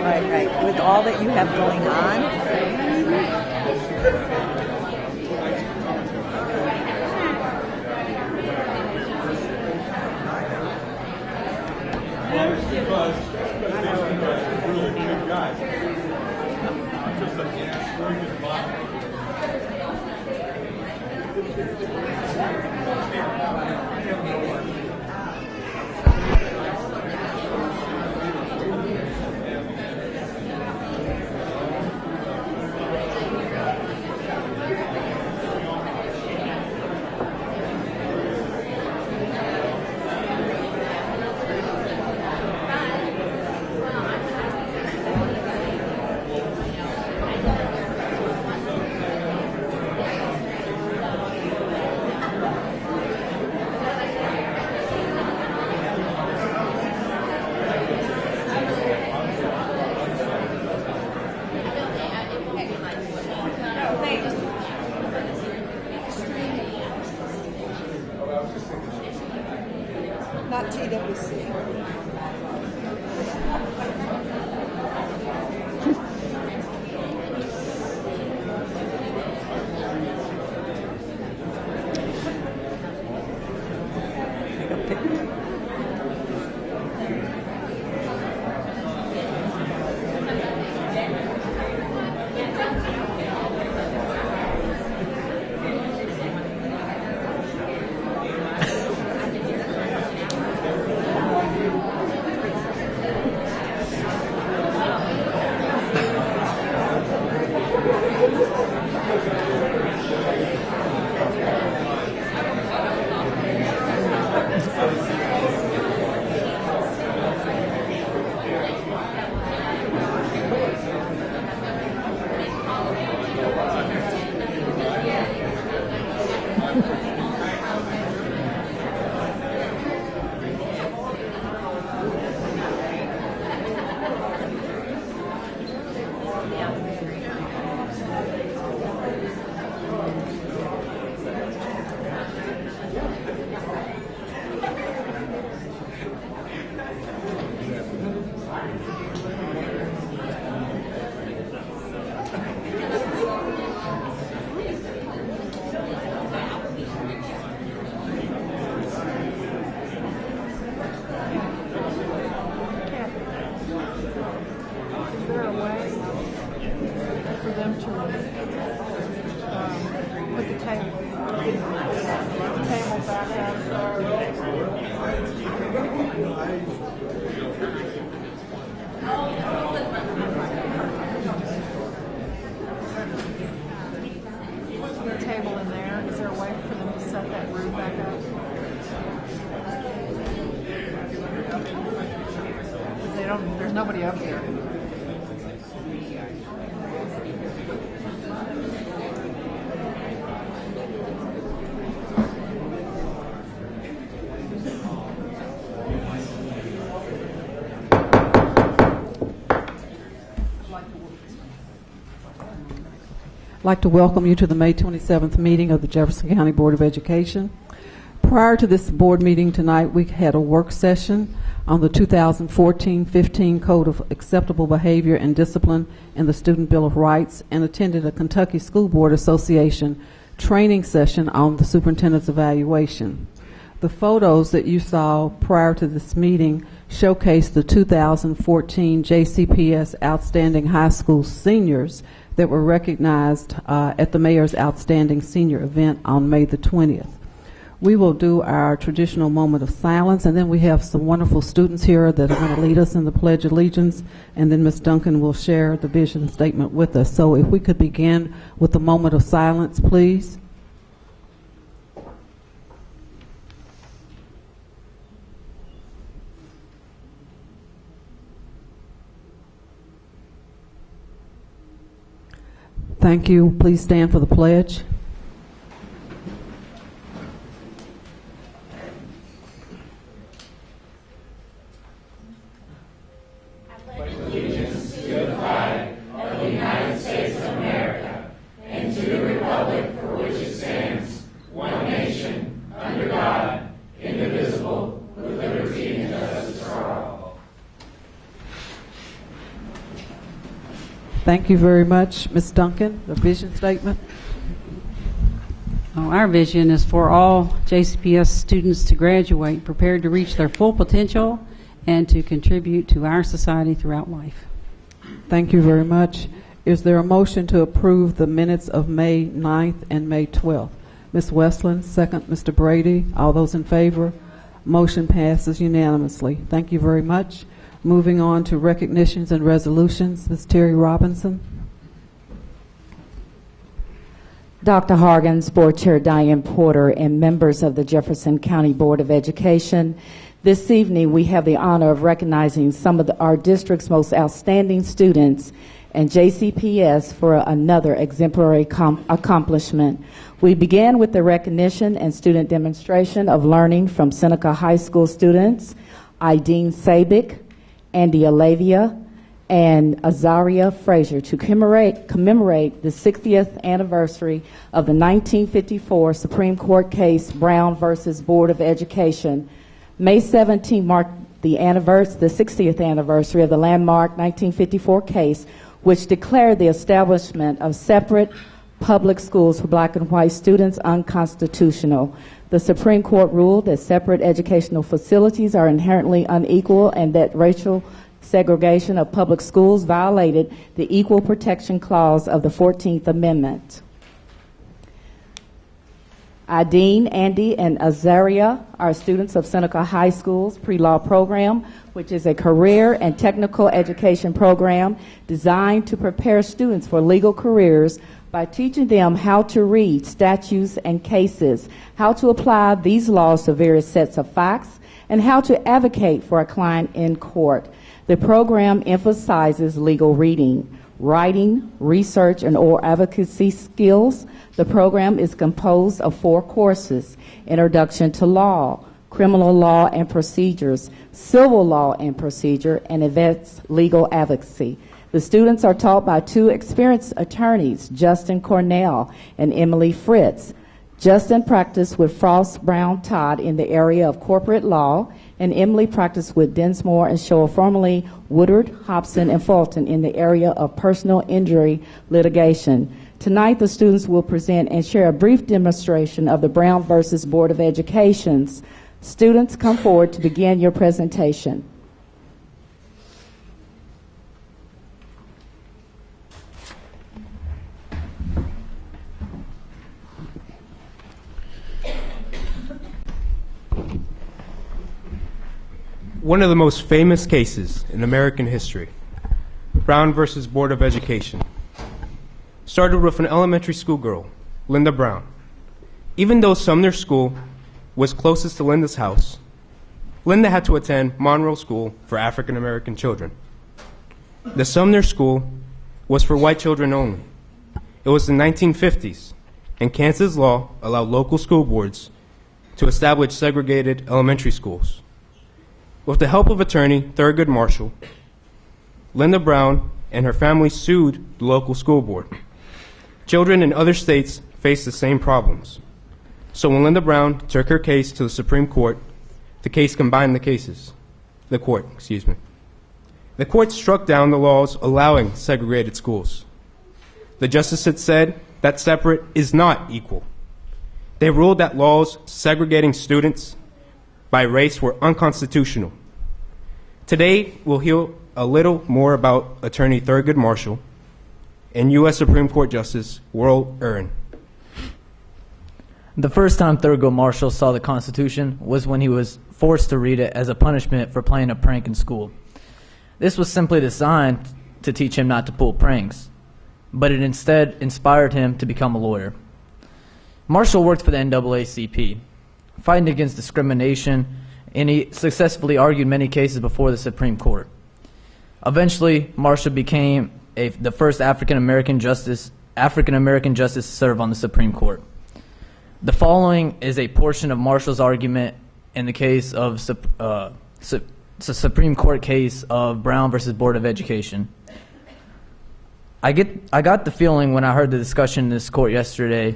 Right. With all that you have going on. Because really good guys. Just a very good bottom. Not TWC. There's nobody up here. I'd like to welcome you to the May 27th meeting of the Jefferson County Board of Education. Prior to this board meeting tonight, we had a work session on the 2014-15 Code of Acceptable Behavior and Discipline in the Student Bill of Rights and attended a Kentucky School Board Association training session on the superintendent's evaluation. The photos that you saw prior to this meeting showcase the 2014 JCPS Outstanding High School seniors that were recognized at the Mayor's Outstanding Senior event on May the 20th. We will do our traditional moment of silence, and then we have some wonderful students here that are going to lead us in the Pledge of Allegiance, and then Ms. Duncan will share the vision statement with us. So if we could begin with a moment of silence, please. Thank you. Please stand for the pledge. Thank you very much. Ms. Duncan, the vision statement. Our vision is for all JCPS students to graduate prepared to reach their full potential and to contribute to our society throughout life. Thank you very much. Is there a motion to approve the minutes of May 9th and May 12th? Ms. Westland, second. Mr. Brady, all those in favor? Motion passes unanimously. Thank you very much. Moving on to recognitions and resolutions. Ms. Terry Robinson. Dr. Hargens, Board Chair Diane Porter, and members of the Jefferson County Board of Education, this evening we have the honor of recognizing some of our district's most outstanding students and JCPS for another exemplary accomplishment. We began with the recognition and student demonstration of learning from Seneca High School students Ideen Sabic, Andy Alavia, and Azaria Frazier to commemorate the 60th anniversary of the 1954 Supreme Court case Brown versus Board of Education. May 17 marked the 60th anniversary of the landmark 1954 case, which declared the establishment of separate public schools for black and white students unconstitutional. The Supreme Court ruled that separate educational facilities are inherently unequal and that racial segregation of public schools violated the Equal Protection Clause of the 14th Amendment. Ideen, Andy, and Azaria are students of Seneca High School's pre-law program, which is a career and technical education program designed to prepare students for legal careers by teaching them how to read statutes and cases, how to apply these laws to various sets of facts, and how to advocate for a client in court. The program emphasizes legal reading, writing, research, and oral advocacy skills. The program is composed of 4 courses: Introduction to Law, Criminal Law and Procedures, Civil Law and Procedure, and Advanced Legal Advocacy. The students are taught by 2 experienced attorneys, Justin Cornell and Emily Fritz. Justin practiced with Frost Brown Todd in the area of corporate law, and Emily practiced with Densmore and Show, formerly Woodard, Hobson, and Fulton in the area of personal injury litigation. Tonight, the students will present and share a brief demonstration of the Brown versus Board of Education's. Students, come forward to begin your presentation. One of the most famous cases in American history, Brown versus Board of Education, started with an elementary school girl, Linda Brown. Even though Sumner School was closest to Linda's house, Linda had to attend Monroe School for African American children. The Sumner School was for white children only. It was the 1950s, and Kansas law allowed local school boards to establish segregated elementary schools. With the help of attorney Thurgood Marshall, Linda Brown and her family sued the local school board. Children in other states faced the same problems. So when Linda Brown took her case to the Supreme Court, the court struck down the laws allowing segregated schools. The justices said that separate is not equal. They ruled that laws segregating students by race were unconstitutional. Today, we'll hear a little more about attorney Thurgood Marshall and U.S. Supreme Court Justice Will Earn. The first time Thurgood Marshall saw the Constitution was when he was forced to read it as a punishment for playing a prank in school. This was simply designed to teach him not to pull pranks, but it instead inspired him to become a lawyer. Marshall worked for the NAACP, fighting against discrimination, and he successfully argued many cases before the Supreme Court. Eventually, Marshall became the first African American justice to serve on the Supreme Court. The following is a portion of Marshall's argument in the case of the Supreme Court case of Brown versus Board of Education. I got the feeling when I heard the discussion in this court yesterday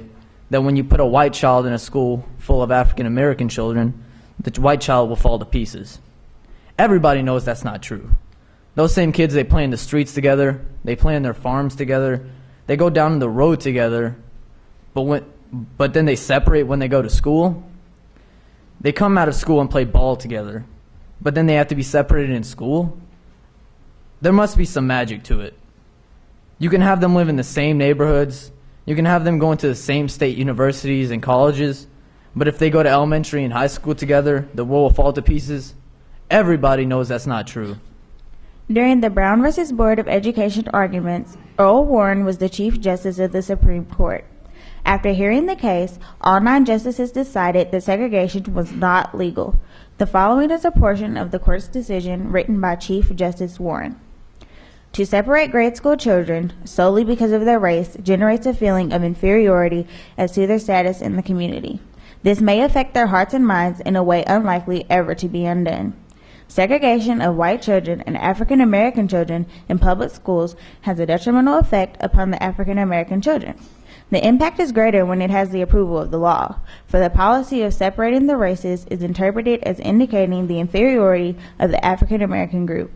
that when you put a white child in a school full of African American children, the white child will fall to pieces. Everybody knows that's not true. Those same kids, they play in the streets together. They play in their farms together. They go down the road together. But then they separate when they go to school. They come out of school and play ball together. But then they have to be separated in school. There must be some magic to it. You can have them live in the same neighborhoods. You can have them going to the same state universities and colleges. But if they go to elementary and high school together, the world will fall to pieces. Everybody knows that's not true. During the Brown versus Board of Education arguments, Earl Warren was the Chief Justice of the Supreme Court. After hearing the case, all 9 justices decided that segregation was not legal. The following is a portion of the court's decision written by Chief Justice Warren. To separate grade school children solely because of their race generates a feeling of inferiority as to their status in the community. This may affect their hearts and minds in a way unlikely ever to be undone. Segregation of white children and African American children in public schools has a detrimental effect upon the African American children. The impact is greater when it has the approval of the law, for the policy of separating the races is interpreted as indicating the inferiority of the African American group.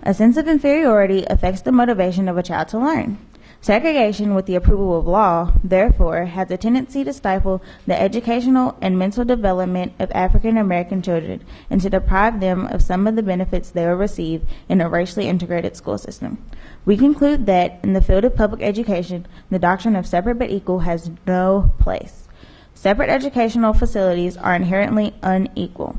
A sense of inferiority affects the motivation of a child to learn. Segregation with the approval of law, therefore, has a tendency to stifle the educational and mental development of African American children and to deprive them of some of the benefits they will receive in a racially integrated school system. We conclude that, in the field of public education, the doctrine of separate but equal has no place. Separate educational facilities are inherently unequal.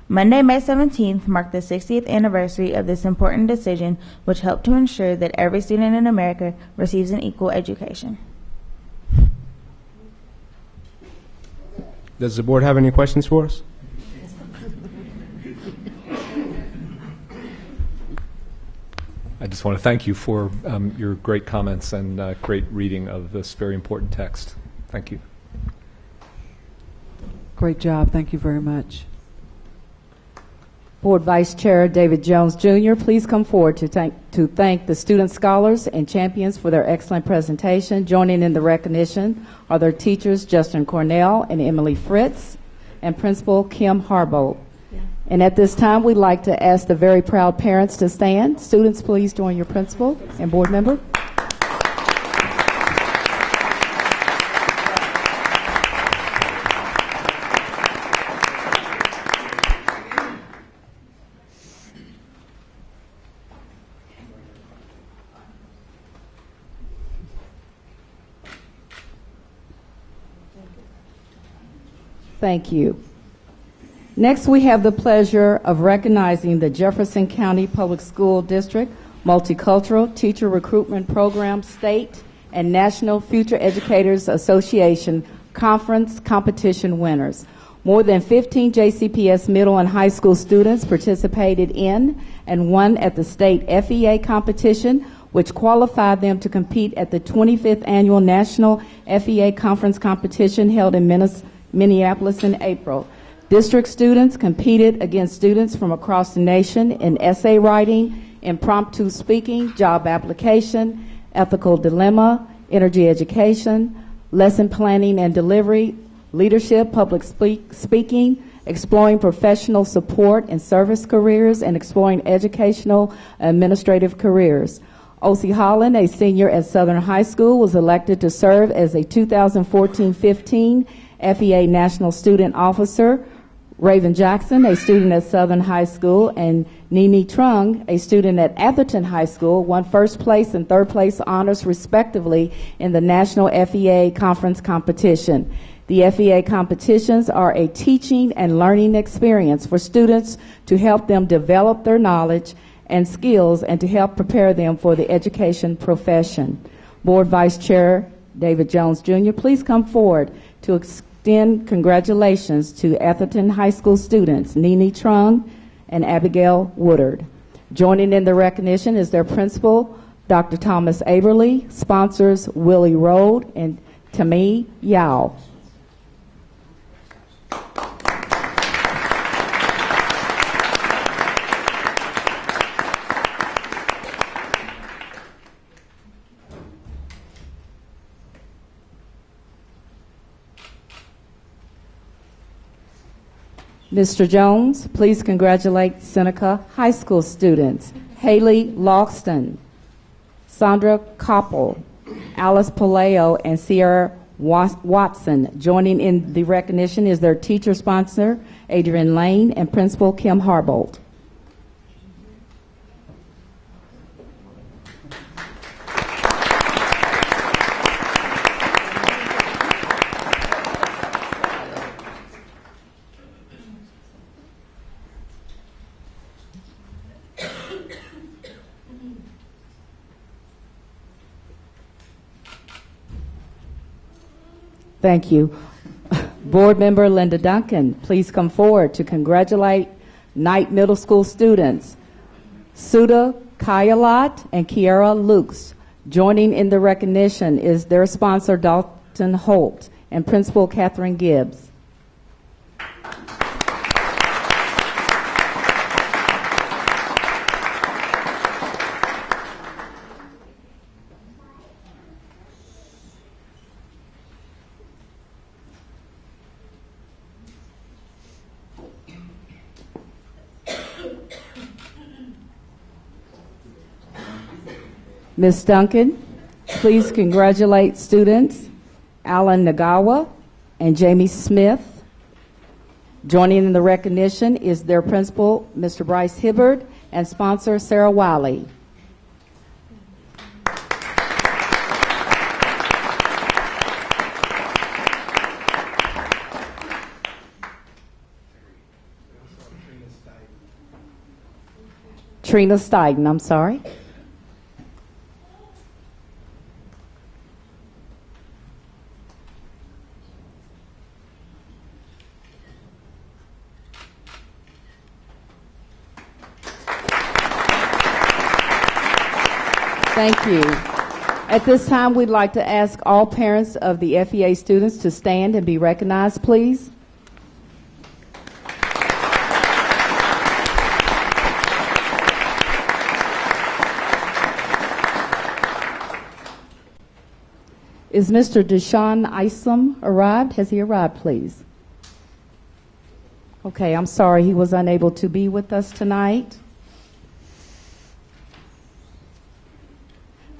Monday, May 17th, marked the 60th anniversary of this important decision, which helped to ensure that every student in America receives an equal education. Does the board have any questions for us? I just want to thank you for your great comments and great reading of this very important text. Thank you. Great job. Thank you very much. Board Vice Chair David Jones Jr., please come forward to thank the student scholars and champions for their excellent presentation. Joining in the recognition are their teachers Justin Cornell and Emily Fritz and Principal Kim Harbolt. And at this time, we'd like to ask the very proud parents to stand. Students, please join your principal and board member. Thank you. Next, we have the pleasure of recognizing the Jefferson County Public School District Multicultural Teacher Recruitment Program State and National Future Educators Association Conference Competition winners. More than 15 JCPS middle and high school students participated in and won at the state FEA competition, which qualified them to compete at the 25th Annual National FEA Conference Competition held in Minneapolis in April. District students competed against students from across the nation in essay writing, impromptu speaking, job application, ethical dilemma, energy education, lesson planning and delivery, leadership, public speaking, exploring professional support and service careers, and exploring educational administrative careers. O.C. Holland, a senior at Southern High School, was elected to serve as a 2014-15 FEA National Student Officer. Raven Jackson, a student at Southern High School, and Nini Trung, a student at Atherton High School, won first place and third place honors respectively in the National FEA Conference competition. The FEA competitions are a teaching and learning experience for students to help them develop their knowledge and skills and to help prepare them for the education profession. Board Vice Chair David Jones Jr., please come forward to extend congratulations to Atherton High School students Nini Trung and Abigail Woodard. Joining in the recognition is their principal, Dr. Thomas Aberly, sponsors Willie Rode and Tammy Yao. Mr. Jones, please congratulate Seneca High School students Haley Logston, Sandra Koppel, Alice Paleo, and Sierra Watson. Joining in the recognition is their teacher sponsor, Adrian Lane, and Principal Kim Harbolt. Thank you. Board Member Linda Duncan, please come forward to congratulate Knight Middle School students, Suda Kayalat and Kiara Lukes. Joining in the recognition is their sponsor, Dalton Holt, and Principal Catherine Gibbs. Ms. Duncan, please congratulate students Alan Nagawa and Jamie Smith. Joining in the recognition is their principal, Mr. Bryce Hibbard, and sponsor, Sarah Wiley. Trina Steiden, I'm sorry. Thank you. At this time, we'd like to ask all parents of the FEA students to stand and be recognized, please. Is Mr. Deshaun Isom arrived? Has he arrived, please? Okay, I'm sorry he was unable to be with us tonight.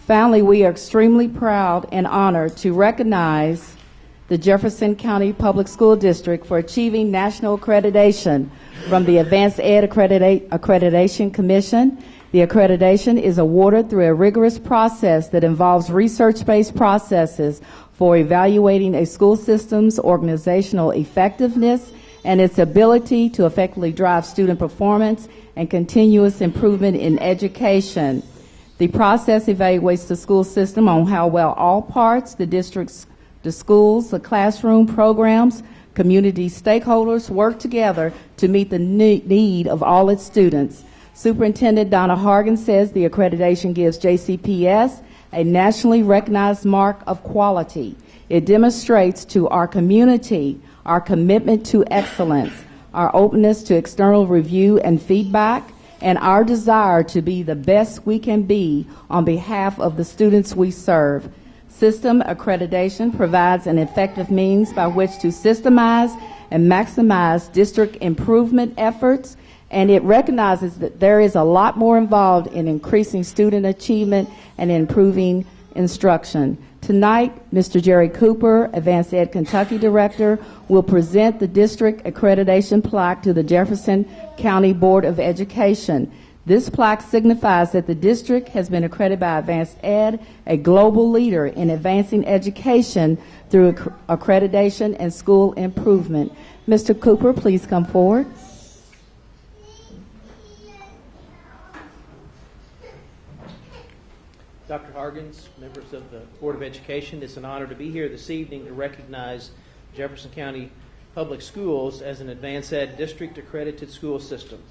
Finally, we are extremely proud and honored to recognize the Jefferson County Public School District for achieving national accreditation from the Advanced Ed Accreditation Commission. The accreditation is awarded through a rigorous process that involves research-based processes for evaluating a school system's organizational effectiveness and its ability to effectively drive student performance and continuous improvement in education. The process evaluates the school system on how well all parts, the district's, the schools, the classroom programs, community stakeholders work together to meet the need of all its students. Superintendent Donna Hargan says the accreditation gives JCPS a nationally recognized mark of quality. It demonstrates to our community our commitment to excellence, our openness to external review and feedback, and our desire to be the best we can be on behalf of the students we serve. System accreditation provides an effective means by which to systemize and maximize district improvement efforts, and it recognizes that there is a lot more involved in increasing student achievement and improving instruction. Tonight, Mr. Jerry Cooper, Advanced Ed Kentucky Director, will present the district accreditation plaque to the Jefferson County Board of Education. This plaque signifies that the district has been accredited by Advanced Ed, a global leader in advancing education through accreditation and school improvement. Mr. Cooper, please come forward. Dr. Hargens, members of the Board of Education, it's an honor to be here this evening to recognize Jefferson County Public Schools as an Advanced Ed District accredited school system.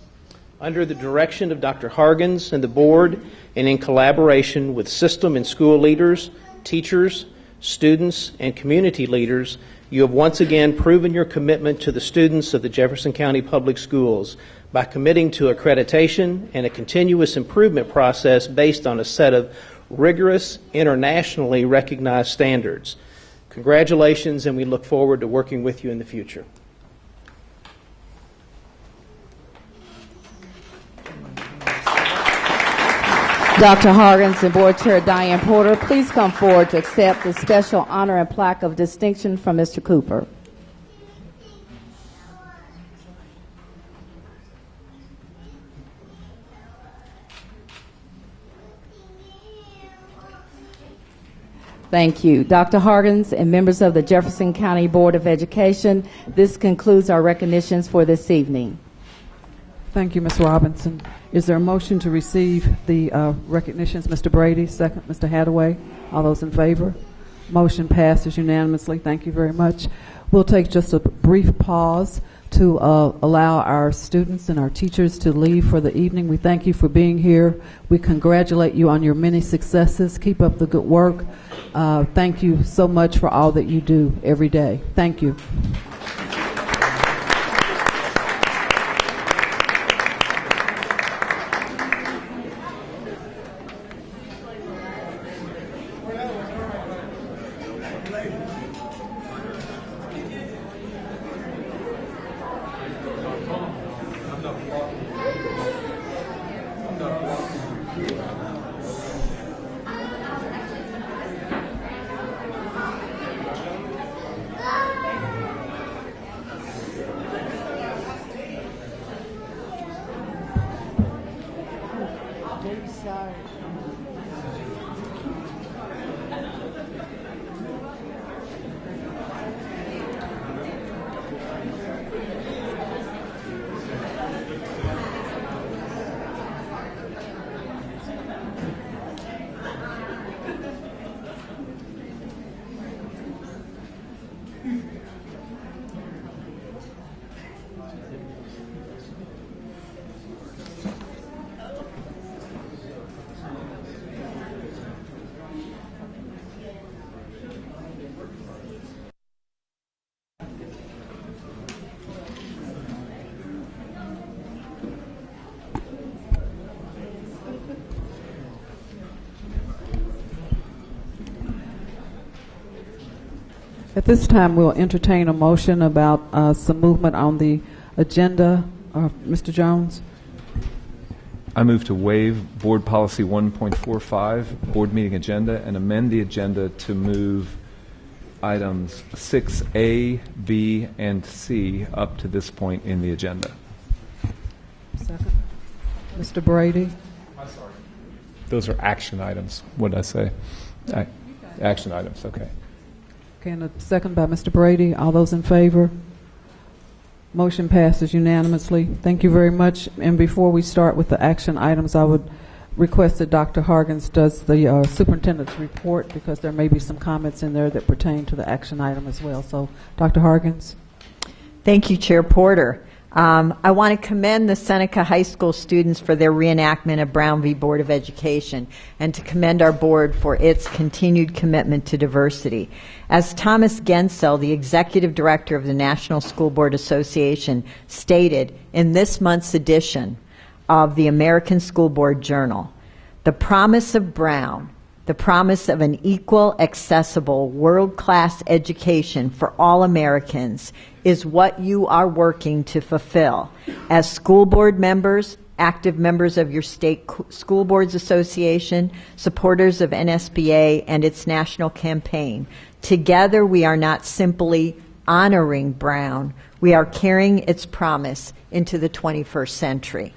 Under the direction of Dr. Hargens and the board, and in collaboration with system and school leaders, teachers, students, and community leaders, you have once again proven your commitment to the students of the Jefferson County Public Schools by committing to accreditation and a continuous improvement process based on a set of rigorous, internationally recognized standards. Congratulations, and we look forward to working with you in the future. Dr. Hargens and Board Chair Diane Porter, please come forward to accept the special honor and plaque of distinction from Mr. Cooper. Thank you. Dr. Hargens and members of the Jefferson County Board of Education, this concludes our recognitions for this evening. Thank you, Ms. Robinson. Is there a motion to receive the recognitions? Mr. Brady, second. Mr. Hadaway, all those in favor? Motion passes unanimously. Thank you very much. We'll take just a brief pause to allow our students and our teachers to leave for the evening. We thank you for being here. We congratulate you on your many successes. Keep up the good work. Thank you so much for all that you do every day. Thank you. At this time, we'll entertain a motion about some movement on the agenda. Mr. Jones? I move to waive Board Policy 1.45, Board Meeting Agenda, and amend the agenda to move items 6A, B, and C up to this point in the agenda. Second. Mr. Brady? I'm sorry. Those are action items. What did I say? Action items, okay. Okay, and a second by Mr. Brady. All those in favor? Motion passes unanimously. Thank you very much. And before we start with the action items, I would request that Dr. Hargens does the superintendent's report, because there may be some comments in there that pertain to the action item as well. So, Dr. Hargens. Thank you, Chair Porter. I want to commend the Seneca High School students for their reenactment of Brown v. Board of Education, and to commend our board for its continued commitment to diversity. As Thomas Gensel, the Executive Director of the National School Board Association, stated in this month's edition of the American School Board Journal, the promise of Brown, the promise of an equal, accessible, world-class education for all Americans, is what you are working to fulfill. As school board members, active members of your state school boards association, supporters of NSBA and its national campaign, together we are not simply honoring Brown, we are carrying its promise into the 21st century.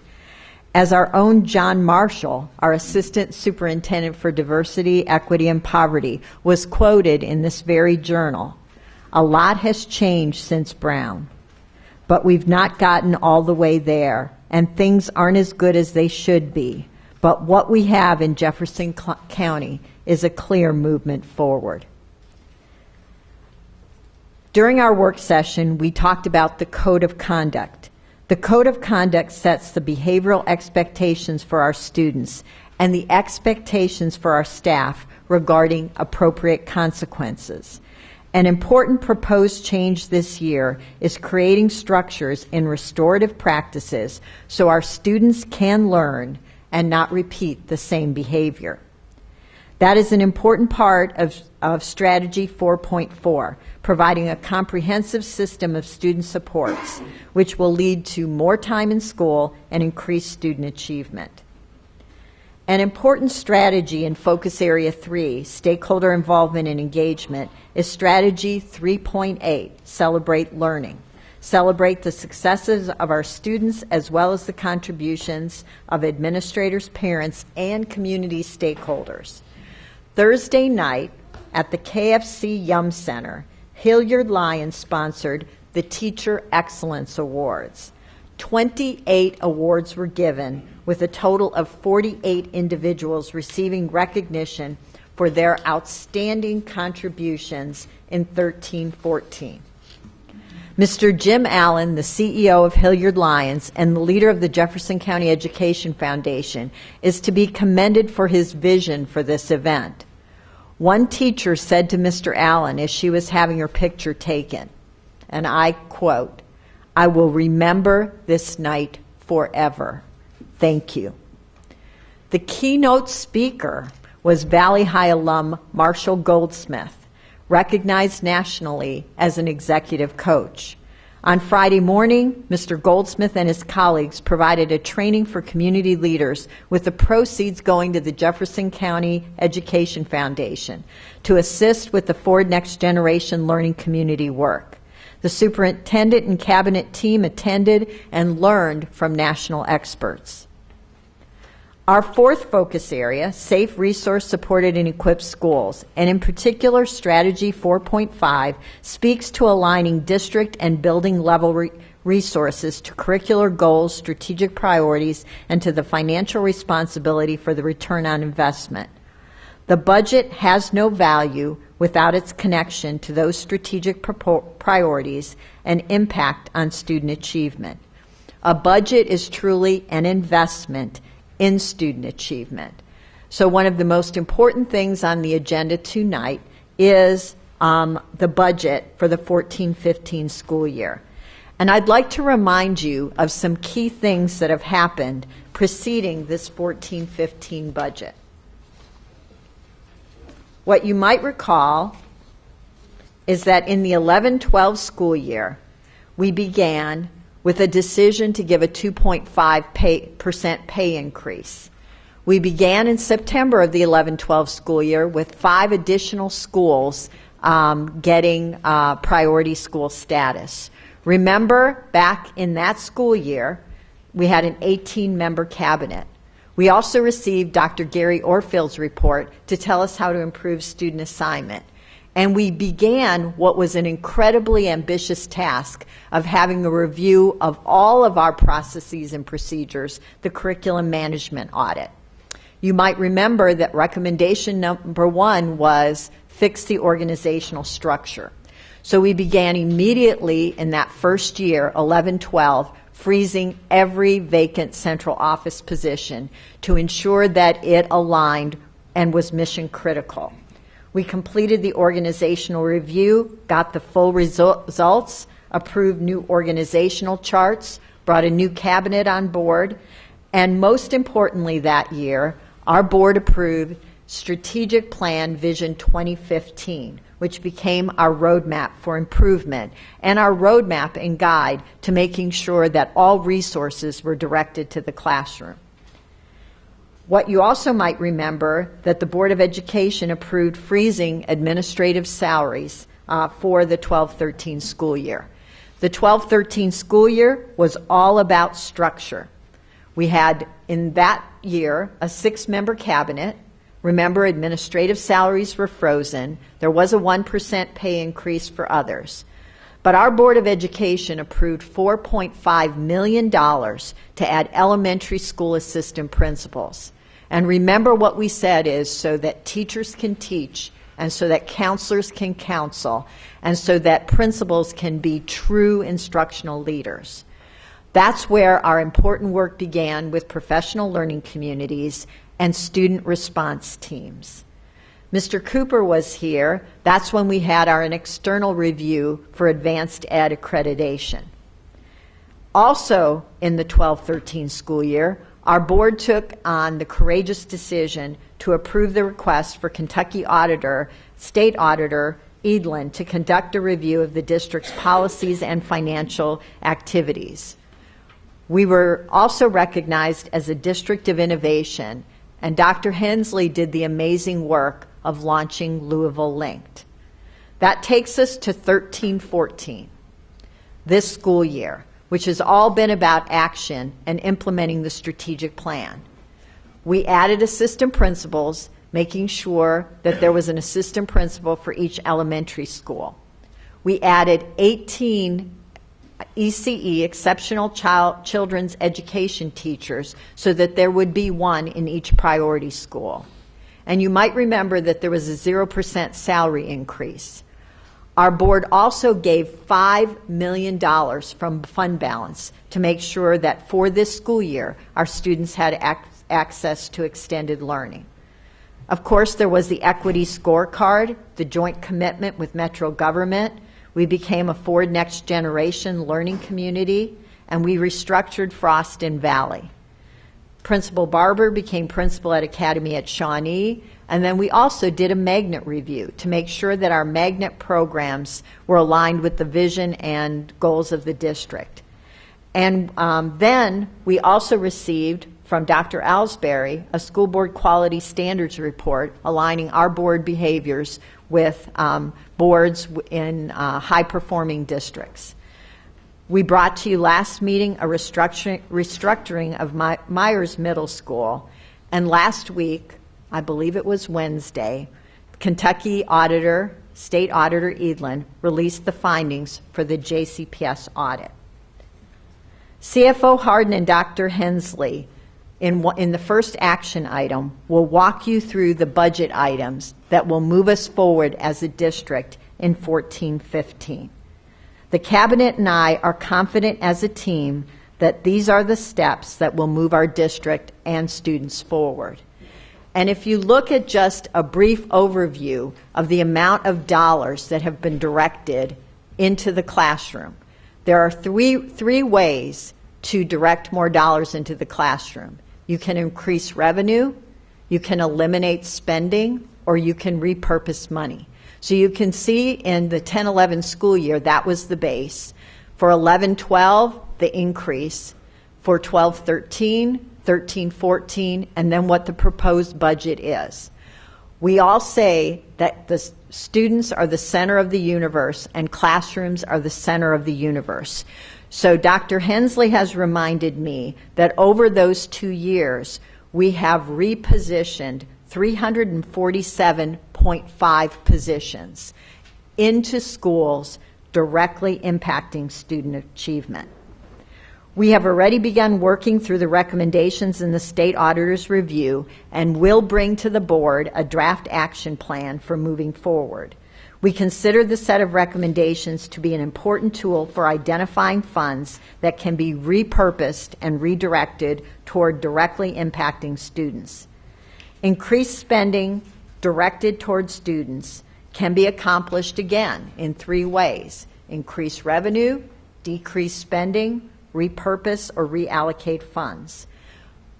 As our own John Marshall, our Assistant Superintendent for Diversity, Equity, and Poverty, was quoted in this very journal, a lot has changed since Brown, but we've not gotten all the way there, and things aren't as good as they should be. But what we have in Jefferson County is a clear movement forward. During our work session, we talked about the Code of Conduct. The Code of Conduct sets the behavioral expectations for our students and the expectations for our staff regarding appropriate consequences. An important proposed change this year is creating structures in restorative practices so our students can learn and not repeat the same behavior. That is an important part of Strategy 4.4, providing a comprehensive system of student supports, which will lead to more time in school and increased student achievement. An important strategy in Focus Area 3, Stakeholder Involvement and Engagement, is Strategy 3.8, Celebrate Learning. Celebrate the successes of our students as well as the contributions of administrators, parents, and community stakeholders. Thursday night at the KFC Yum Center, Hilliard Lyons sponsored the Teacher Excellence Awards. 28 awards were given, with a total of 48 individuals receiving recognition for their outstanding contributions in 13-14. Mr. Jim Allen, the CEO of Hilliard Lyons and the leader of the Jefferson County Education Foundation, is to be commended for his vision for this event. One teacher said to Mr. Allen as she was having her picture taken, and I quote, "I will remember this night forever. Thank you." The keynote speaker was Valley High alum Marshall Goldsmith, recognized nationally as an executive coach. On Friday morning, Mr. Goldsmith and his colleagues provided a training for community leaders with the proceeds going to the Jefferson County Education Foundation to assist with the Forward Next Generation Learning Community work. The superintendent and cabinet team attended and learned from national experts. Our fourth focus area, safe, resource-supported, and equipped schools, and in particular Strategy 4.5, speaks to aligning district and building-level resources to curricular goals, strategic priorities, and to the financial responsibility for the return on investment. The budget has no value without its connection to those strategic priorities and impact on student achievement. A budget is truly an investment in student achievement. So one of the most important things on the agenda tonight is the budget for the 14-15 school year. And I'd like to remind you of some key things that have happened preceding this 14-15 budget. What you might recall is that in the 11-12 school year, we began with a decision to give a 2.5% pay increase. We began in September of the 11-12 school year with 5 additional schools getting priority school status. Remember, back in that school year, we had an 18-member cabinet. We also received Dr. Gary Orfield's report to tell us how to improve student assignment. And we began what was an incredibly ambitious task of having a review of all of our processes and procedures, the curriculum management audit. You might remember that recommendation number 1 was fix the organizational structure. So we began immediately in that first year, 11-12, freezing every vacant central office position to ensure that it aligned and was mission critical. We completed the organizational review, got the full results, approved new organizational charts, brought a new cabinet on board, and most importantly that year, our board approved Strategic Plan Vision 2015, which became our roadmap for improvement and our roadmap and guide to making sure that all resources were directed to the classroom. What you also might remember that the Board of Education approved freezing administrative salaries for the 12-13 school year. The 12-13 school year was all about structure. We had in that year a 6-member cabinet. Remember, administrative salaries were frozen. There was a 1% pay increase for others. But our Board of Education approved $4.5 million to add elementary school assistant principals. And remember what we said is so that teachers can teach and so that counselors can counsel and so that principals can be true instructional leaders. That's where our important work began with professional learning communities and student response teams. Mr. Cooper was here. That's when we had our external review for advanced ed accreditation. Also in the 12-13 school year, our board took on the courageous decision to approve the request for Kentucky Auditor, State Auditor Edlin, to conduct a review of the district's policies and financial activities. We were also recognized as a district of innovation and Dr. Hensley did the amazing work of launching Louisville Linked. That takes us to 13-14, this school year, which has all been about action and implementing the strategic plan. We added assistant principals, making sure that there was an assistant principal for each elementary school. We added 18 ECE, Exceptional Children's Education teachers, so that there would be one in each priority school. And you might remember that there was a 0% salary increase. Our board also gave $5 million from fund balance to make sure that for this school year, our students had access to extended learning. Of course, there was the equity scorecard, the joint commitment with Metro government. We became a Ford Next Generation learning community, and we restructured Frost and Valley. Principal Barber became principal at Academy at Shawnee, and then we also did a magnet review to make sure that our magnet programs were aligned with the vision and goals of the district. And then we also received from Dr. Ellsbury a school board quality standards report aligning our board behaviors with boards in high-performing districts. We brought to you last meeting a restructuring of Myers Middle School, and last week, I believe it was Wednesday, Kentucky auditor, State Auditor Edlin, released the findings for the JCPS audit. CFO Harden and Dr. Hensley, in the first action item, will walk you through the budget items that will move us forward as a district in 14-15. The Cabinet and I are confident as a team that these are the steps that will move our district and students forward. And if you look at just a brief overview of the amount of dollars that have been directed into the classroom, there are three ways to direct more dollars into the classroom. You can increase revenue, you can eliminate spending, or you can repurpose money. So you can see in the 10-11 school year, that was the base. For 11-12, the increase. For 12-13, 13-14, and then what the proposed budget is. We all say that the students are the center of the universe and classrooms are the center of the universe. So Dr. Hensley has reminded me that over those 2 years, we have repositioned 347.5 positions into schools directly impacting student achievement. We have already begun working through the recommendations in the state auditor's review and will bring to the board a draft action plan for moving forward. We consider the set of recommendations to be an important tool for identifying funds that can be repurposed and redirected toward directly impacting students. Increased spending directed toward students can be accomplished again in 3 ways: increase revenue, decrease spending, repurpose or reallocate funds.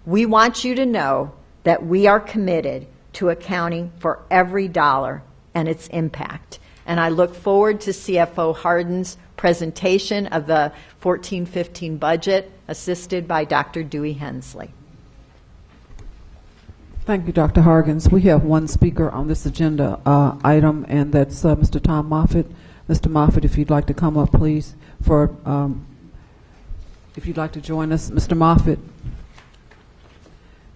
We want you to know that we are committed to accounting for every dollar and its impact. And I look forward to CFO Harden's presentation of the 14-15 budget, assisted by Dr. Dewey Hensley. Thank you, Dr. Hargens. We have one speaker on this agenda item, and that's Mr. Tom Moffitt. Mr. Moffitt, if you'd like to come up, please, for if you'd like to join us. Mr. Moffitt.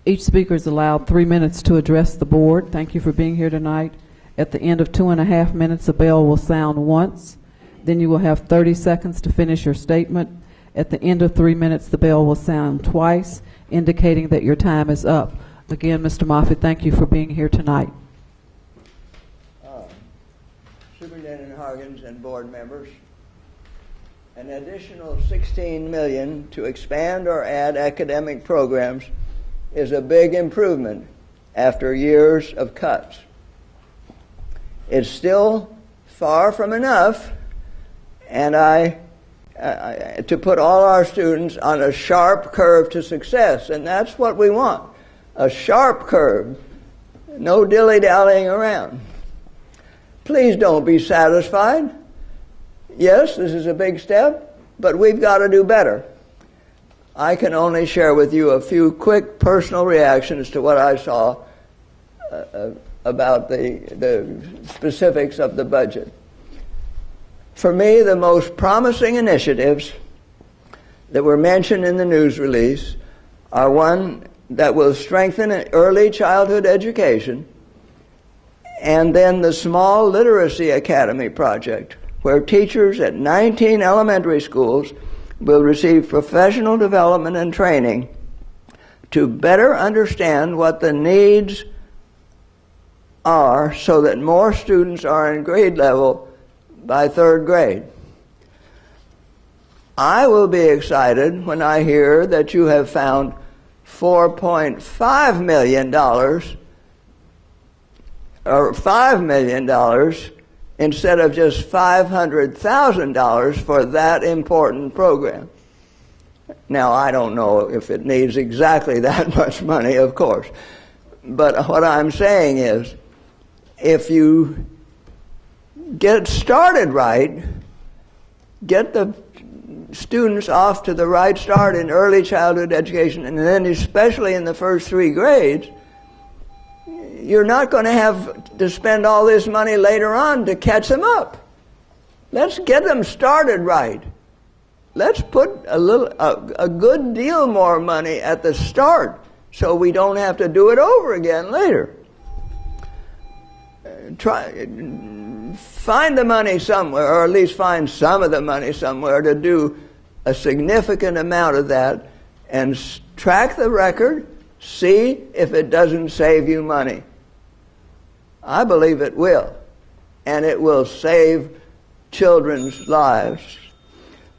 Each speaker is allowed 3 minutes to address the board. Thank you for being here tonight. At the end of 2.5 minutes, a bell will sound once. Then you will have 30 seconds to finish your statement. At the end of 3 minutes, the bell will sound twice, indicating that your time is up. Again, Mr. Moffitt, thank you for being here tonight. Superintendent Hargens and board members, an additional $16 million to expand or add academic programs is a big improvement after years of cuts. It's still far from enough, and to put all our students on a sharp curve to success, and that's what we want, a sharp curve, no dilly-dallying around. Please don't be satisfied. Yes, this is a big step, but we've got to do better. I can only share with you a few quick personal reactions to what I saw about the specifics of the budget. For me, the most promising initiatives that were mentioned in the news release are one that will strengthen early childhood education, and then the Small Literacy Academy project, where teachers at 19 elementary schools will receive professional development and training to better understand what the needs are so that more students are in grade level by third grade. I will be excited when I hear that you have found $4.5 million or $5 million instead of just $500,000 for that important program. Now, I don't know if it needs exactly that much money, of course. But what I'm saying is, if you get started right, get the students off to the right start in early childhood education, and then especially in the first 3 grades, you're not going to have to spend all this money later on to catch them up. Let's get them started right. Let's put a good deal more money at the start so we don't have to do it over again later. Find the money somewhere, or at least find some of the money somewhere to do a significant amount of that, and track the record, see if it doesn't save you money. I believe it will, and it will save children's lives.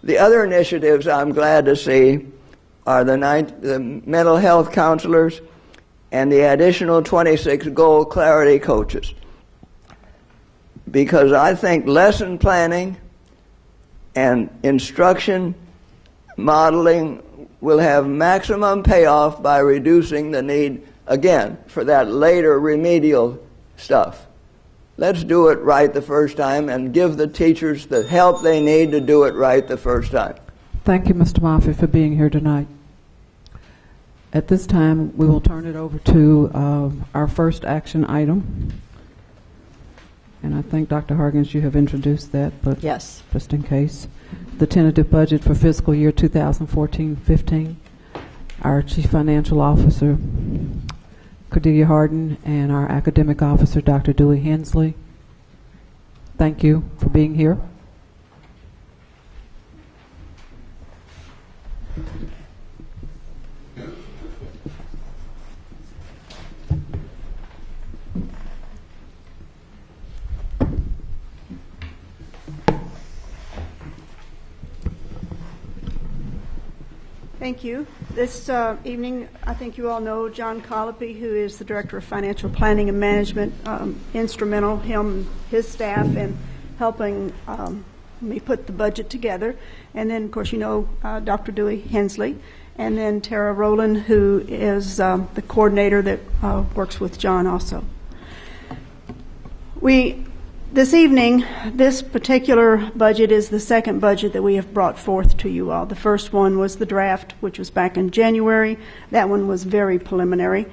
The other initiatives I'm glad to see are the mental health counselors and the additional 26 goal clarity coaches. Because I think lesson planning and instruction modeling will have maximum payoff by reducing the need, again, for that later remedial stuff. Let's do it right the first time and give the teachers the help they need to do it right the first time. Thank you, Mr. Moffitt, for being here tonight. At this time, we will turn it over to our first action item. And I think, Dr. Hargens, you have introduced that, but yes, just in case. The tentative budget for fiscal year 2014-15. Our Chief Financial Officer, Cordelia Harden, and our Academic Officer, Dr. Dewey Hensley. Thank you for being here. Thank you. This evening, I think you all know John Colopy, who is the Director of Financial Planning and Management, instrumental, him, his staff, in helping me put the budget together. And then, of course, you know Dr. Dewey Hensley. And then Tara Rowland, who is the coordinator that works with John also. This evening, this particular budget is the second budget that we have brought forth to you all. The first one was the draft, which was back in January. That one was very preliminary.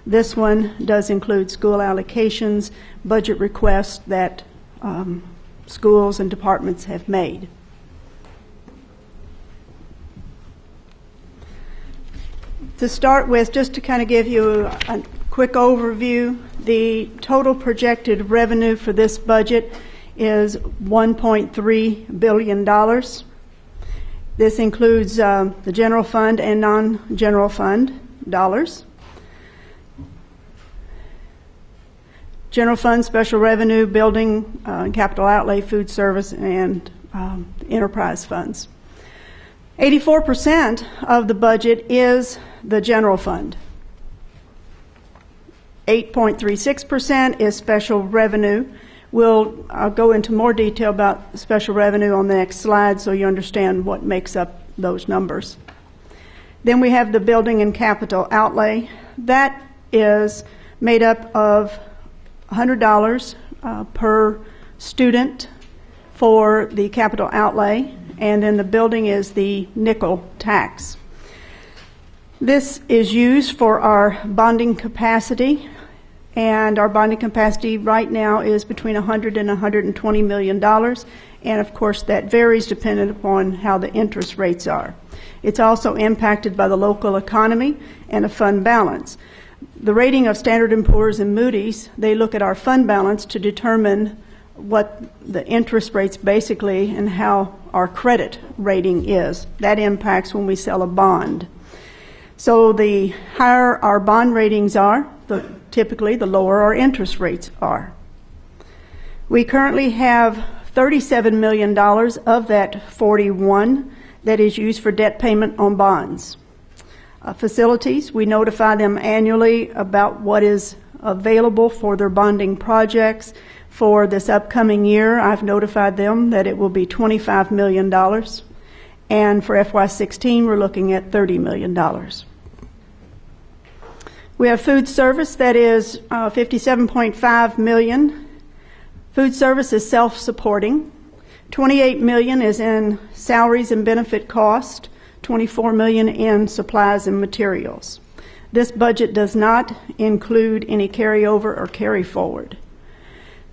This one does include school allocations, budget requests that schools and departments have made. To start with, just to kind of give you a quick overview, the total projected revenue for this budget is $1.3 billion. This includes the general fund and non-general fund dollars. General fund, special revenue, building, capital outlay, food service, and enterprise funds. 84% of the budget is the general fund. 8.36% is special revenue. We'll go into more detail about special revenue on the next slide so you understand what makes up those numbers. Then we have the building and capital outlay. That is made up of $100 per student for the capital outlay, and then the building is the nickel tax. This is used for our bonding capacity, and our bonding capacity right now is between $100 and $120 million, and of course that varies depending upon how the interest rates are. It's also impacted by the local economy and a fund balance. The rating of Standard & Poor's and Moody's, they look at our fund balance to determine what the interest rates basically and how our credit rating is. That impacts when we sell a bond. So the higher our bond ratings are, typically the lower our interest rates are. We currently have $37 million of that 41 that is used for debt payment on bonds. Facilities, we notify them annually about what is available for their bonding projects. For this upcoming year, I've notified them that it will be $25 million. And for FY16, we're looking at $30 million. We have food service that is $57.5 million. Food service is self-supporting. $28 million is in salaries and benefit cost, $24 million in supplies and materials. This budget does not include any carryover or carry forward.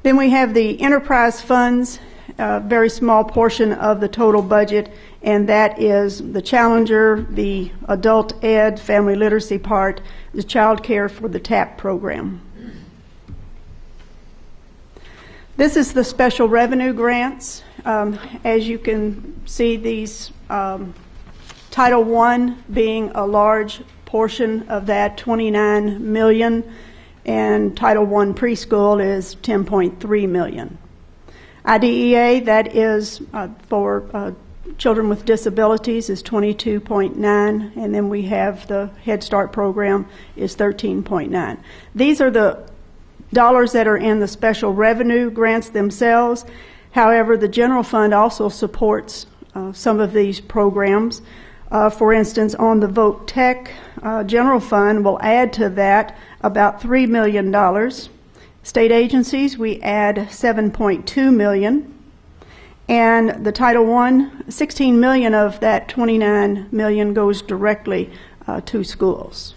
Then we have the enterprise funds, a very small portion of the total budget, and that is the Challenger, the adult ed, family literacy part, the child care for the TAP program. This is the special revenue grants. As you can see, these Title I being a large portion of that, $29 million, and Title I preschool is $10.3 million. IDEA, that is for children with disabilities, is $22.9, and then we have the Head Start program is $13.9. These are the dollars that are in the special revenue grants themselves. However, the general fund also supports some of these programs. For instance, on the Voc Tech general fund, will add to that about $3 million. State agencies, we add $7.2 million. And the Title I, $16 million of that $29 million goes directly to schools.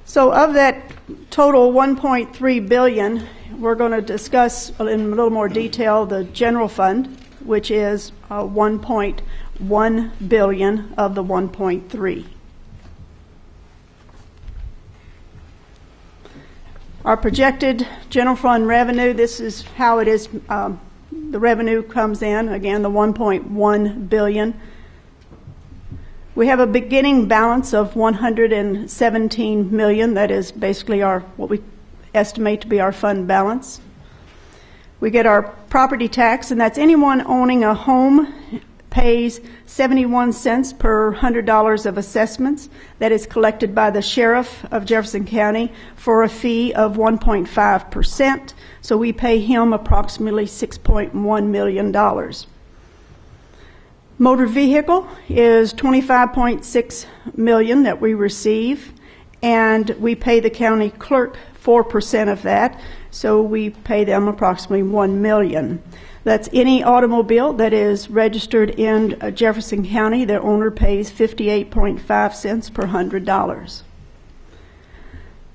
So of that total $1.3 billion, we're going to discuss in a little more detail the general fund, which is $1.1 billion of the $1.3. Our projected general fund revenue, this is how it is, the revenue comes in, again, the $1.1 billion. We have a beginning balance of $117 million. That is basically what we estimate to be our fund balance. We get our property tax, and that's anyone owning a home pays 71 cents per $100 of assessments that is collected by the sheriff of Jefferson County for a fee of 1.5%. So we pay him approximately $6.1 million. Motor vehicle is $25.6 million that we receive, and we pay the county clerk 4% of that, so we pay them approximately $1 million. That's any automobile that is registered in Jefferson County. Their owner pays 58.5 cents per $100.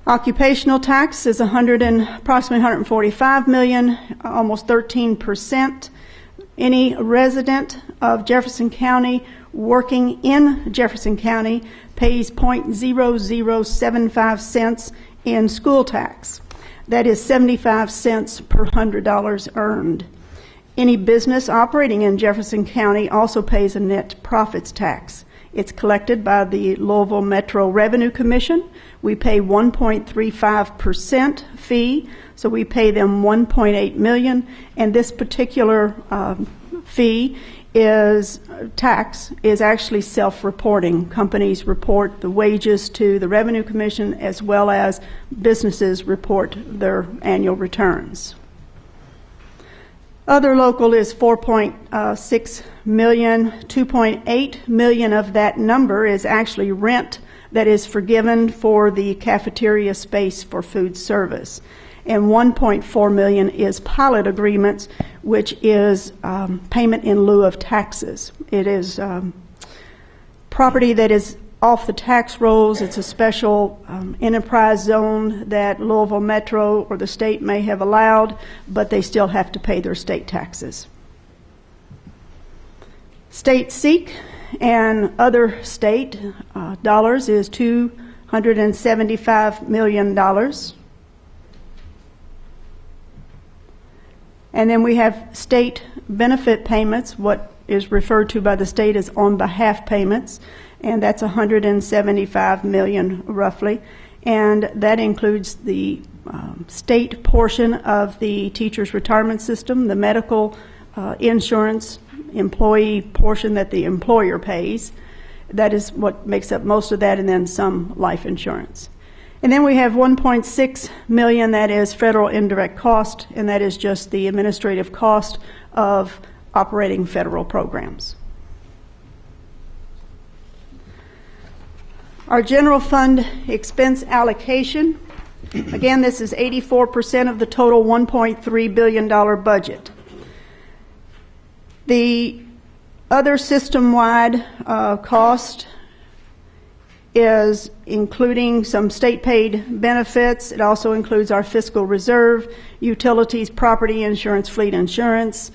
Occupational tax is approximately $145 million, almost 13%. Any resident of Jefferson County working in Jefferson County pays 0.0075 cents in school tax. That is 75 cents per $100 earned. Any business operating in Jefferson County also pays a net profits tax. It's collected by the Louisville Metro Revenue Commission. We pay 1.35% fee, so we pay them $1.8 million, and this particular fee is actually self-reporting. Companies report the wages to the Revenue Commission, as well as businesses report their annual returns. Other local is $4.6 million. $2.8 million of that number is actually rent that is forgiven for the cafeteria space for food service. And $1.4 million is pilot agreements, which is payment in lieu of taxes. It is property that is off the tax rolls. It's a special enterprise zone that Louisville Metro or the state may have allowed, but they still have to pay their state taxes. State SEEK and other state dollars is $275 million. And then we have state benefit payments, what is referred to by the state as on behalf payments, and that's $175 million roughly. And that includes the state portion of the teacher's retirement system, the medical insurance, employee portion that the employer pays. That is what makes up most of that, and then some life insurance. And then we have $1.6 million that is federal indirect cost, and that is just the administrative cost of operating federal programs. Our general fund expense allocation, again, this is 84% of the total $1.3 billion budget. The other system-wide cost is including some state-paid benefits. It also includes our fiscal reserve, utilities, property insurance, fleet insurance,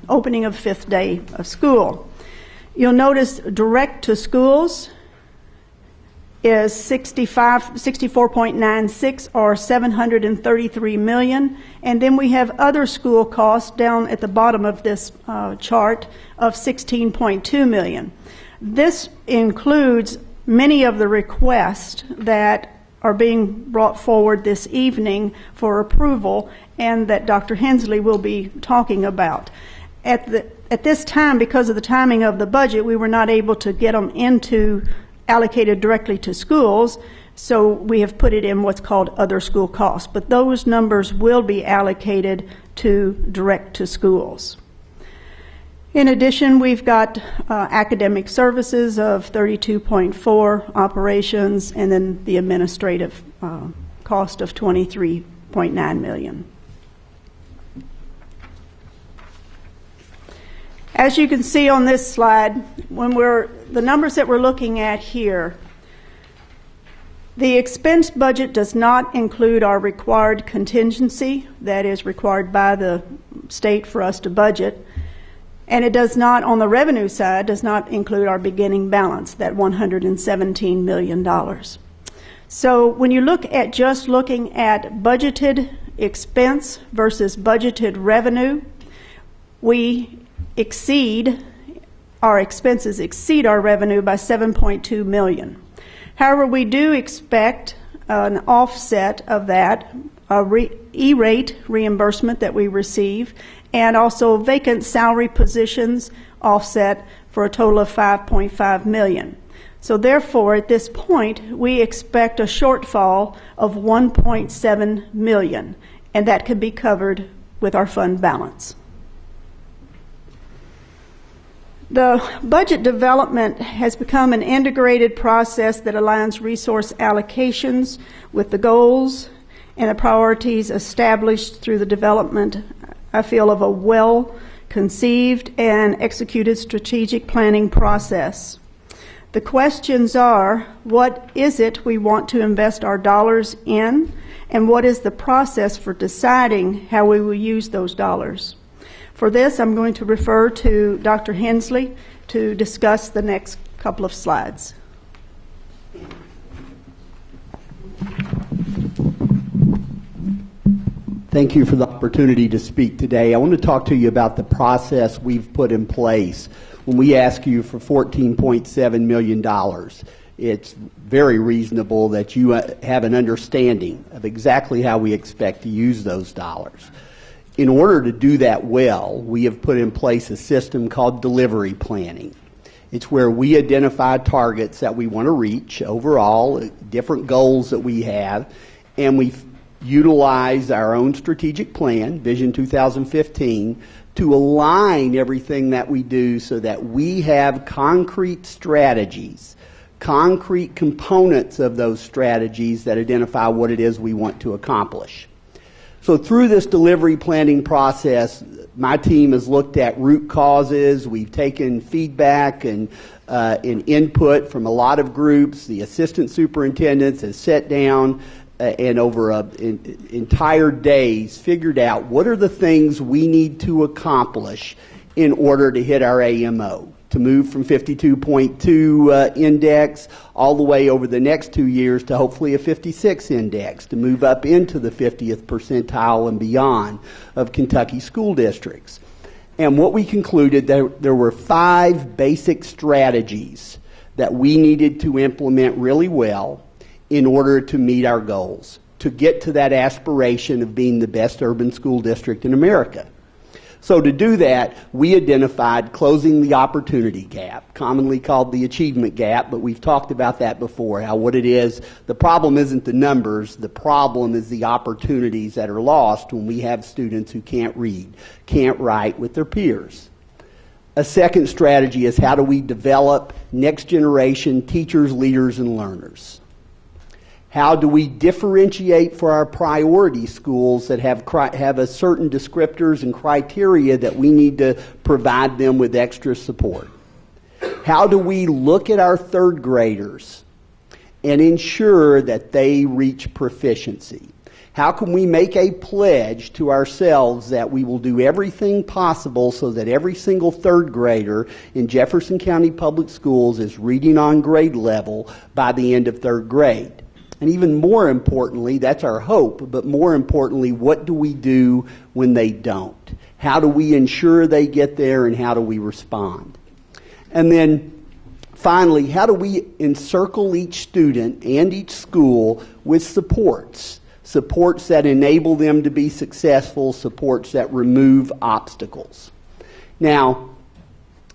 opening of fifth day of school. You'll notice direct to schools is 64.96 or $733 million. And then we have other school costs down at the bottom of this chart of $16.2 million. This includes many of the requests that are being brought forward this evening for approval and that Dr. Hensley will be talking about. At this time, because of the timing of the budget, we were not able to get them allocated directly to schools, so we have put it in what's called other school costs. But those numbers will be allocated to direct to schools. In addition, we've got academic services of 32.4, operations, and then the administrative cost of 23.9 million. As you can see on this slide, the numbers that we're looking at here, the expense budget does not include our required contingency that is required by the state for us to budget. And it does not, on the revenue side, does not include our beginning balance, that $117 million. So when you look at just looking at budgeted expense versus budgeted revenue, our expenses exceed our revenue by $7.2 million. However, we do expect an offset of that, E-rate reimbursement that we receive, and also vacant salary positions offset for a total of $5.5 million. So therefore, at this point, we expect a shortfall of $1.7 million, and that could be covered with our fund balance. The budget development has become an integrated process that aligns resource allocations with the goals and the priorities established through the development, I feel, of a well-conceived and executed strategic planning process. The questions are, what is it we want to invest our dollars in, and what is the process for deciding how we will use those dollars? For this, I'm going to refer to Dr. Hensley to discuss the next couple of slides. Thank you for the opportunity to speak today. I want to talk to you about the process we've put in place when we ask you for $14.7 million. It's very reasonable that you have an understanding of exactly how we expect to use those dollars. In order to do that well, we have put in place a system called delivery planning. It's where we identify targets that we want to reach overall, different goals that we have, and we utilize our own strategic plan, Vision 2015, to align everything that we do so that we have concrete strategies, concrete components of those strategies that identify what it is we want to accomplish. So through this delivery planning process, my team has looked at root causes. We've taken feedback and and input from a lot of groups. The assistant superintendents has sat down and over entire days figured out what are the things we need to accomplish in order to hit our AMO, to move from 52.2 index all the way over the next 2 years to hopefully a 56 index, to move up into the 50th percentile and beyond of Kentucky school districts. And what we concluded, there were 5 basic strategies that we needed to implement really well in order to meet our goals, to get to that aspiration of being the best urban school district in America. So to do that, we identified closing the opportunity gap, commonly called the achievement gap, but we've talked about that before, how what it is, the problem isn't the numbers, the problem is the opportunities that are lost when we have students who can't read, can't write with their peers. A second strategy is how do we develop next generation teachers, leaders, and learners? How do we differentiate for our priority schools that have a certain descriptors and criteria that we need to provide them with extra support? How do we look at our third graders and ensure that they reach proficiency? How can we make a pledge to ourselves that we will do everything possible so that every single third grader in Jefferson County Public Schools is reading on grade level by the end of third grade? And even more importantly, that's our hope, but more importantly, what do we do when they don't? How do we ensure they get there, and how do we respond? And then finally, how do we encircle each student and each school with supports? Supports that enable them to be successful, supports that remove obstacles. Now,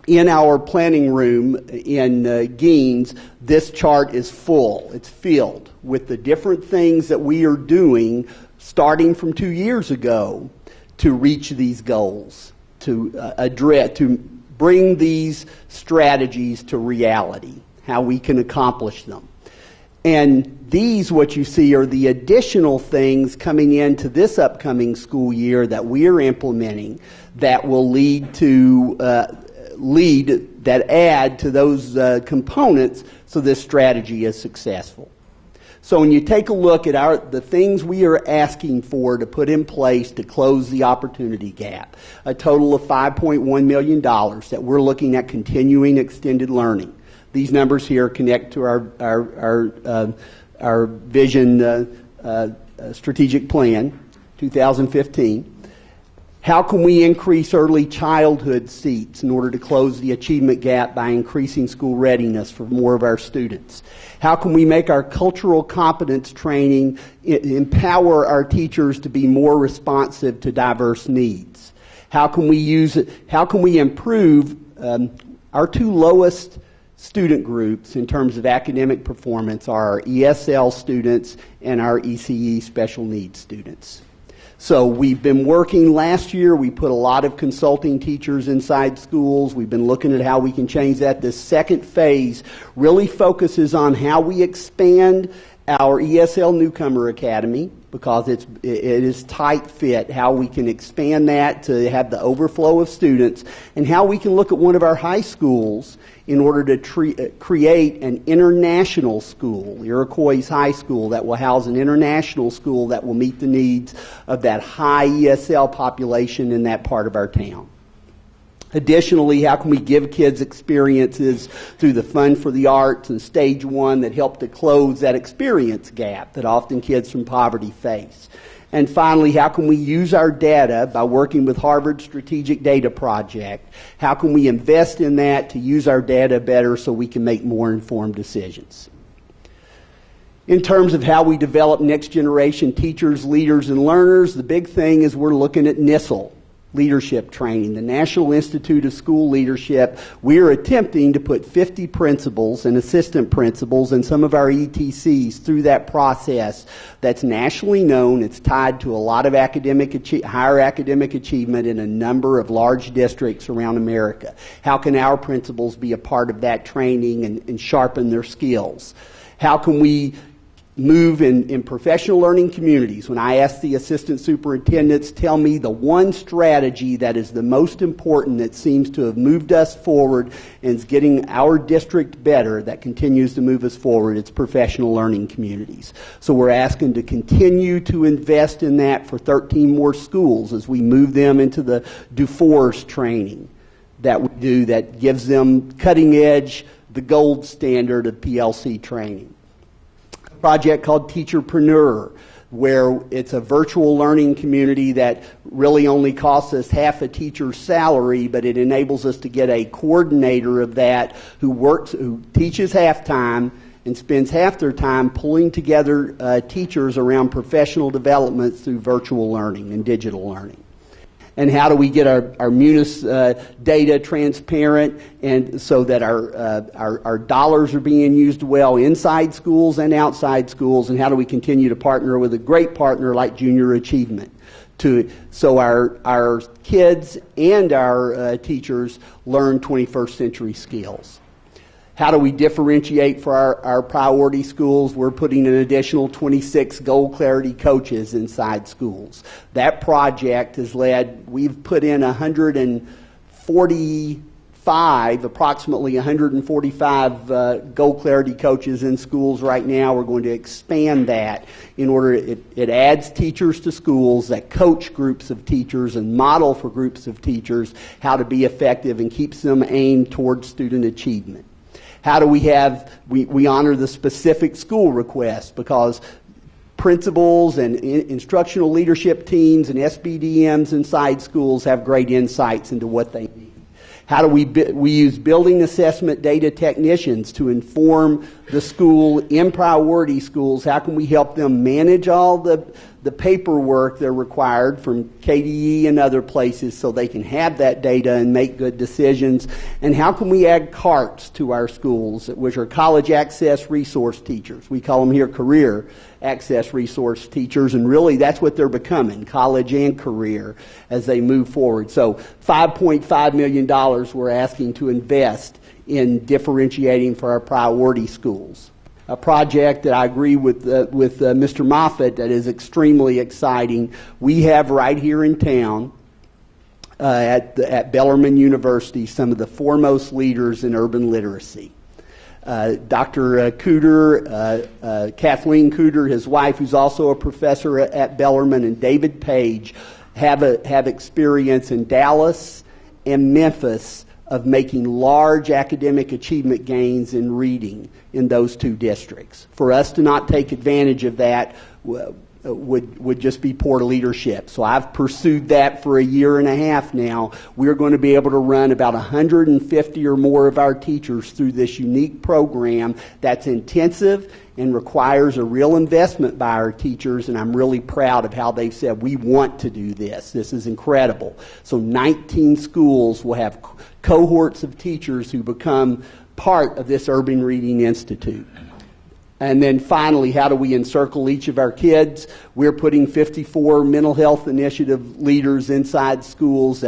in our planning room in Gaines, this chart is full. It's filled with the different things that we are doing starting from 2 years ago to reach these goals, to bring these strategies to reality, how we can accomplish them. And these, what you see, are the additional things coming into this upcoming school year that we are implementing that will add to those components so this strategy is successful. So when you take a look at the things we are asking for to put in place to close the opportunity gap, a total of $5.1 million that we're looking at continuing extended learning. These numbers here connect to our vision strategic plan, 2015. How can we increase early childhood seats in order to close the achievement gap by increasing school readiness for more of our students? How can we make our cultural competence training empower our teachers to be more responsive to diverse needs? How can we improve our 2 lowest student groups in terms of academic performance are our ESL students and our ECE special needs students. So we've been working last year. We put a lot of consulting teachers inside schools. We've been looking at how we can change that. This second phase really focuses on how we expand our ESL Newcomer Academy, because it is tight fit, how we can expand that to have the overflow of students, and how we can look at one of our high schools in order to create an international school, Iroquois High School, that will house an international school that will meet the needs of that high ESL population in that part of our town. Additionally, how can we give kids experiences through the Fund for the Arts and Stage 1 that help to close that experience gap that often kids from poverty face? And finally, how can we use our data by working with Harvard's Strategic Data Project? How can we invest in that to use our data better so we can make more informed decisions? In terms of how we develop next generation teachers, leaders, and learners, the big thing is we're looking at NISL. Leadership training, the National Institute of School Leadership. We are attempting to put 50 principals and assistant principals and some of our ETCs through that process that's nationally known. It's tied to a lot of higher academic achievement in a number of large districts around America. How can our principals be a part of that training and sharpen their skills? How can we move in professional learning communities. When I ask the assistant superintendents, tell me the one strategy that is the most important that seems to have moved us forward and is getting our district better, that continues to move us forward, it's professional learning communities. So we're asking to continue to invest in that for 13 more schools as we move them into the DuForce training that we do that gives them cutting edge, the gold standard of PLC training. Project called Teacherpreneur, where it's a virtual learning community that really only costs us half a teacher's salary, but it enables us to get a coordinator of that who teaches half-time and spends half their time pulling together teachers around professional development through virtual learning and digital learning. And how do we get our Munis data transparent and so that our dollars are being used well inside schools and outside schools, and how do we continue to partner with a great partner like Junior Achievement so our kids and our teachers learn 21st century skills? How do we differentiate for our priority schools? We're putting an additional 26 goal clarity coaches inside schools. That project has we've put in approximately 145 goal clarity coaches in schools right now. We're going to expand that in order, it adds teachers to schools that coach groups of teachers and model for groups of teachers how to be effective and keeps them aimed towards student achievement. How do we honor the specific school requests, because principals and instructional leadership teams and SBDMs inside schools have great insights into what they need. How do we use building assessment data technicians to inform the school in priority schools? How can we help them manage all the paperwork they're required from KDE and other places so they can have that data and make good decisions? And how can we add CARTs to our schools, which are college access resource teachers? We call them here career access resource teachers, and really that's what they're becoming, college and career, as they move forward. So $5.5 million we're asking to invest in differentiating for our priority schools. A project that I agree with Mr. Moffitt that is extremely exciting. We have right here in town at Bellarmine University some of the foremost leaders in urban literacy. Dr. Cooter, Kathleen Cooter, his wife, who's also a professor at Bellarmine, and David Page have experience in Dallas and Memphis of making large academic achievement gains in reading in those two districts. For us to not take advantage of that would just be poor leadership. So I've pursued that for a year and a half now. We're going to be able to run about 150 or more of our teachers through this unique program that's intensive and requires a real investment by our teachers, and I'm really proud of how they've said, we want to do this. This is incredible. So 19 schools will have cohorts of teachers who become part of this Urban Reading Institute. And then finally, how do we encircle each of our kids? We're putting 54 mental health initiative leaders inside schools.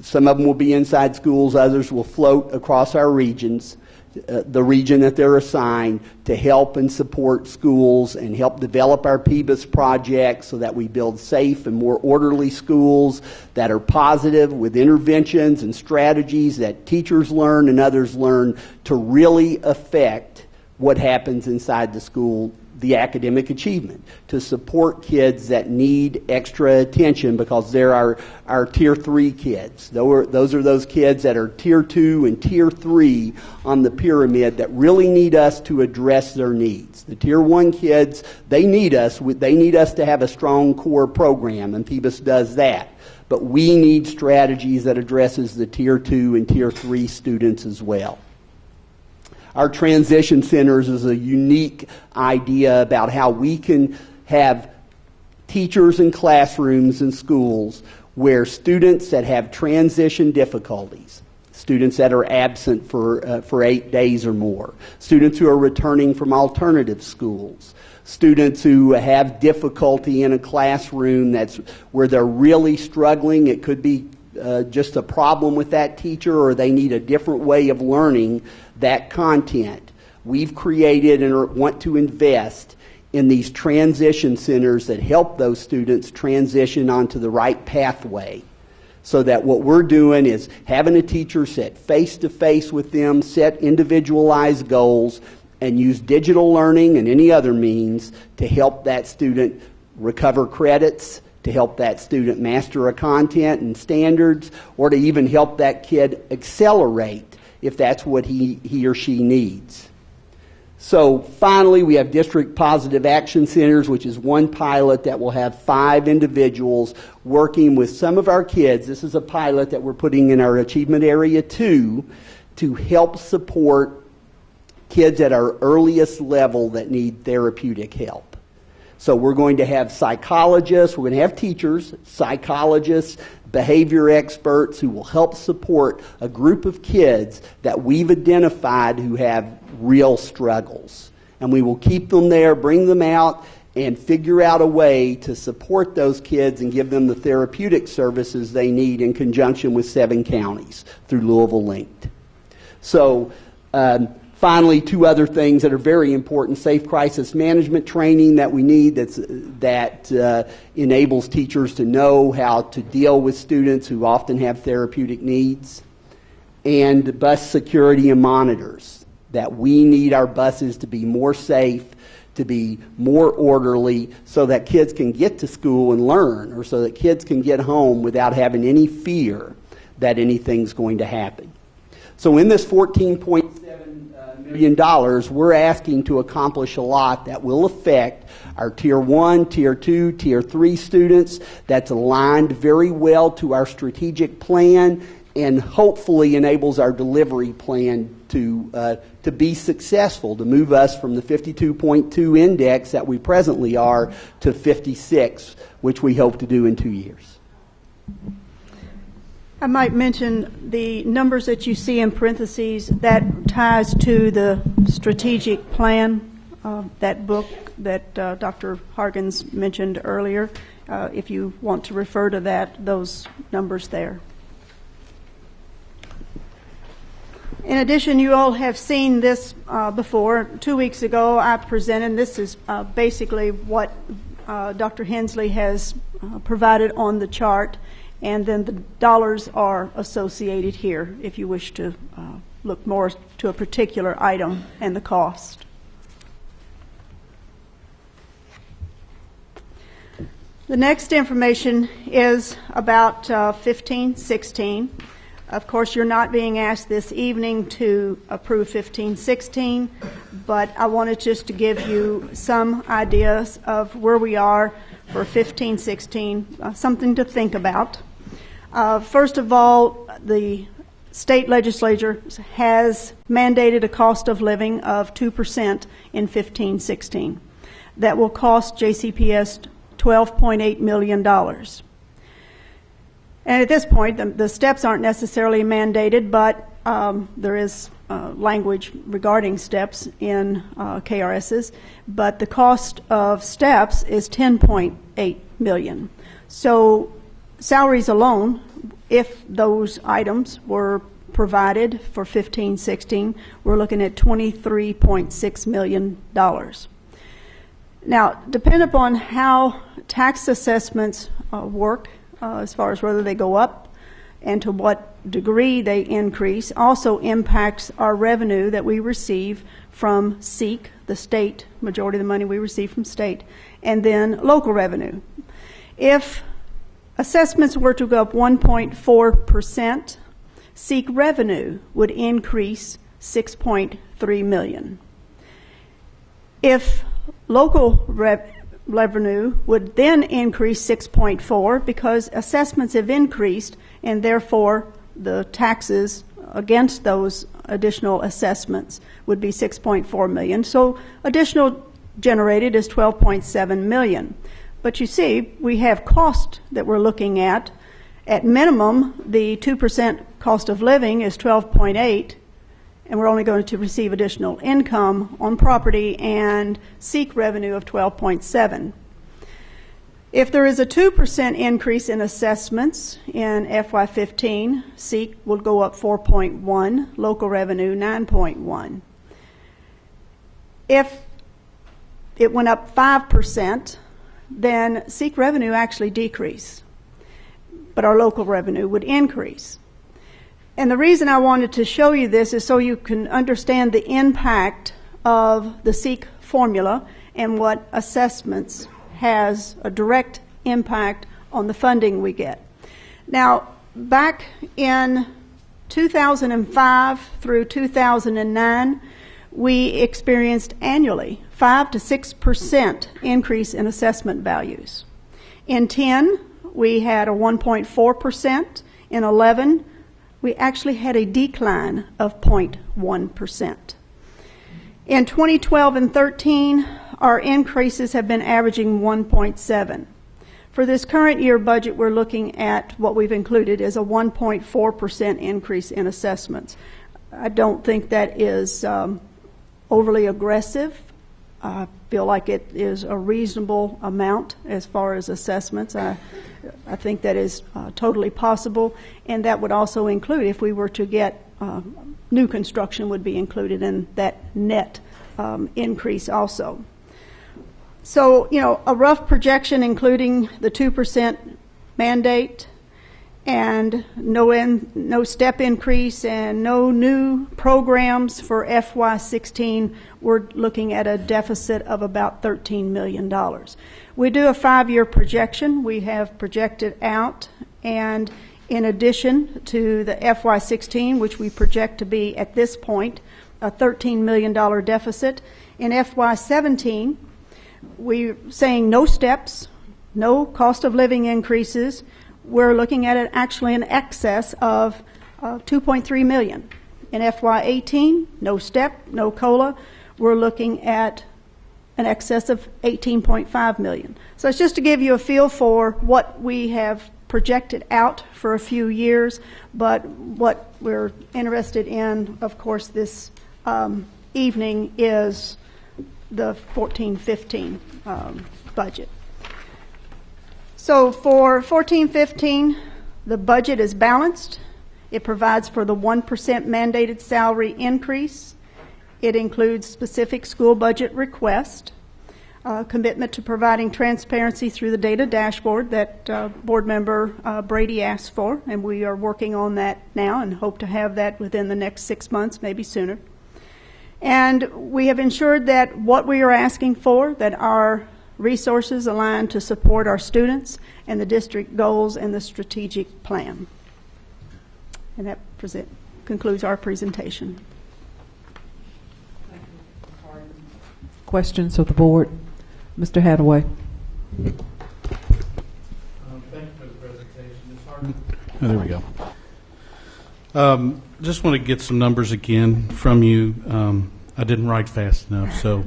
Some of them will be inside schools, others will float across our regions, the region that they're assigned, to help and support schools and help develop our PBIS project so that we build safe and more orderly schools that are positive with interventions and strategies that teachers learn and others learn to really affect what happens inside the school, the academic achievement, to support kids that need extra attention because they're our Tier 3 kids. Those are those kids that are Tier 2 and Tier 3 on the pyramid that really need us to address their needs. The Tier 1 kids, they need us to have a strong core program, and PBIS does that. But we need strategies that addresses the Tier 2 and Tier 3 students as well. Our transition centers is a unique idea about how we can have teachers in classrooms and schools where students that have transition difficulties, students that are absent for 8 days or more, students who are returning from alternative schools, students who have difficulty in a classroom that's where they're really struggling. It could be just a problem with that teacher, or they need a different way of learning that content. We've created and want to invest in these transition centers that help those students transition onto the right pathway. So that what we're doing is having a teacher sit face-to-face with them, set individualized goals, and use digital learning and any other means to help that student recover credits, to help that student master a content and standards, or to even help that kid accelerate if that's what he or she needs. So finally, we have District Positive Action Centers, which is one pilot that will have 5 individuals working with some of our kids. This is a pilot that we're putting in our Achievement Area 2 to help support kids at our earliest level that need therapeutic help. So we're going to have psychologists, we're going to have teachers, psychologists, behavior experts who will help support a group of kids that we've identified who have real struggles. And we will keep them there, bring them out, and figure out a way to support those kids and give them the therapeutic services they need in conjunction with 7 counties through Louisville Linked. So finally, 2 other things that are very important: safe crisis management training that we need that enables teachers to know how to deal with students who often have therapeutic needs, and bus security and monitors, that we need our buses to be more safe, to be more orderly, so that kids can get to school and learn, or so that kids can get home without having any fear that anything's going to happen. So in this $14.7 million, we're asking to accomplish a lot that will affect our Tier 1, Tier 2, Tier 3 students. That's aligned very well to our strategic plan and hopefully enables our delivery plan to be successful, to move us from the 52.2 index that we presently are to 56, which we hope to do in 2 years. I might mention the numbers that you see in parentheses. That ties to the strategic plan, that book that Dr. Hargens mentioned earlier. If you want to refer to that, those numbers there. In addition, you all have seen this before. 2 weeks ago, I presented. This is basically what Dr. Hensley has provided on the chart, and then the dollars are associated here if you wish to look more to a particular item and the cost. The next information is about 15-16. Of course, you're not being asked this evening to approve 15-16, but I wanted just to give you some ideas of where we are for 15-16, something to think about. First of all, the state legislature has mandated a cost of living of 2% in 15-16. That will cost JCPS $12.8 million. And at this point, the steps aren't necessarily mandated, but there is language regarding steps in KRSs. But the cost of steps is $10.8 million. So salaries alone, if those items were provided for 15-16, we're looking at $23.6 million. Now, depending upon how tax assessments work, as far as whether they go up and to what degree they increase, also impacts our revenue that we receive from SEEK, the state, majority of the money we receive from state, and then local revenue. If assessments were to go up 1.4%, SEEK revenue would increase $6.3 million. If local revenue would then increase 6.4 because assessments have increased, and therefore the taxes against those additional assessments would be 6.4 million. So additional generated is 12.7 million. But you see, we have cost that we're looking at. At minimum, the 2% cost of living is 12.8, and we're only going to receive additional income on property and SEEK revenue of 12.7. If there is a 2% increase in assessments in FY15, SEEK will go up 4.1, local revenue 9.1. If it went up 5%, then SEEK revenue actually decreased, but our local revenue would increase. And the reason I wanted to show you this is so you can understand the impact of the SEEK formula and what assessments has a direct impact on the funding we get. Now, back in 2005 through 2009, we experienced annually 5 to 6% increase in assessment values. In 10, we had a 1.4%. In 11, we actually had a decline of 0.1%. In 2012 and 13, our increases have been averaging 1.7. For this current year budget, we're looking at what we've included as a 1.4% increase in assessments. I don't think that is overly aggressive. I feel like it is a reasonable amount as far as assessments. I think that is totally possible, and that would also include, if we were to get new construction, would be included in that net increase also. So, a rough projection including the 2% mandate and no step increase and no new programs for FY16, we're looking at a deficit of about $13 million. We do a 5-year projection. We have projected out, and in addition to the FY16, which we project to be at this point a $13 million deficit, in FY17, we're saying no steps, no cost of living increases. We're looking at it actually in excess of $2.3 million. In FY18, no step, no COLA. We're looking at an excess of $18.5 million. So it's just to give you a feel for what we have projected out for a few years, but what we're interested in, of course, this evening is the 14-15 budget. So for 14-15, the budget is balanced. It provides for the 1% mandated salary increase. It includes specific school budget request, commitment to providing transparency through the data dashboard that board member Brady asked for, and we are working on that now and hope to have that within the next 6 months, maybe sooner. And we have ensured that what we are asking for, that our resources align to support our students and the district goals and the strategic plan. And that concludes our presentation. Questions of the board? Mr. Hathaway. Thank you for the presentation. Ms. Harden. Oh, there we go. Just want to get some numbers again from you. I didn't write fast enough. So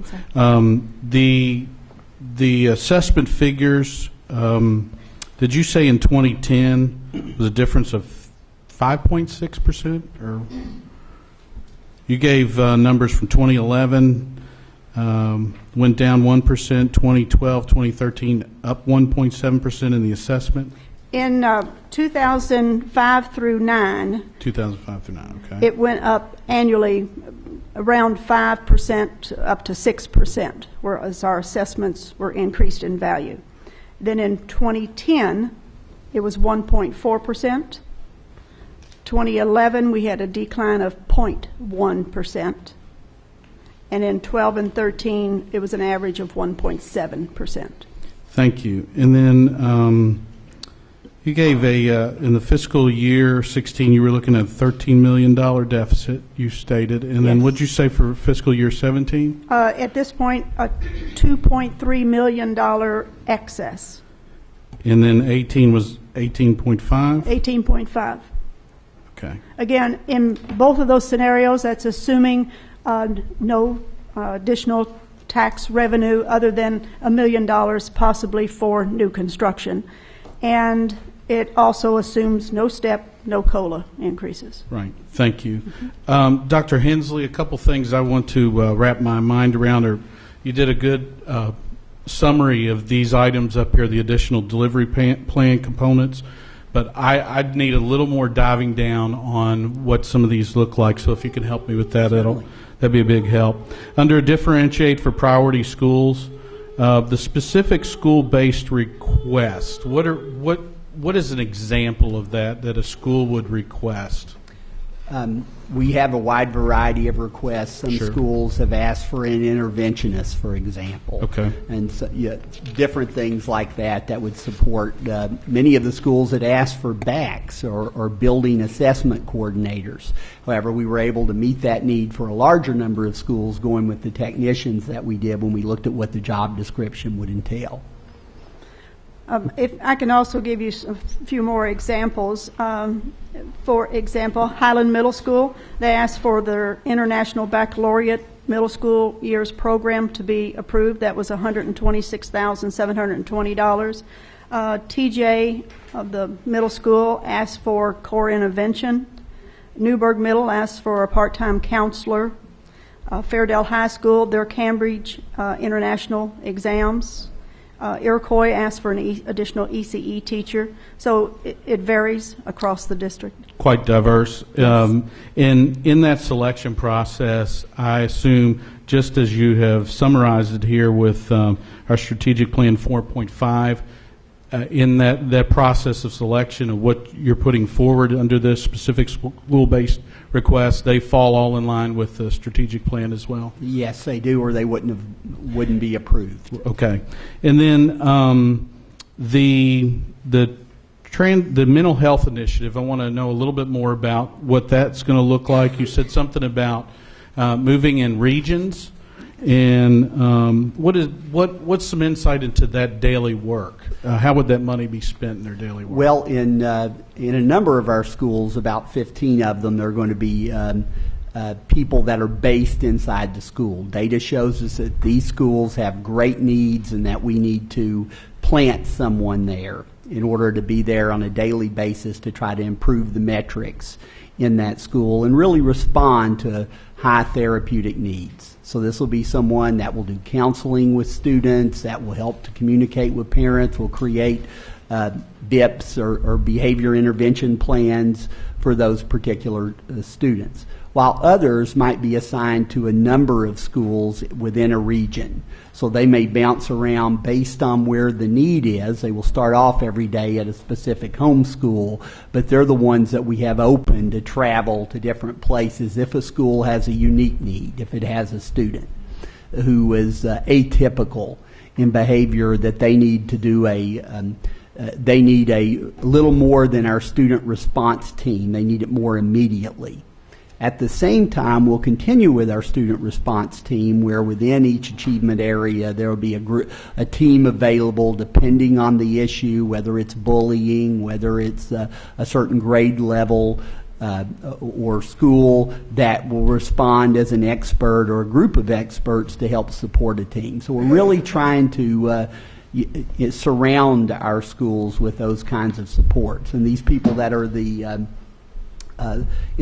the assessment figures, did you say in 2010 was a difference of 5.6%? Or you gave numbers from 2011, went down 1%, 2012, 2013, up 1.7% in the assessment? In 2005 through 9, 2005 through 9, okay. It went up annually around 5% up to 6%, whereas our assessments were increased in value. Then in 2010, it was 1.4%. 2011, we had a decline of 0.1%. And in 12 and 13, it was an average of 1.7%. Thank you. And then you gave in the fiscal year 16, you were looking at a $13 million deficit, you stated. And then what did you say for fiscal year 17? At this point, a $2.3 million excess. And then 18 was 18.5? 18.5. Okay. Again, in both of those scenarios, that's assuming no additional tax revenue other than $1 million possibly for new construction. And it also assumes no step, no COLA increases. Right. Thank you. Dr. Hensley, a couple things I want to wrap my mind around. You did a good summary of these items up here, the additional delivery plan components. But I'd need a little more diving down on what some of these look like. So if you can help me with that, that'd be a big help. Under differentiate for priority schools, The specific school-based request, what is an example of that a school would request? We have a wide variety of requests. Some Sure. schools have asked for an interventionist, for example. Okay. And so, yeah, different things like that would support. Many of the schools had asked for BACs or building assessment coordinators. However, we were able to meet that need for a larger number of schools going with the technicians that we did when we looked at what the job description would entail. If I can also give you a few more examples. For example, Highland Middle School, they asked for their International Baccalaureate Middle School Years Program to be approved. That was $126,720. TJ of the middle school asked for core intervention. Newburgh Middle asked for a part-time counselor. Fairdale High School, their Cambridge International exams. Iroquois asked for an additional ECE teacher. So it varies across the district. Quite diverse. Yes. In that selection process, I assume, just as you have summarized it here with our strategic plan 4.5, in that process of selection of what you're putting forward under this specific school-based request, they fall all in line with the strategic plan as well? Yes, they do, or they wouldn't be approved. Okay. And then the mental health initiative, I want to know a little bit more about what that's going to look like. You said something about moving in regions, and what's some insight into that daily work? How would that money be spent in their daily work? Well, in a number of our schools, about 15 of them, there are going to be people that are based inside the school. Data shows us that these schools have great needs and that we need to plant someone there in order to be there on a daily basis to try to improve the metrics in that school and really respond to high therapeutic needs. So this will be someone that will do counseling with students, that will help to communicate with parents, will create BIPs or behavior intervention plans for those particular students, while others might be assigned to a number of schools within a region. So they may bounce around based on where the need is. They will start off every day at a specific home school, but they're the ones that we have open to travel to different places if a school has a unique need, if it has a student who is atypical in behavior that they need to do they need a little more than our student response team. They need it more immediately. At the same time, we'll continue with our student response team where within each achievement area there will be a team available depending on the issue, whether it's bullying, whether it's a certain grade level or school, that will respond as an expert or a group of experts to help support a team. So we're really trying to surround our schools with those kinds of supports. And these people that are in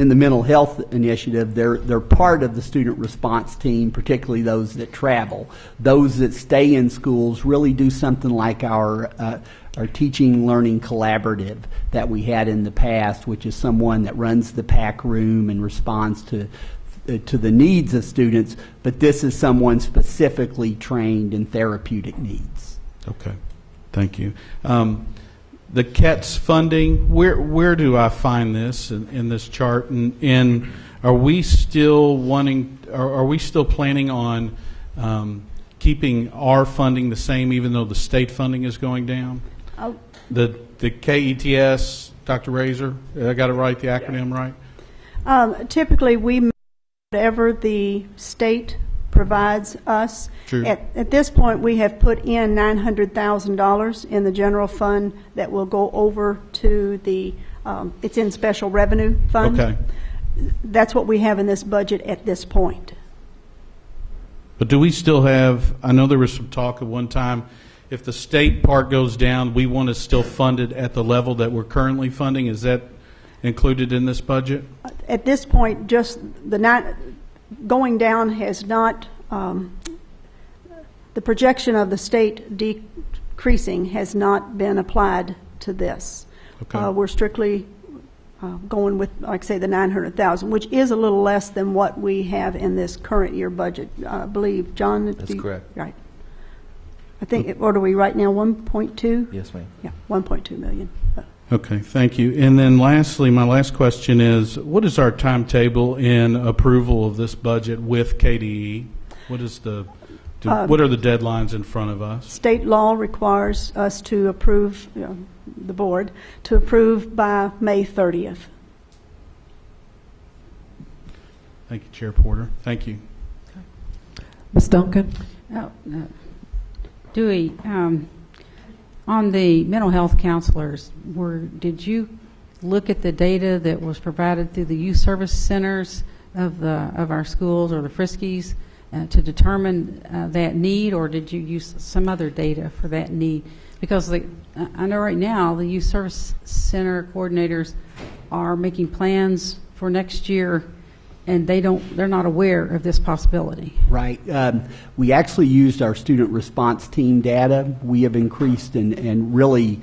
the mental health initiative, they're part of the student response team, particularly those that travel. Those that stay in schools really do something like our teaching learning collaborative that we had in the past, which is someone that runs the PAC room and responds to the needs of students, but this is someone specifically trained in therapeutic needs. Okay, thank you. The CATS funding, where do I find this in this chart? And are we still planning on keeping our funding the same even though the state funding is going down? The KETS, Dr. Razor, I got it right, the acronym right? Typically, we match whatever the state provides us. True. At this point, we have put in $900,000 in the general fund that will go over to the, it's in special revenue fund. Okay. That's what we have in this budget at this point. But do we still have, I know there was some talk at one time, if the state part goes down, we want to still fund it at the level that we're currently funding. Is that included in this budget? At this point, just going down has not, the projection of the state decreasing has not been applied to this. Okay. We're strictly going with, like I say, the $900,000, which is a little less than what we have in this current year budget. I believe, John? That's correct. Right. I think, what are we right now, 1.2? Yes, ma'am. Yeah, 1.2 million. Okay, thank you. And then lastly, my last question is, what is our timetable in approval of this budget with KDE? What is what are the deadlines in front of us? State law requires us to approve, the board, to approve by May 30th. Thank you, Chair Porter. Thank you. Ms. Duncan? Dewey, on the mental health counselors, did you look at the data that was provided through the youth service centers of our schools or the Friskies to determine that need, or did you use some other data for that need? Because I know right now the youth service center coordinators are making plans for next year, and they're not aware of this possibility. Right. We actually used our student response team data. We have increased and really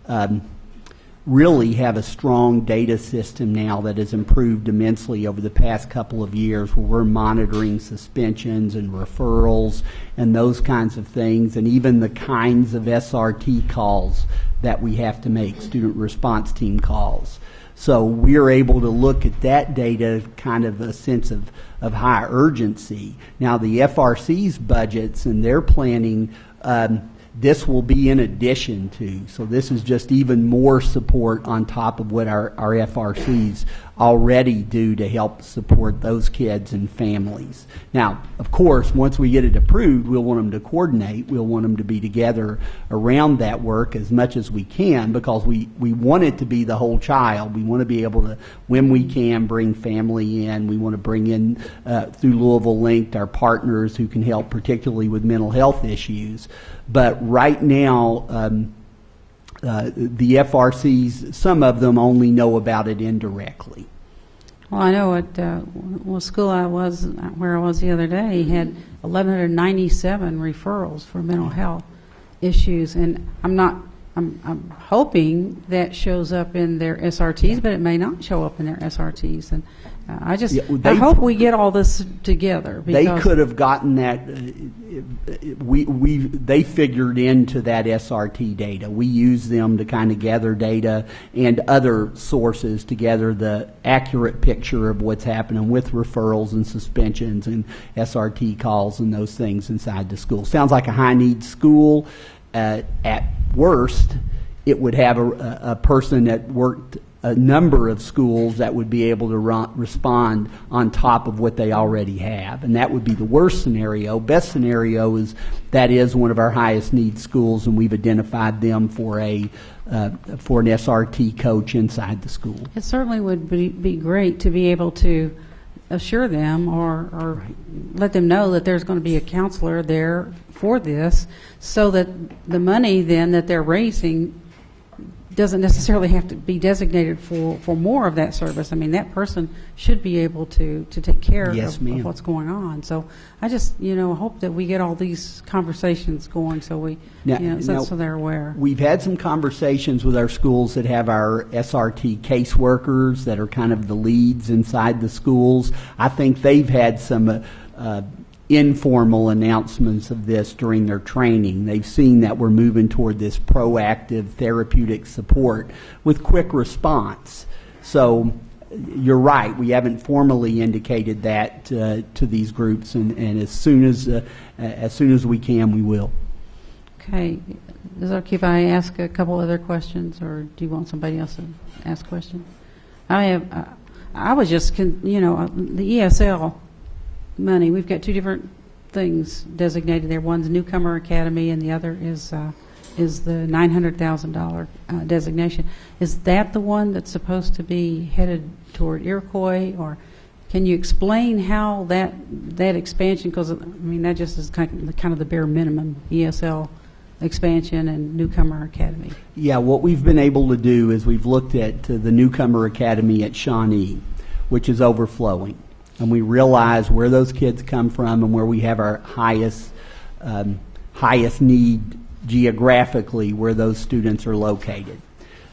have a strong data system now that has improved immensely over the past couple of years, where we're monitoring suspensions and referrals and those kinds of things, and even the kinds of SRT calls that we have to make, student response team calls. So we are able to look at that data, kind of a sense of high urgency. Now the FRC's budgets and their planning, this will be in addition to. So this is just even more support on top of what our FRCs already do to help support those kids and families. Now, of course, once we get it approved, we'll want them to coordinate. We'll want them to be together around that work as much as we can, because we want it to be the whole child. We want to be able to, when we can, bring family in. We want to bring in, through Louisville Linked, our partners who can help particularly with mental health issues. But right now, the FRCs, some of them only know about it indirectly. Well, I know at school where I was the other day, had 1,197 referrals for mental health issues, and I'm hoping that shows up in their SRTs, but it may not show up in their SRTs. And I hope we get all this together. They could have gotten that. They figured into that SRT data. We use them to kind of gather data and other sources to gather the accurate picture of what's happening with referrals and suspensions and SRT calls and those things inside the school. Sounds like a high-need school. At worst, it would have a person that worked a number of schools that would be able to respond on top of what they already have, and that would be the worst scenario. Best scenario is that is one of our highest need schools, and we've identified them for an SRT coach inside the school. It certainly would be great to be able to assure them or let them know that there's going to be a counselor there for this, so that the money then that they're raising doesn't necessarily have to be designated for more of that service. I mean, that person should be able to take care of what's going on. So I just, hope that we get all these conversations going so so they're aware. We've had some conversations with our schools that have our SRT caseworkers that are kind of the leads inside the schools. I think they've had some informal announcements of this during their training. They've seen that we're moving toward this proactive therapeutic support with quick response. So you're right, we haven't formally indicated that to these groups, and as soon as we can, we will. Okay. Is it okay if I ask a couple other questions, or do you want somebody else to ask questions? I was just, the ESL money, we've got two different things designated there. One's Newcomer Academy, and the other is the $900,000 designation. Is that the one that's supposed to be headed toward Iroquois, or can you explain how that expansion? Because that just is kind of the bare minimum, ESL expansion and Newcomer Academy. Yeah, what we've been able to do is we've looked at the Newcomer Academy at Shawnee, which is overflowing. And we realize where those kids come from and where we have our highest need geographically, where those students are located.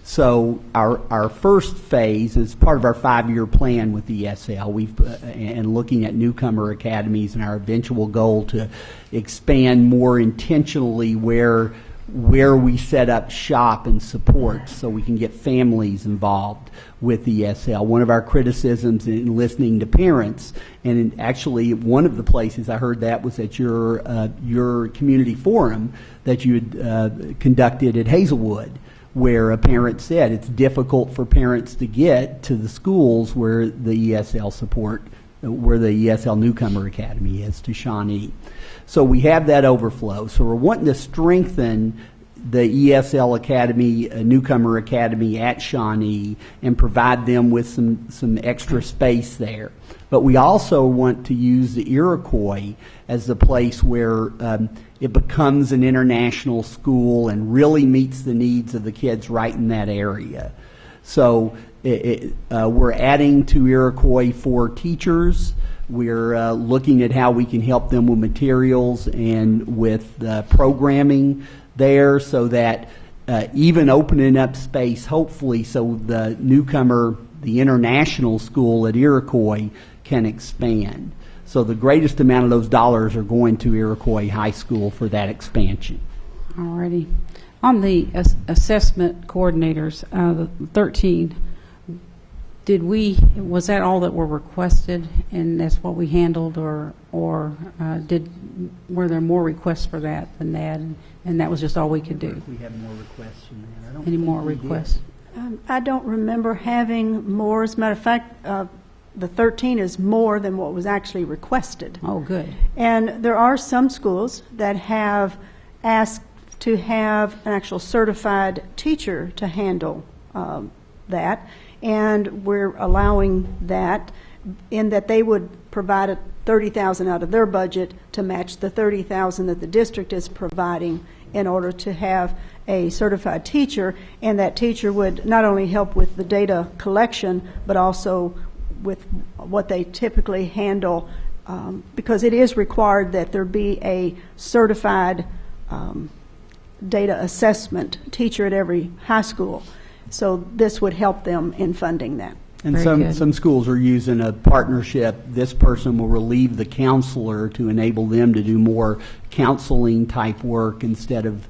So our first phase is part of our 5-year plan with ESL. And looking at newcomer academies and our eventual goal to expand more intentionally where we set up shop and support so we can get families involved with ESL. One of our criticisms in listening to parents, and actually one of the places I heard that was at your community forum that you had conducted at Hazelwood, where a parent said it's difficult for parents to get to the schools where the ESL Newcomer Academy is, to Shawnee. So we have that overflow. So we're wanting to strengthen the ESL Academy, Newcomer Academy at Shawnee, and provide them with some extra space there. But we also want to use the Iroquois as the place where it becomes an international school and really meets the needs of the kids right in that area. So we're adding to Iroquois 4 teachers. We're looking at how we can help them with materials and with programming there, so that even opening up space, hopefully, so the newcomer, the international school at Iroquois can expand. So the greatest amount of those dollars are going to Iroquois High School for that expansion. Alrighty. On the assessment coordinators, the 13, was that all that were requested and that's what we handled, or were there more requests for that than that, and that was just all we could do? We have more requests than that. I don't Any think more we requests? I don't remember having more. As a matter of fact, the 13 is more than what was actually requested. Oh, good. And there are some schools that have asked to have an actual certified teacher to handle that, and we're allowing that in that they would provide $30,000 out of their budget to match the $30,000 that the district is providing in order to have a certified teacher, and that teacher would not only help with the data collection but also with what they typically handle, because it is required that there be a certified data assessment teacher at every high school. So this would help them in funding that. And some schools are using a partnership. This person will relieve the counselor to enable them to do more counseling type work instead of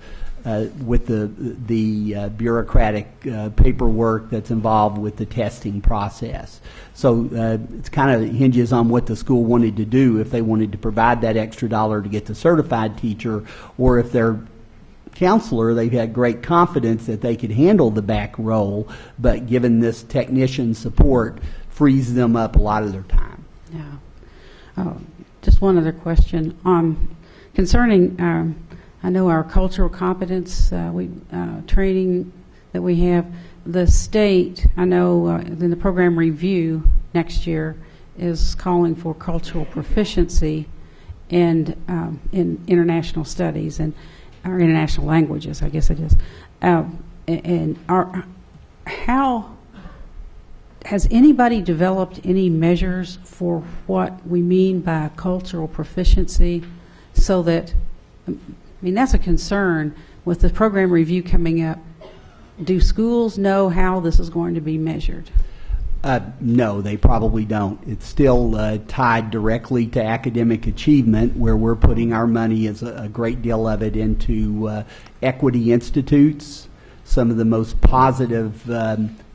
with the bureaucratic paperwork that's involved with the testing process. So it kind of hinges on what the school wanted to do, if they wanted to provide that extra dollar to get the certified teacher, or if their counselor, they've had great confidence that they could handle the back role, but given this technician support, frees them up a lot of their time. Yeah. Just one other question concerning. I know our cultural competence training that we have. The state, I know in the program review next year, is calling for cultural proficiency and in international studies or international languages, I guess it is. How has anybody developed any measures for what we mean by cultural proficiency, so that, I mean, that's a concern with the program review coming up. Do schools know how this is going to be measured? No, they probably don't. It's still tied directly to academic achievement, where we're putting our money, as a great deal of it, into equity institutes. Some of the most positive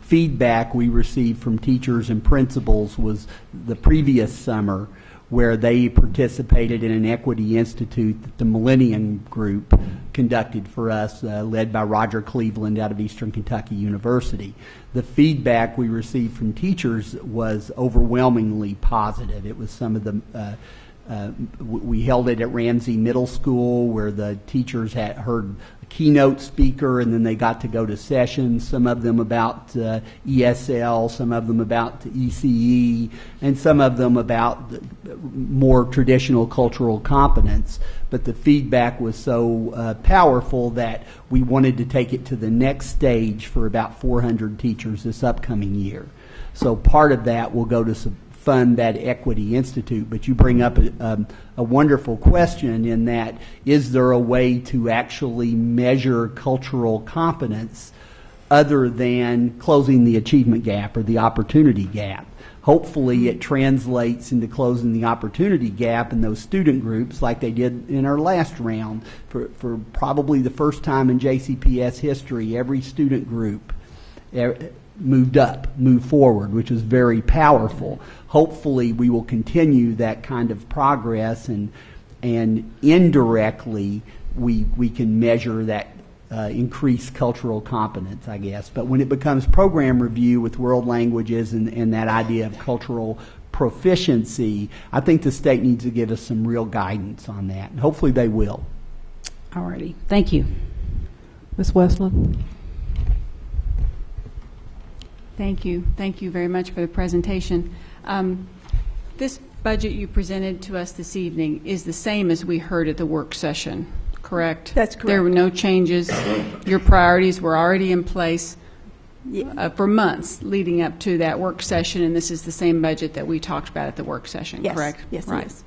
feedback we received from teachers and principals was the previous summer, where they participated in an equity institute that the Millennium Group conducted for us, led by Roger Cleveland out of Eastern Kentucky University. The feedback we received from teachers was overwhelmingly positive. It was some of the, we held it at Ramsey Middle School, where the teachers had heard a keynote speaker, and then they got to go to sessions, some of them about ESL, some of them about ECE, and some of them about more traditional cultural competence. But the feedback was so powerful that we wanted to take it to the next stage for about 400 teachers this upcoming year. So part of that will go to fund that Equity Institute. But you bring up a wonderful question, in that, is there a way to actually measure cultural competence other than closing the achievement gap or the opportunity gap. Hopefully it translates into closing the opportunity gap in those student groups like they did in our last round. For probably the first time in JCPS history, every student group moved up, moved forward, which was very powerful. Hopefully we will continue that kind of progress, and indirectly we can measure that increased cultural competence, I guess. But when it becomes program review with world languages and that idea of cultural proficiency, I think the state needs to give us some real guidance on that, and hopefully they will. All righty. Thank you. Ms. Westland? Thank you. Thank you very much for the presentation. This budget you presented to us this evening is the same as we heard at the work session, correct? That's correct. There were no changes. Your priorities were already in place for months leading up to that work session, and this is the same budget that we talked about at the work session, Yes. correct? Yes, right. it is.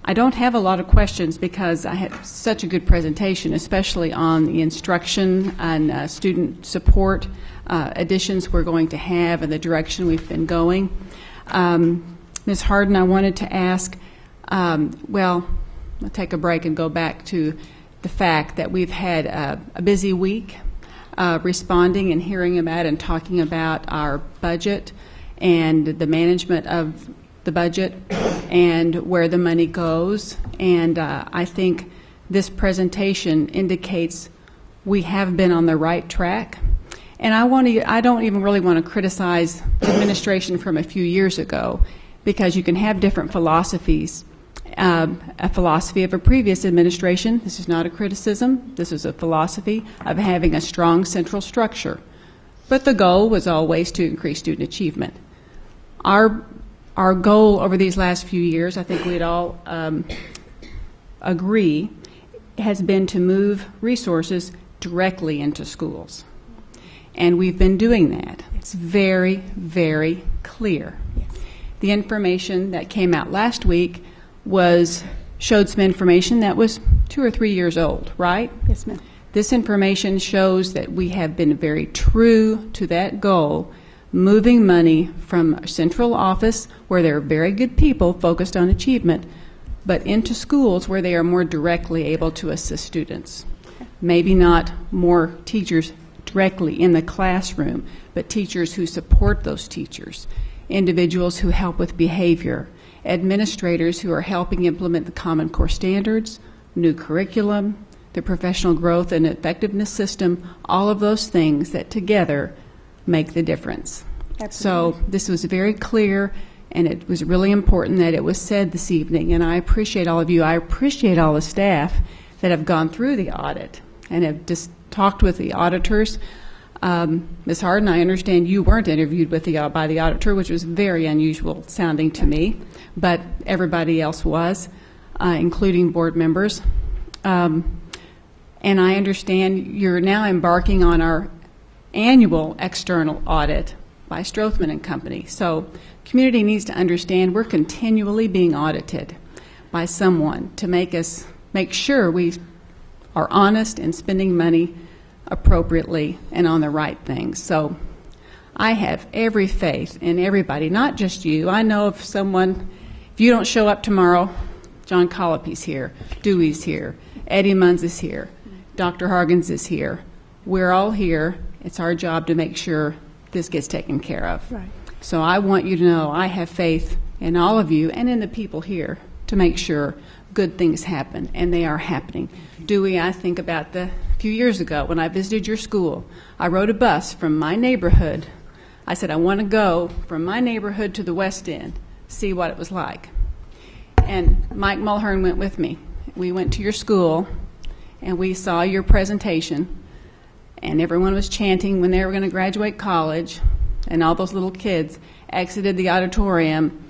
I don't have a lot of questions because I had such a good presentation, especially on the instruction and student support additions we're going to have and the direction we've been going. Ms. Harden, I wanted to ask, well, I'll take a break and go back to the fact that we've had a busy week responding and hearing about and talking about our budget and the management of the budget and where the money goes. And I think this presentation indicates we have been on the right track. And I don't even really want to criticize the administration from a few years ago, because you can have different philosophies. A philosophy of a previous administration, this is not a criticism, this is a philosophy of having a strong central structure. But the goal was always to increase student achievement. Our goal over these last few years, I think we'd all agree, has been to move resources directly into schools. And we've been doing that. It's very, very clear. Yes. The information that came out last week showed some information that was 2 or 3 years old, right? Yes, ma'am. This information shows that we have been very true to that goal, moving money from a central office where there are very good people focused on achievement, but into schools where they are more directly able to assist students. Maybe not more teachers directly in the classroom, but teachers who support those teachers, individuals who help with behavior, administrators who are helping implement the Common Core standards, new curriculum, the professional growth and effectiveness system, all of those things that together make the difference. Absolutely. So this was very clear, and it was really important that it was said this evening, and I appreciate all of you. I appreciate all the staff that have gone through the audit and have just talked with the auditors. Ms. Harden, I understand you weren't interviewed by the auditor, which was very unusual sounding to me, but everybody else was, including board members. And I understand you're now embarking on our annual external audit by Strothman and Company. So community needs to understand we're continually being audited by someone to make sure we are honest in spending money appropriately and on the right things. So I have every faith in everybody, not just you. I know if you don't show up tomorrow, John Colopy's here, Dewey's here, Eddie Munz is here, Dr. Hargens is here. We're all here. It's our job to make sure this gets taken care of. Right. So I want you to know I have faith in all of you and in the people here to make sure good things happen, and they are happening. Dewey, I think about a few years ago when I visited your school. I rode a bus from my neighborhood. I said, I want to go from my neighborhood to the West End, see what it was like. And Mike Mulhern went with me. We went to your school, and we saw your presentation, and everyone was chanting when they were going to graduate college, and all those little kids exited the auditorium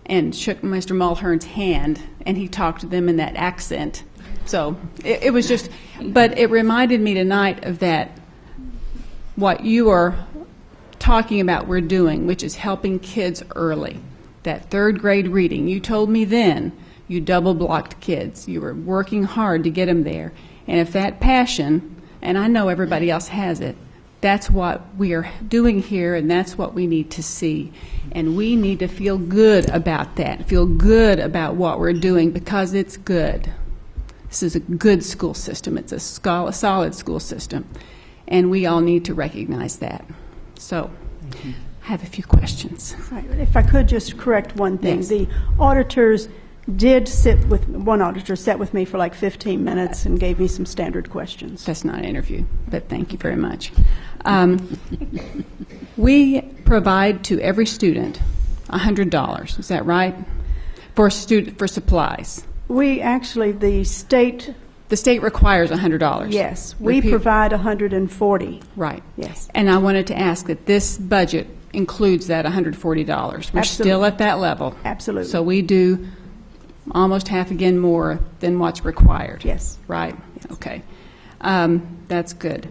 and shook Mr. Mulhern's hand, and he talked to them in that accent. So it was just, but it reminded me tonight of that, what you are talking about we're doing, which is helping kids early. That 3rd grade reading, you told me then you double-blocked kids. You were working hard to get them there. And if that passion and I know everybody else has it. That's what we are doing here, and that's what we need to see. And we need to feel good about that, feel good about what we're doing, because it's good. This is a good school system. It's a solid school system, and we all need to recognize that. So I have a few questions. Right. If I could just correct one thing. Yes. The auditors did sit with, one auditor sat with me for like 15 minutes and gave me some standard questions. That's not an interview, but thank you very much. We provide to every student $100. Is that right? For supplies. We actually, the state requires $100. Yes, we provide $140. Right. Yes. And I wanted to ask that this budget includes that $140. We're still at that level. Absolutely. So we do almost half again more than what's required. Yes. Right? Yes. Okay. That's good.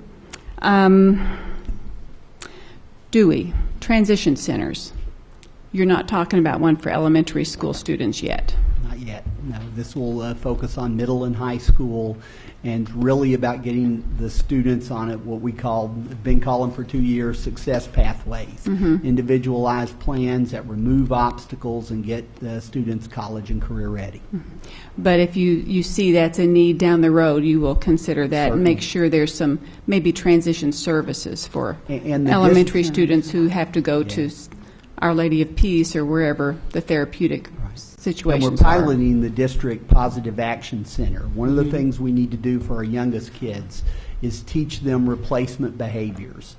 Dewey, transition centers. You're not talking about one for elementary school students yet. Not yet. No, this will focus on middle and high school, and really about getting the students on it, what we been calling for 2 years, success pathways, individualized plans that remove obstacles and get students college and career ready. But if you see that's a need down the road, you will consider that and make sure there's some maybe transition services for and elementary students who have to go to Our Lady of Peace or wherever the therapeutic situations and we're piloting the district positive action center. One of the things we need to do for our youngest kids is teach them replacement behaviors.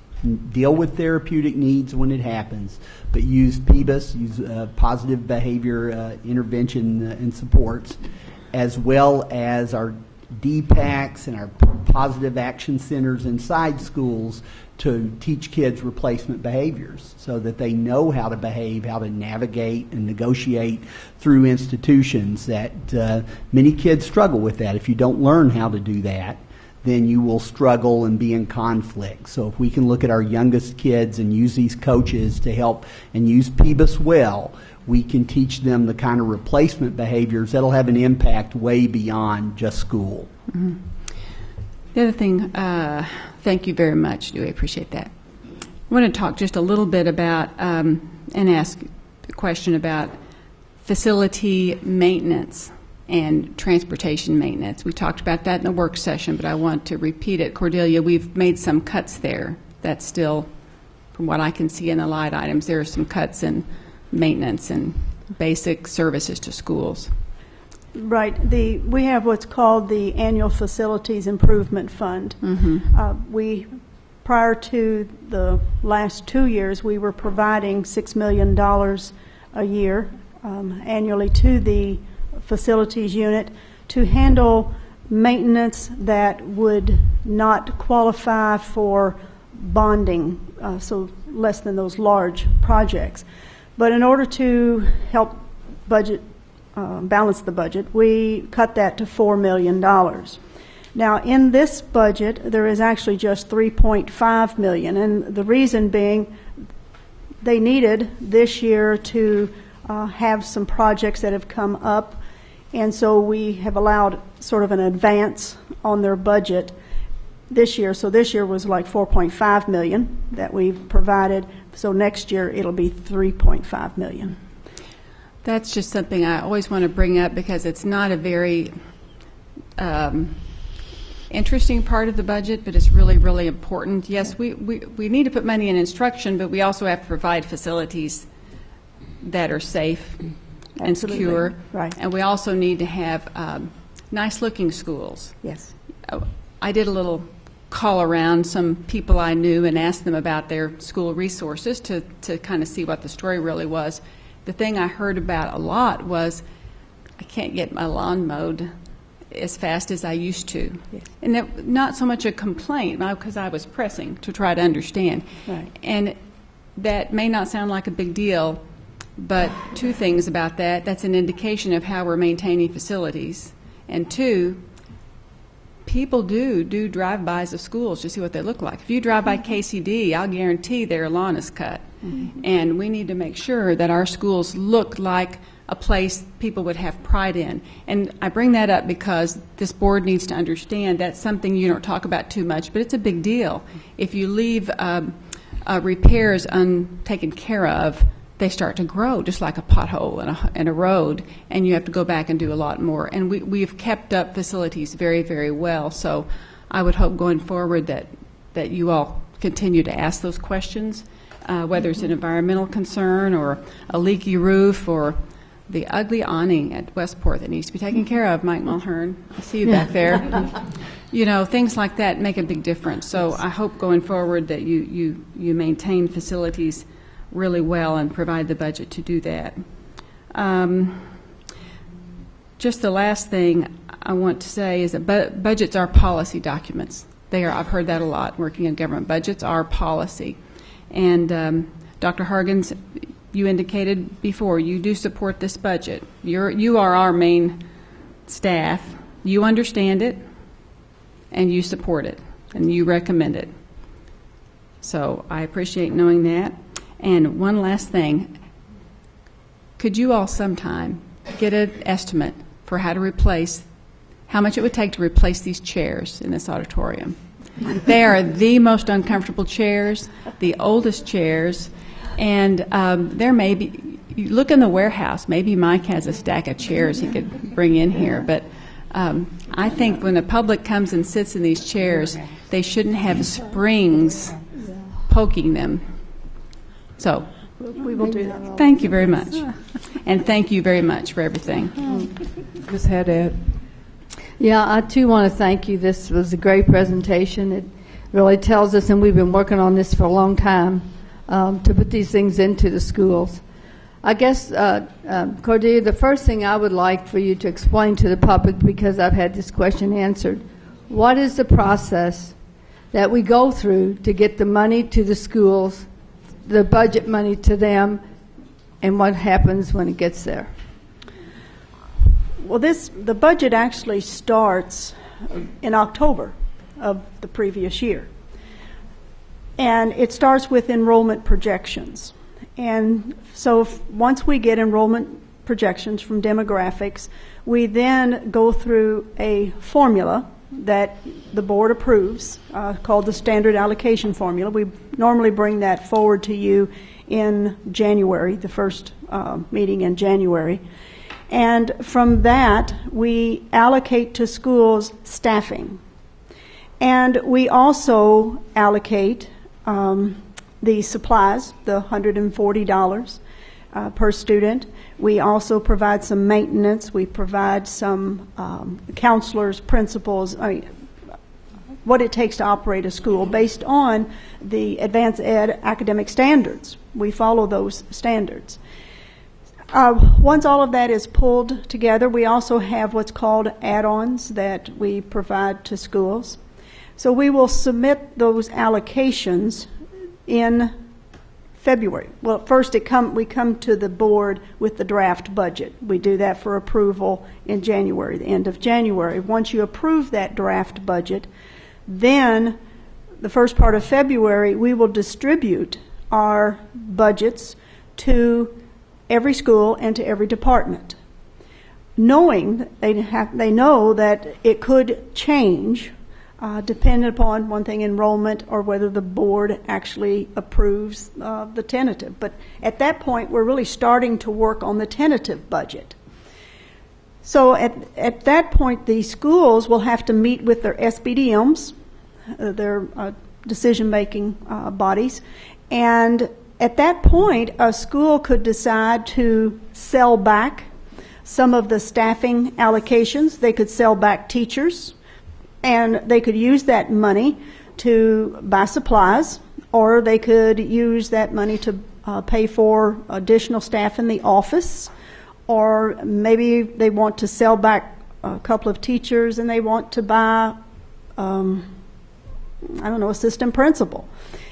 Deal with therapeutic needs when it happens, but use PBIS, use positive behavior intervention and supports, as well as our DPACs and our positive action centers inside schools to teach kids replacement behaviors so that they know how to behave, how to navigate and negotiate through institutions. That many kids struggle with that. If you don't learn how to do that, then you will struggle and be in conflict. So if we can look at our youngest kids and use these coaches to help and use PBIS well, we can teach them the kind of replacement behaviors that'll have an impact way beyond just school. Mm-hmm. The other thing, thank you very much, Dewey, I appreciate that. I want to talk just a little bit about and ask a question about facility maintenance and transportation maintenance. We talked about that in the work session, but I want to repeat it. Cordelia, we've made some cuts there. That's still, from what I can see in the line items, there are some cuts in maintenance and basic services to schools. Right. We have what's called the Annual Facilities Improvement Fund. We, prior to the last 2 years, we were providing $6 million a year annually to the facilities unit to handle maintenance that would not qualify for bonding, so less than those large projects. But in order to help balance the budget, we cut that to $4 million. Now, in this budget, there is actually just $3.5 million, and the reason being they needed this year to have some projects that have come up, and so we have allowed sort of an advance on their budget this year. So this year was like $4.5 million that we've provided. So next year it'll be $3.5 million. That's just something I always want to bring up because it's not a very interesting part of the budget, but it's really, really important. Yes, we need to put money in instruction, but we also have to provide facilities that are safe and secure. Right. And we also need to have nice-looking schools. Yes. I did a little call around some people I knew and asked them about their school resources to kind of see what the story really was. The thing I heard about a lot was, I can't get my lawn mowed as fast as I used to. Yes. And that, not so much a complaint, because I was pressing to try to understand. Right. And that may not sound like a big deal, but two things about that. That's an indication of how we're maintaining facilities. And two, people do drive-bys of schools to see what they look like. If you drive by KCD, I'll guarantee their lawn is cut. And we need to make sure that our schools look like a place people would have pride in. And I bring that up because this board needs to understand that's something you don't talk about too much, but it's a big deal. If you leave repairs untaken care of, they start to grow just like a pothole in a road, and you have to go back and do a lot more. And we've kept up facilities very, very well. So I would hope going forward that you all continue to ask those questions, whether it's an environmental concern or a leaky roof or the ugly awning at Westport that needs to be taken care of. Mike Mulhern, I see you back there. You know, things like that make a big difference. So I hope going forward that you maintain facilities really well and provide the budget to do that. Just the last thing I want to say is that budgets are policy documents. They are. I've heard that a lot working in government. Budgets are policy. And Dr. Hargens, you indicated before you do support this budget. You are our main staff. You understand it, and you support it, and you recommend it. So I appreciate knowing that. And one last thing, could you all sometime get an estimate for how much it would take to replace these chairs in this auditorium? They are the most uncomfortable chairs, the oldest chairs, and there may be, you look in the warehouse, maybe Mike has a stack of chairs he could bring in here, but I think when the public comes and sits in these chairs, they shouldn't have springs poking them. So we will do that. Thank you very much. And thank you very much for everything. Ms. Haddad. Yeah, I too want to thank you. This was a great presentation. It really tells us, and we've been working on this for a long time, to put these things into the schools. I guess, Cordelia, the first thing I would like for you to explain to the public, because I've had this question answered, what is the process that we go through to get the money to the schools, the budget money to them, and what happens when it gets there? Well, the budget actually starts in October of the previous year. And it starts with enrollment projections. And so once we get enrollment projections from demographics, we then go through a formula that the board approves called the standard allocation formula. We normally bring that forward to you in January, the first meeting in January. And from that, we allocate to schools staffing. And we also allocate the supplies, the $140 per student. We also provide some maintenance. We provide some counselors, principals, what it takes to operate a school based on the advanced ed academic standards. We follow those standards. Once all of that is pulled together, we also have what's called add-ons that we provide to schools. So we will submit those allocations in February. Well, first we come to the board with the draft budget. We do that for approval in January, the end of January. Once you approve that draft budget, then the first part of February, we will distribute our budgets to every school and to every department, knowing they know that it could change depending upon one thing, enrollment, or whether the board actually approves the tentative. But at that point, we're really starting to work on the tentative budget. So at that point, the schools will have to meet with their SBDMs, their decision-making bodies, and at that point, a school could decide to sell back some of the staffing allocations. They could sell back teachers, and they could use that money to buy supplies, or they could use that money to pay for additional staff in the office, or maybe they want to sell back a couple of teachers and they want to buy, assistant principal.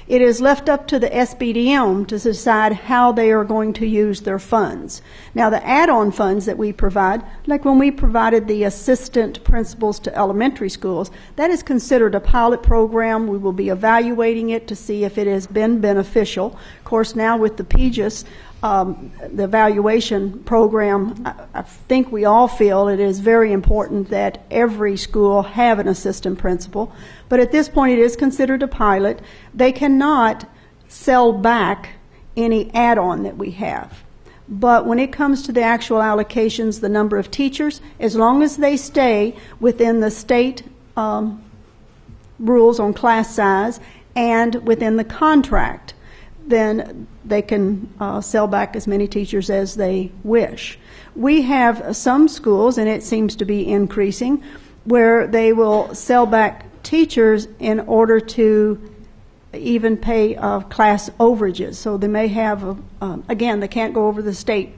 It is left up to the SBDM to decide how they are going to use their funds. Now, the add-on funds that we provide, like when we provided the assistant principals to elementary schools, that is considered a pilot program. We will be evaluating it to see if it has been beneficial. Of course, now with the PGIS, the evaluation program, I think we all feel it is very important that every school have an assistant principal. But at this point, it is considered a pilot. They cannot sell back any add-on that we have. But when it comes to the actual allocations, the number of teachers, as long as they stay within the state rules on class size and within the contract, then they can sell back as many teachers as they wish. We have some schools, and it seems to be increasing, where they will sell back teachers in order to even pay class overages. So they may have, again, they can't go over the state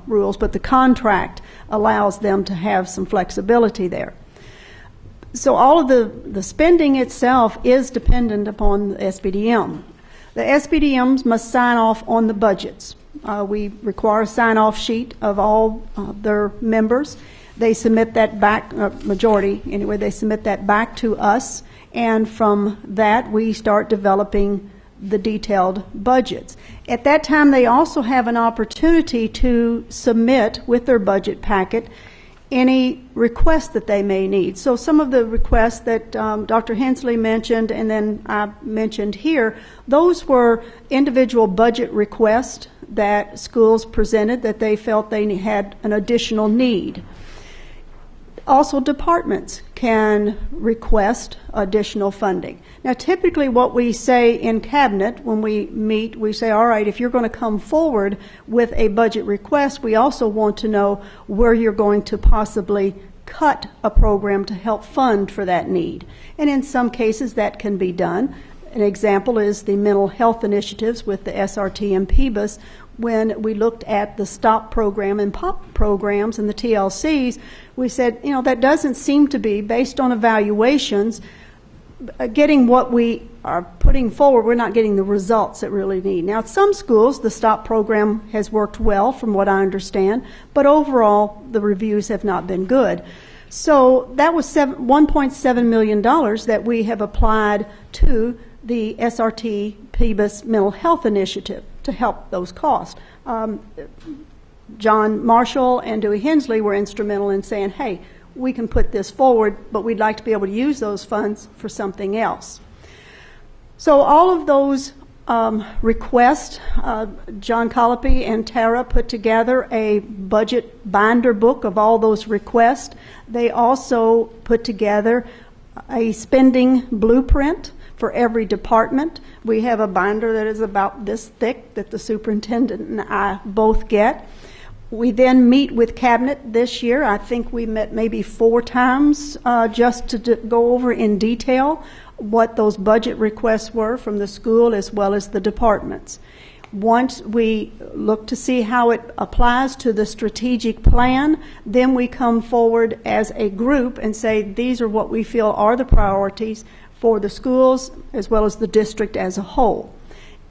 rules, but the contract allows them to have some flexibility there. So all of the spending itself is dependent upon the SBDM. The SBDMs must sign off on the budgets. We require a sign-off sheet of all their members. They submit that back, majority anyway, they submit that back to us, and from that we start developing the detailed budgets. At that time, they also have an opportunity to submit with their budget packet any requests that they may need. So some of the requests that Dr. Hensley mentioned and then I mentioned here, those were individual budget requests that schools presented that they felt they had an additional need. Also, departments can request additional funding. Now, typically what we say in cabinet when we meet, we say, all right, if you're going to come forward with a budget request, we also want to know where you're going to possibly cut a program to help fund for that need. And in some cases that can be done. An example is the mental health initiatives with the SRT and PBIS. When we looked at the STOP program and POP programs and the TLCs, we said, you know, that doesn't seem to be, based on evaluations, getting what we are putting forward. We're not getting the results that really need. Now, at some schools, the STOP program has worked well, from what I understand, but overall, the reviews have not been good. So that was $1.7 million that we have applied to the SRT PBIS mental health initiative to help those costs. John Marshall and Dewey Hensley were instrumental in saying, hey, we can put this forward, but we'd like to be able to use those funds for something else. So all of those requests, John Colopy and Tara put together a budget binder book of all those requests. They also put together a spending blueprint for every department. We have a binder that is about this thick that the superintendent and I both get. We then meet with cabinet this year. I think we met maybe 4 times just to go over in detail what those budget requests were from the school as well as the departments. Once we look to see how it applies to the strategic plan, then we come forward as a group and say these are what we feel are the priorities for the schools as well as the district as a whole.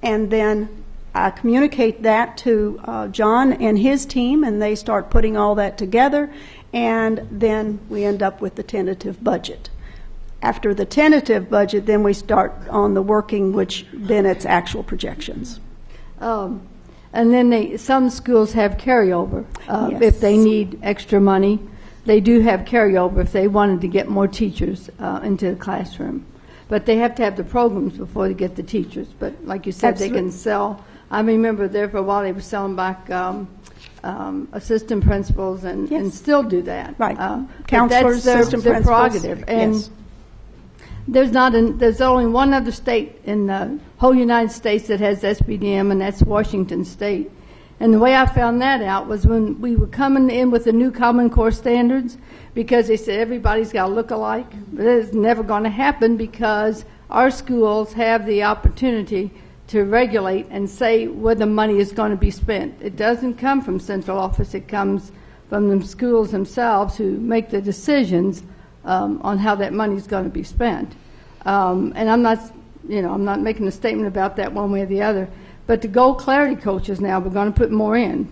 And then I communicate that to John and his team, and they start putting all that together, and then we end up with the tentative budget. After the tentative budget, then we start on the working, which then it's actual projections. And then some schools have carryover. Yes. If they need extra money, they do have carryover if they wanted to get more teachers into the classroom. But they have to have the programs before they get the teachers. But like you said, Absolutely. They can sell. I remember there for a while they were selling back assistant principals and still do that. Right. That's Counselors, assistant their principals. prerogative. And Yes. there's only one other state in the whole United States that has SBDM, and that's Washington State. And the way I found that out was when we were coming in with the new Common Core standards, because they said everybody's got to look alike. But it's never going to happen because our schools have the opportunity to regulate and say where the money is going to be spent. It doesn't come from central office. It comes from the schools themselves who make the decisions on how that money is going to be spent. And I'm not I'm not making a statement about that one way or the other. But the Gold Clarity coaches now, we're going to put more in.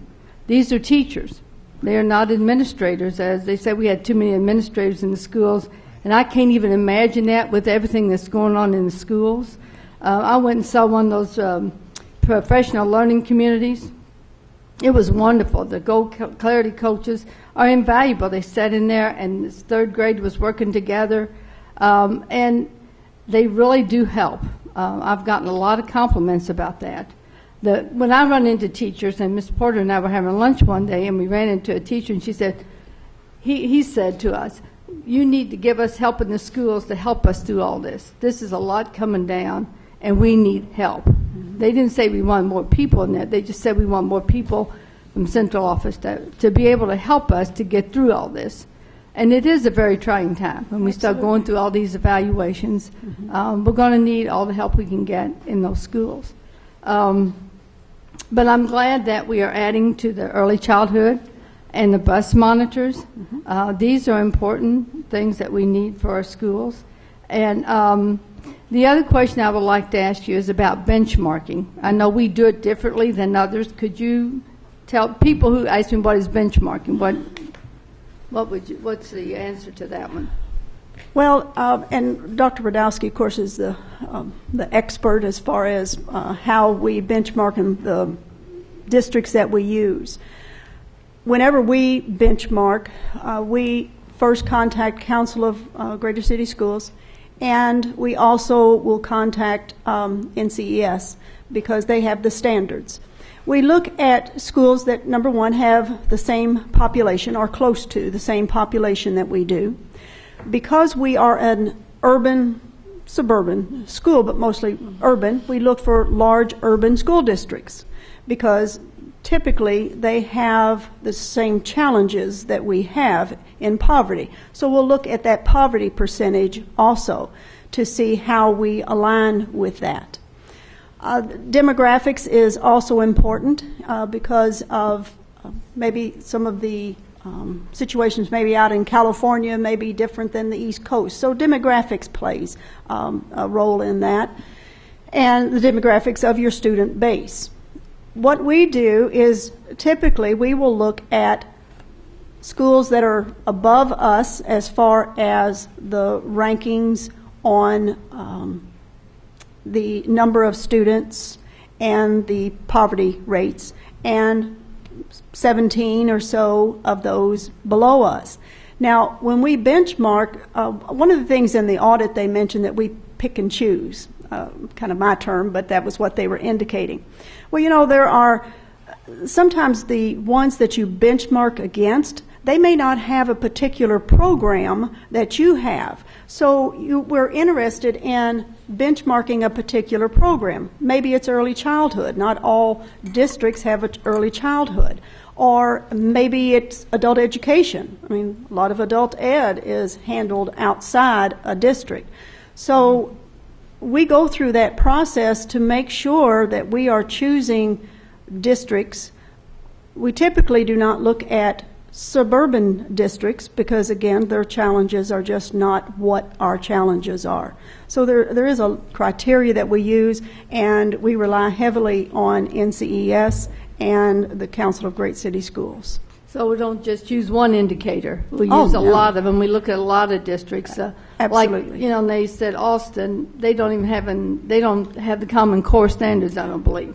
These are teachers. They are not administrators. As they said, we had too many administrators in the schools, and I can't even imagine that with everything that's going on in the schools. I went and saw one of those professional learning communities. It was wonderful. The Gold Clarity coaches are invaluable. They sat in there, and this third grade was working together, and they really do help. I've gotten a lot of compliments about that. When I run into teachers, and Ms. Porter and I were having lunch one day, and we ran into a teacher, and she said, he said to us, you need to give us help in the schools to help us through all this. This is a lot coming down, and we need help. They didn't say we want more people in there. They just said we want more people from central office to be able to help us to get through all this. And it is a very trying time when we start going through all these evaluations. We're going to need all the help we can get in those schools. But I'm glad that we are adding to the early childhood and the bus monitors. These are important things that we need for our schools. And the other question I would like to ask you is about benchmarking. I know we do it differently than others. Could you tell people who ask me what is benchmarking, what's the answer to that one? Well, and Dr. Radowski, of course, is the expert as far as how we benchmark in the districts that we use. Whenever we benchmark, we first contact Council of Greater City Schools, and we also will contact NCES because they have the standards. We look at schools that, number one, have the same population or close to the same population that we do. Because we are an urban, suburban school, but mostly urban, we look for large urban school districts because typically they have the same challenges that we have in poverty. So we'll look at that poverty percentage also to see how we align with that. Demographics is also important because of maybe some of the situations maybe out in California may be different than the East Coast. So demographics plays a role in that, and the demographics of your student base. What we do is typically we will look at schools that are above us as far as the rankings on the number of students and the poverty rates, and 17 or so of those below us. Now, when we benchmark, one of the things in the audit they mentioned that we pick and choose, kind of my term, but that was what they were indicating. Well, there are sometimes the ones that you benchmark against, they may not have a particular program that you have. So we're interested in benchmarking a particular program. Maybe it's early childhood. Not all districts have an early childhood. Or maybe it's adult education. I mean, a lot of adult ed is handled outside a district. So we go through that process to make sure that we are choosing districts. We typically do not look at suburban districts because, again, their challenges are just not what our challenges are. So there is a criteria that we use, and we rely heavily on NCES and the Council of Great City Schools. So we don't just use one indicator. We use a lot of them. We look at a lot of districts. Absolutely. Like, they said Austin, they don't have the Common Core standards, I don't believe.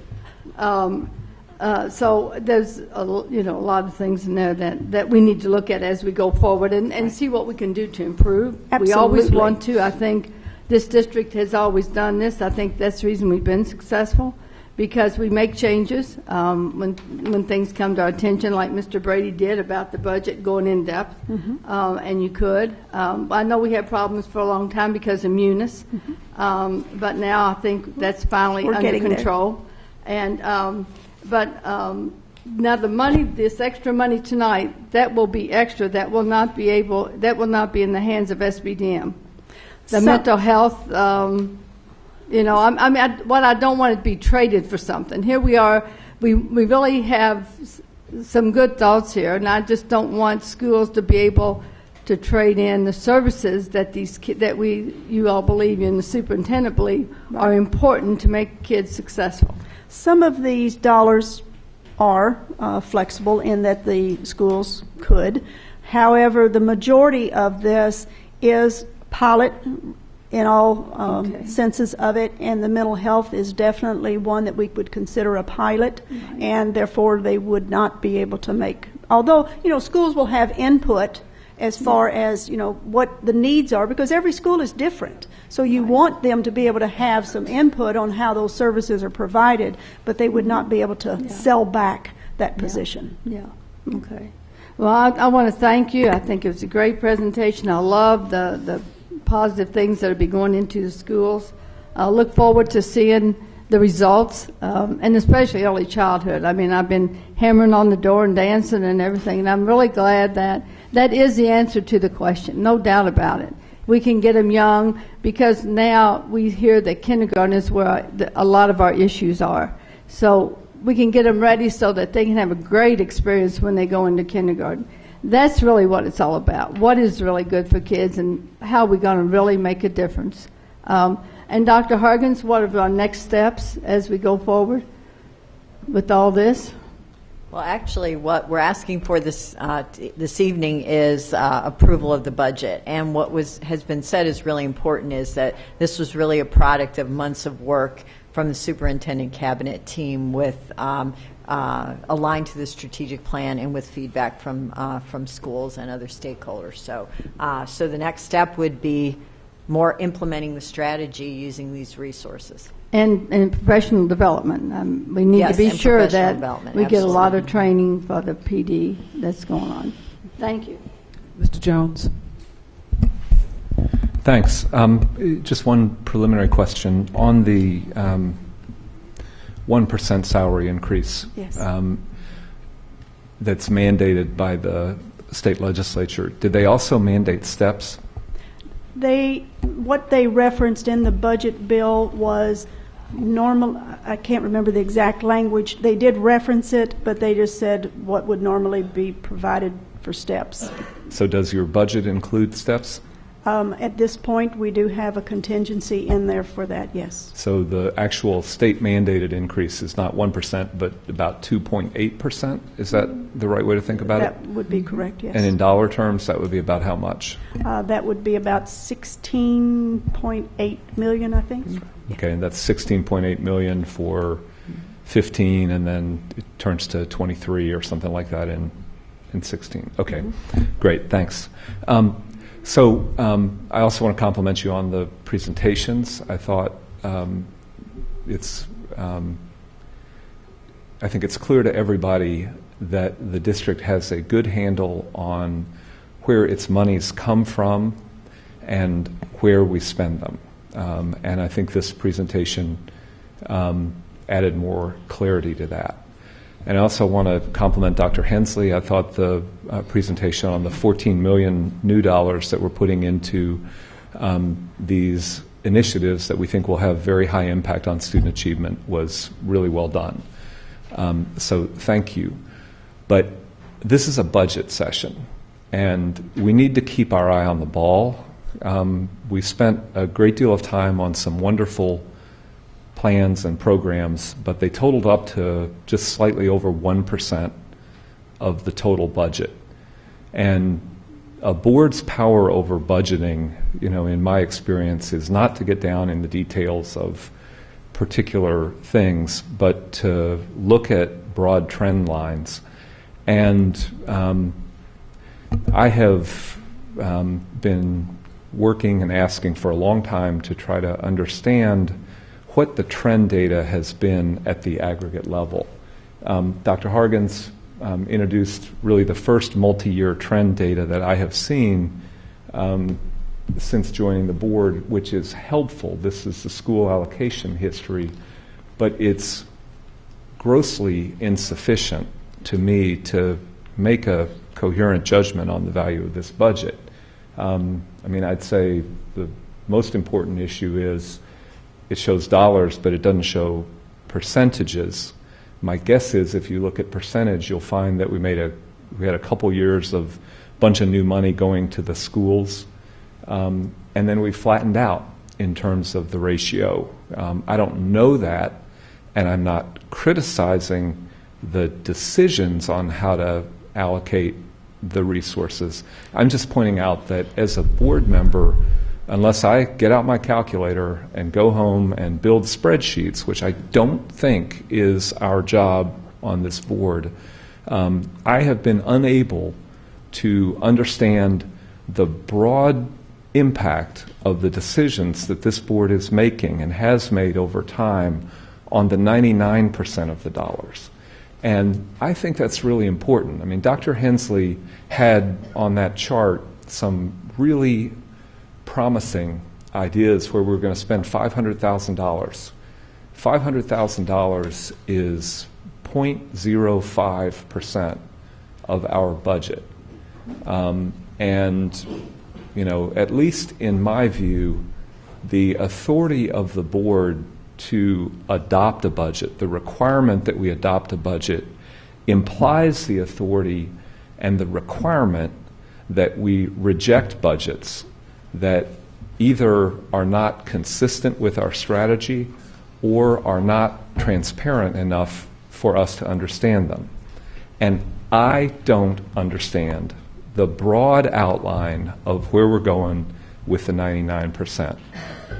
So there's a lot of things in there that we need to look at as we go forward and see what we can do to improve. Absolutely. We always want to. I think this district has always done this. I think that's the reason we've been successful, because we make changes when things come to our attention, like Mr. Brady did about the budget going in depth, and you could. I know we had problems for a long time because of Munis, but now I think that's finally under control. And now the money, this extra money tonight, that will be extra. That will not be in the hands of SBDM. The mental health. What I don't want it to be traded for something. Here we are. We really have some good thoughts here, and I just don't want schools to be able to trade in the services that you all believe in, the superintendent believe, are important to make kids successful. Some of these dollars are flexible in that the schools could. However, the majority of this is pilot in all senses of it, and the mental health is definitely one that we would consider a pilot, and therefore they would not be able to make, although, schools will have input as far as, what the needs are, because every school is different. So you want them to be able to have some input on how those services are provided, but they would not be able to sell back that position. Yeah. Okay. Well, I want to thank you. I think it was a great presentation. I love the positive things that will be going into the schools. I look forward to seeing the results, and especially early childhood. I mean, I've been hammering on the door and dancing and everything, and I'm really glad that is the answer to the question, no doubt about it. We can get them young, because now we hear that kindergarten is where a lot of our issues are. So we can get them ready so that they can have a great experience when they go into kindergarten. That's really what it's all about. What is really good for kids, and how are we going to really make a difference? And Dr. Hargens, what are our next steps as we go forward with all this? Well, actually, what we're asking for this evening is approval of the budget. And what has been said is really important, is that this was really a product of months of work from the superintendent cabinet team, with aligned to the strategic plan and with feedback from schools and other stakeholders. So the next step would be more implementing the strategy using these resources. And professional development. We need to be sure that we get a lot of training for the PD that's going on. Thank you. Mr. Jones. Thanks. Just one preliminary question. On the 1% salary increase that's mandated by the state legislature, did they also mandate steps? What they referenced in the budget bill was normal. I can't remember the exact language. They did reference it, but they just said what would normally be provided for steps. So does your budget include steps? At this point, we do have a contingency in there for that, yes. So the actual state mandated increase is not 1%, but about 2.8%? Is that the right way to think about it? That would be correct, yes. And in dollar terms, that would be about how much? That would be about $16.8 million, I think. Okay, and that's $16.8 million for 15, and then it turns to 23 or something like that in 16. Okay, great, thanks. So I also want to compliment you on the presentations. I thought I think it's clear to everybody that the district has a good handle on where its monies come from and where we spend them. And I think this presentation added more clarity to that. And I also want to compliment Dr. Hensley. I thought the presentation on the $14 million new dollars that we're putting into these initiatives that we think will have very high impact on student achievement was really well done. So thank you. But this is a budget session, and we need to keep our eye on the ball. We spent a great deal of time on some wonderful plans and programs, but they totaled up to just slightly over 1% of the total budget. And a board's power over budgeting, in my experience, is not to get down in the details of particular things, but to look at broad trend lines. And I have been working and asking for a long time to try to understand what the trend data has been at the aggregate level. Dr. Hargens introduced really the first multi-year trend data that I have seen since joining the board, which is helpful. This is the school allocation history, but it's grossly insufficient to me to make a coherent judgment on the value of this budget. I'd say the most important issue is it shows dollars, but it doesn't show percentages. My guess is if you look at percentage, you'll find that we had a couple years of bunch of new money going to the schools. And then we flattened out in terms of the ratio. I don't know that, and I'm not criticizing the decisions on how to allocate the resources. I'm just pointing out that as a board member, unless I get out my calculator and go home and build spreadsheets, which I don't think is our job on this board, I have been unable to understand the broad impact of the decisions that this board is making and has made over time on the 99% of the dollars. And I think that's really important. I mean, Dr. Hensley had on that chart some really promising ideas where we're going to spend $500,000. $500,000 is 0.05% of our budget. And, you know, at least in my view, the authority of the board to adopt a budget, the requirement that we adopt a budget, implies the authority and the requirement that we reject budgets that either are not consistent with our strategy or are not transparent enough for us to understand them. And I don't understand the broad outline of where we're going with the 99%.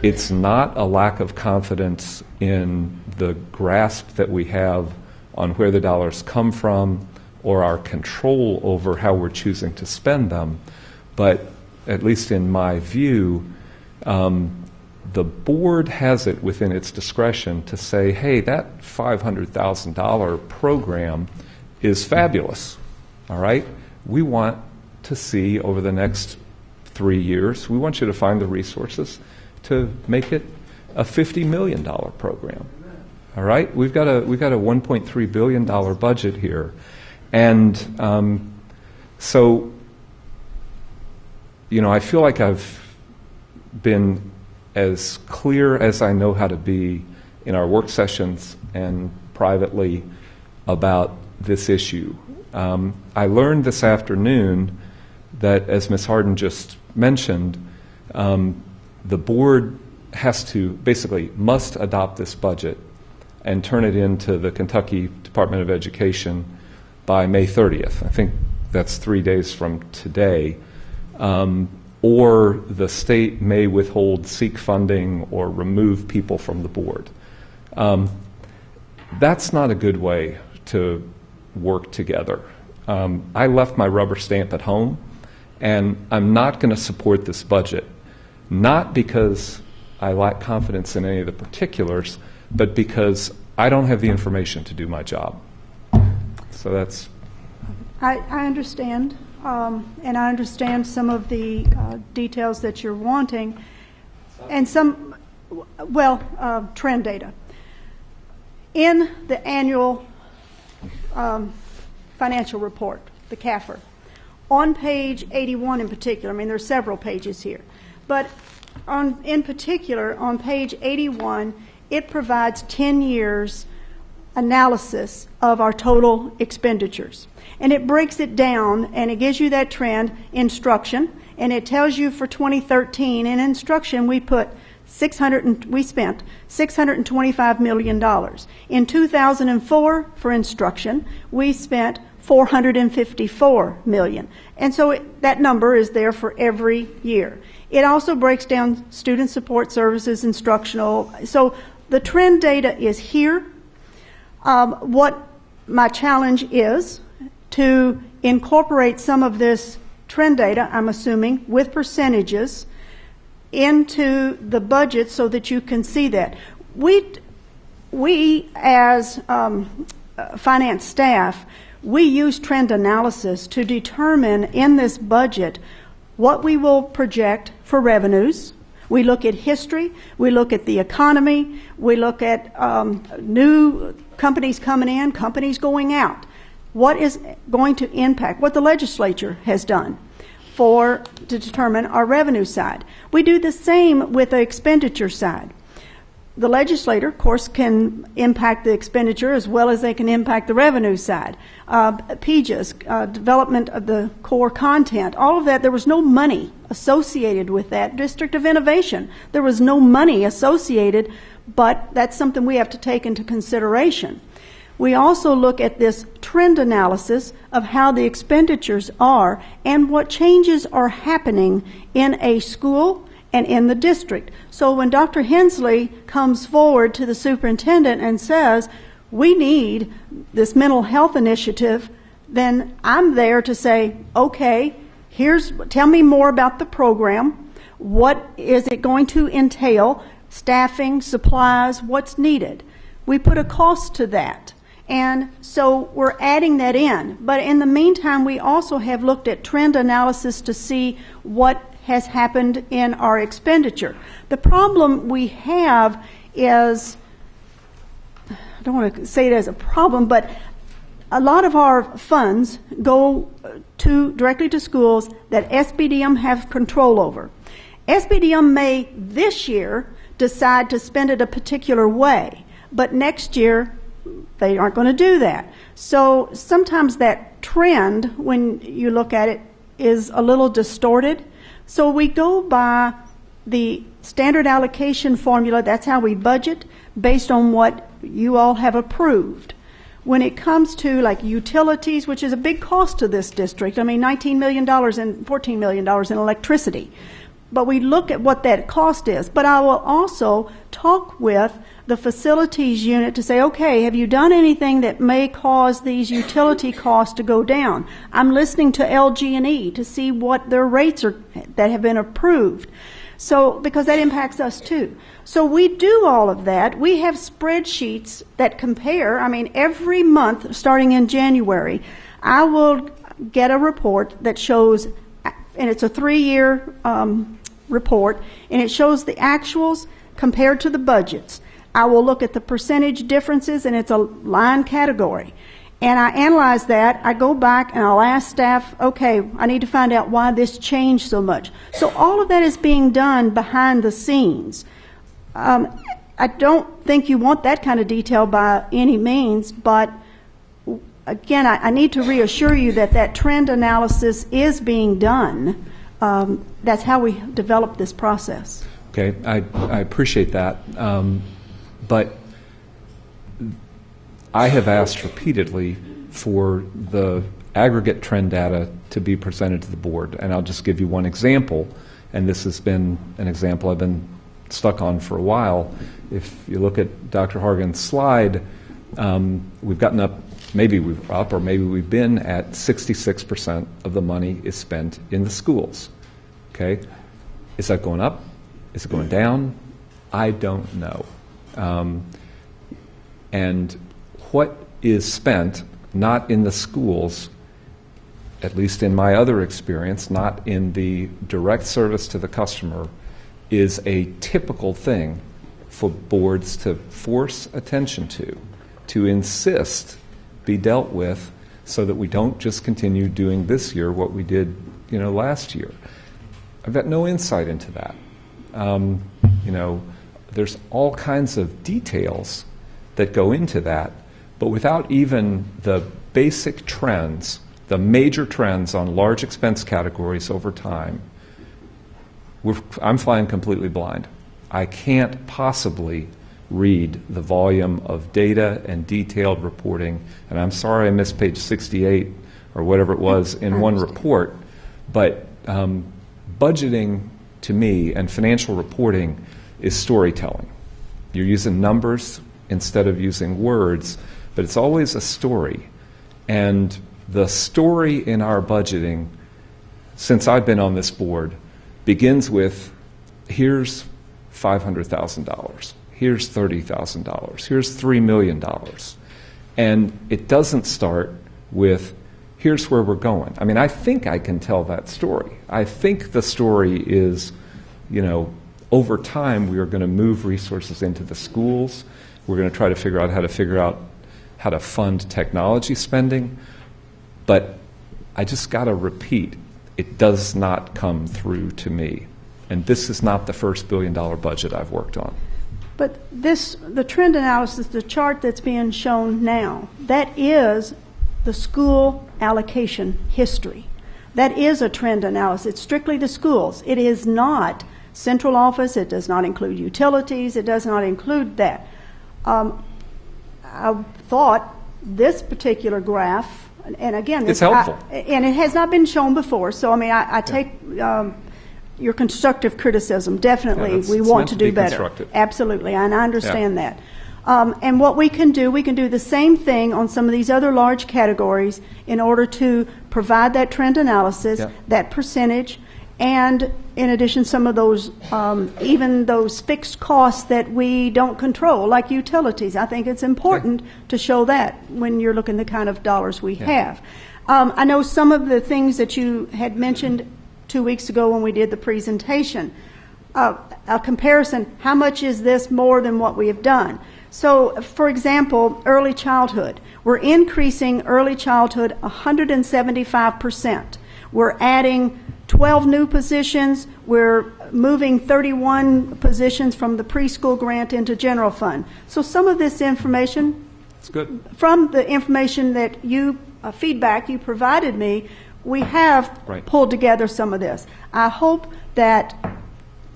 It's not a lack of confidence in the grasp that we have on where the dollars come from or our control over how we're choosing to spend them, but at least in my view, the board has it within its discretion to say, hey, that $500,000 program is fabulous, all right? We want to see over the next 3 years, we want you to find the resources to make it a $50 million program. All right, we've got a $1.3 billion budget here, and so you know, I feel like I've been as clear as I know how to be in our work sessions and privately about this issue. I learned this afternoon that, as Ms. Harden just mentioned, the board must adopt this budget and turn it into the Kentucky Department of Education by May 30th. I think that's 3 days from today. Or the state may withhold, seek funding, or remove people from the board. That's not a good way to work together. I left my rubber stamp at home, and I'm not going to support this budget, not because I lack confidence in any of the particulars, but because I don't have the information to do my job. So that's... I understand, and I understand some of the details that you're wanting, and some, trend data. In the annual financial report, the CAFR, on page 81 in particular, I mean, there's several pages here, but in particular, on page 81, it provides 10 years analysis of our total expenditures. And it breaks it down, and it gives you that trend, instruction, and it tells you for 2013, in instruction we spent $625 million. In 2004, for instruction, we spent $454 million. And so that number is there for every year. It also breaks down student support services, instructional. So the trend data is here. What my challenge is to incorporate some of this trend data, I'm assuming, with percentages into the budget so that you can see that. We as finance staff, we use trend analysis to determine in this budget what we will project for revenues. We look at history, we look at the economy, we look at new companies coming in, companies going out. What is going to impact, what the legislature has done to determine our revenue side. We do the same with the expenditure side. the legislator, of course, can impact the expenditure as well as they can impact the revenue side. PJs, development of the core content, all of that, there was no money associated with that. District of Innovation, there was no money associated, but that's something we have to take into consideration. We also look at this trend analysis of how the expenditures are and what changes are happening in a school and in the district. So when Dr. Hensley comes forward to the superintendent and says, we need this mental health initiative, then I'm there to say, okay, tell me more about the program. What is it going to entail? Staffing, supplies, what's needed? We put a cost to that. And so we're adding that in. But in the meantime, we also have looked at trend analysis to see what has happened in our expenditure. The problem we have is, I don't want to say it as a problem, but a lot of our funds go directly to schools that SBDM have control over. SBDM may this year decide to spend it a particular way, but next year they aren't going to do that. So sometimes that trend, when you look at it, is a little distorted. So we go by the standard allocation formula. That's how we budget, based on what you all have approved. When it comes to like utilities, which is a big cost to this district, I mean $19 million and $14 million in electricity. But we look at what that cost is. But I will also talk with the facilities unit to say, okay, have you done anything that may cause these utility costs to go down? I'm listening to LG&E to see what their rates are that have been approved. So, because that impacts us too. So we do all of that. We have spreadsheets that compare. I mean, every month, starting in January, I will get a report that shows, and it's a 3-year report, and it shows the actuals compared to the budgets. I will look at the percentage differences, and it's a line category. And I analyze that. I go back and I'll ask staff, okay, I need to find out why this changed so much. So all of that is being done behind the scenes. I don't think you want that kind of detail by any means, but again, I need to reassure you that that trend analysis is being done. That's how we develop this process. Okay, I appreciate that. But I have asked repeatedly for the aggregate trend data to be presented to the board. And I'll just give you one example. And this has been an example I've been stuck on for a while. If you look at Dr. Hargan's slide, we've gotten up, maybe we've up or maybe we've been at 66% of the money is spent in the schools. Okay? Is that going up? Is it going down? I don't know. And what is spent not in the schools, at least in my other experience, not in the direct service to the customer, is a typical thing for boards to force attention to insist be dealt with, so that we don't just continue doing this year what we did, last year. I've got no insight into that. There's all kinds of details that go into that, but without even the basic trends, the major trends on large expense categories over time, I'm flying completely blind. I can't possibly read the volume of data and detailed reporting, and I'm sorry I missed page 68 or whatever it was in one report, but budgeting to me and financial reporting is storytelling. You're using numbers instead of using words, but it's always a story. And the story in our budgeting, since I've been on this board, begins with, here's $500,000, here's $30,000, here's $3 million. And it doesn't start with, here's where we're going. I mean, I think I can tell that story. I think the story is, over time we are going to move resources into the schools. We're going to try to figure out how to fund technology spending. But I just got to repeat, it does not come through to me. And this is not the first $1 billion budget I've worked on. But the trend analysis, the chart that's being shown now, that is the school allocation history. That is a trend analysis. It's strictly the schools. It is not central office. It does not include utilities. It does not include that. I thought this particular graph, and again, it's helpful. And it has not been shown before. So, I mean, I take your constructive criticism. Definitely, we want to do better. Absolutely, and I understand that. And what we can do the same thing on some of these other large categories in order to provide that trend analysis, that percentage, and in addition, some of those, even those fixed costs that we don't control, like utilities. I think it's important to show that when you're looking at the kind of dollars we have. I know some of the things that you had mentioned 2 weeks ago when we did the presentation. A comparison, how much is this more than what we have done? So, for example, early childhood. We're increasing early childhood 175%. We're adding 12 new positions. We're moving 31 positions from the preschool grant into general fund. So some of this information, it's good. From the information that you, feedback you provided me, we have pulled together some of this. I hope that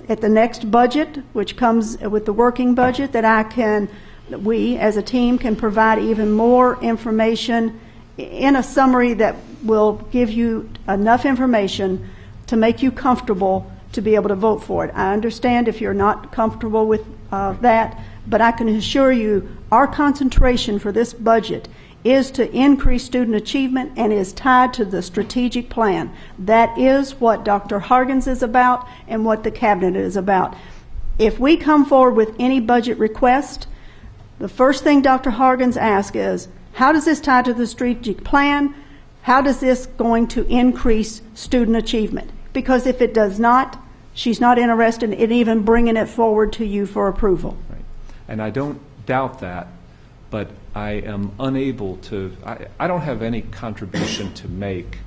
at the next budget, which comes with the working budget, that we as a team can provide even more information in a summary that will give you enough information to make you comfortable to be able to vote for it. I understand if you're not comfortable with that, but I can assure you our concentration for this budget is to increase student achievement and is tied to the strategic plan. That is what Dr. Hargens is about and what the cabinet is about. If we come forward with any budget request, the first thing Dr. Hargens asks is, how does this tie to the strategic plan? How does this going to increase student achievement? Because if it does not, she's not interested in even bringing it forward to you for approval. Right. And I don't doubt that, but I am unable to, I don't have any contribution to make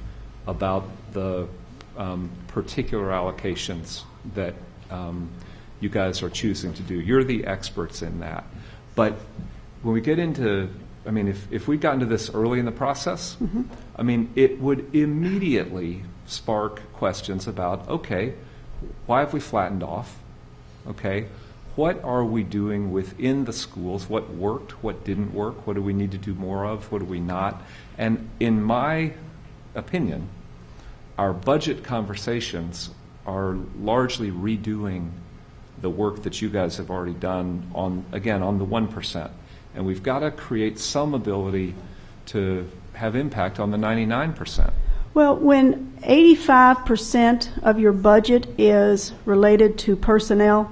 about the particular allocations that you guys are choosing to do. You're the experts in that. But when we get into, I mean, if we'd gotten to this early in the process, I mean, it would immediately spark questions about, okay, why have we flattened off? Okay, what are we doing within the schools? What worked? What didn't work? What do we need to do more of? What do we not? And in my opinion, our budget conversations are largely redoing the work that you guys have already done on, again, on the 1%. And we've got to create some ability to have impact on the 99%. Well, when 85% of your budget is related to personnel,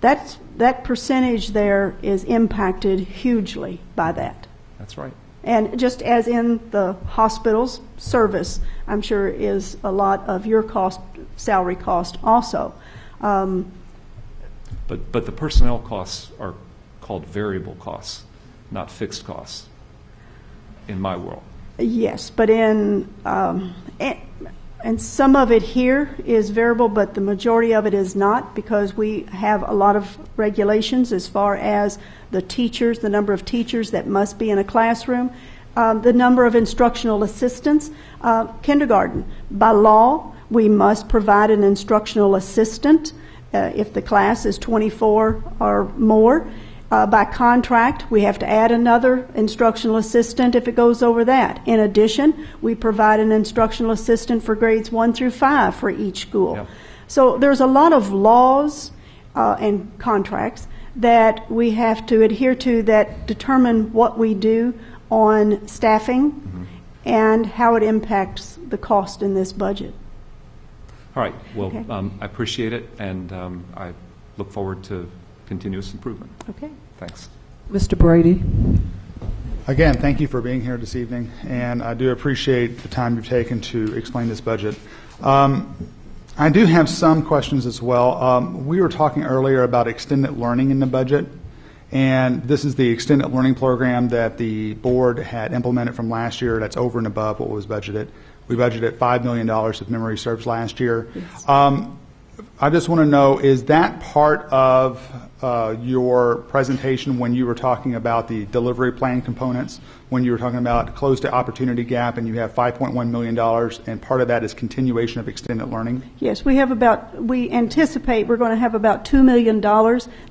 that percentage there is impacted hugely by that. That's right. And just as in the hospital's service, I'm sure is a lot of your cost, salary cost also. But the personnel costs are called variable costs, not fixed costs, in my world. Yes, but and some of it here is variable, but the majority of it is not, because we have a lot of regulations as far as the teachers, the number of teachers that must be in a classroom, the number of instructional assistants. Kindergarten, by law, we must provide an instructional assistant if the class is 24 or more. By contract, we have to add another instructional assistant if it goes over that. In addition, we provide an instructional assistant for grades 1 through 5 for each school. Yep. So there's a lot of laws and contracts that we have to adhere to that determine what we do on staffing and how it impacts the cost in this budget. All right. Well, okay. I appreciate it, and I look forward to continuous improvement. Okay. Thanks. Mr. Brady. Again, thank you for being here this evening, and I do appreciate the time you've taken to explain this budget. I do have some questions as well. We were talking earlier about extended learning in the budget, and this is the extended learning program that the board had implemented from last year. That's over and above what was budgeted. We budgeted $5 million, if memory serves, last year. Yes. I just want to know, is that part of your presentation when you were talking about the delivery plan components, when you were talking about close to opportunity gap and you have $5.1 million and part of that is continuation of extended learning? Yes, we anticipate we're going to have about $2 million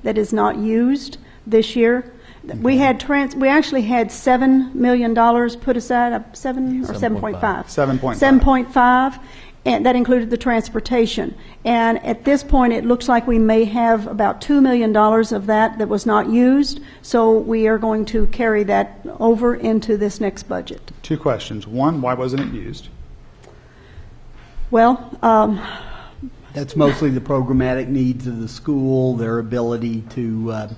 that is not used this year. We actually had $7 million put aside, 7.5? 7.5. And that included the transportation. And at this point, it looks like we may have about $2 million of that was not used. So we are going to carry that over into this next budget. Two questions. One, why wasn't it used? Well, that's mostly the programmatic needs of the school, their ability to,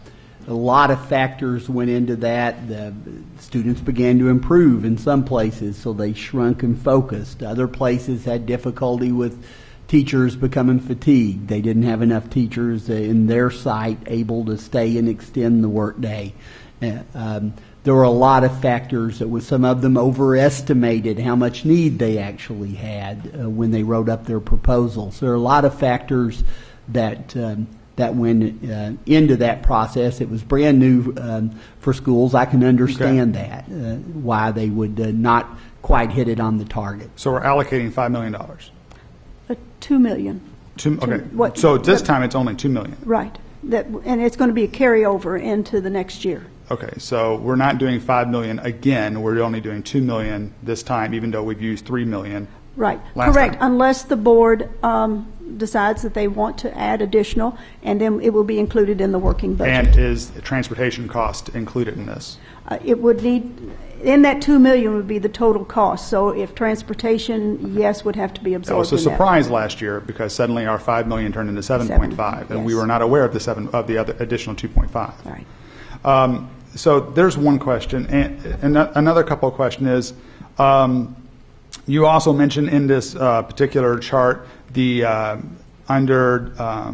a lot of factors went into that. The students began to improve in some places, so they shrunk and focused. Other places had difficulty with teachers becoming fatigued. They didn't have enough teachers in their site able to stay and extend the workday. There were a lot of factors that some of them overestimated how much need they actually had when they wrote up their proposals. There are a lot of factors that went into that process. It was brand new for schools. I can understand that, why they would not quite hit it on the target. So we're allocating $5 million. $2 million. So this time it's only $2 million. Right. And it's going to be a carryover into the next year. Okay, so we're not doing $5 million again. We're only doing $2 million this time, even though we've used $3 million. Right. Last Correct. time. Unless the board decides that they want to add additional, and then it will be included in the working budget. And is transportation cost included in this? It would need, in that $2 million would be the total cost. So if transportation, yes, would have to be absorbed. That was a surprise last year because suddenly our $5 million turned into 7.5, and we were not aware of the other additional 2.5. Right. So there's one question, and another couple of questions is. You also mentioned in this particular chart the under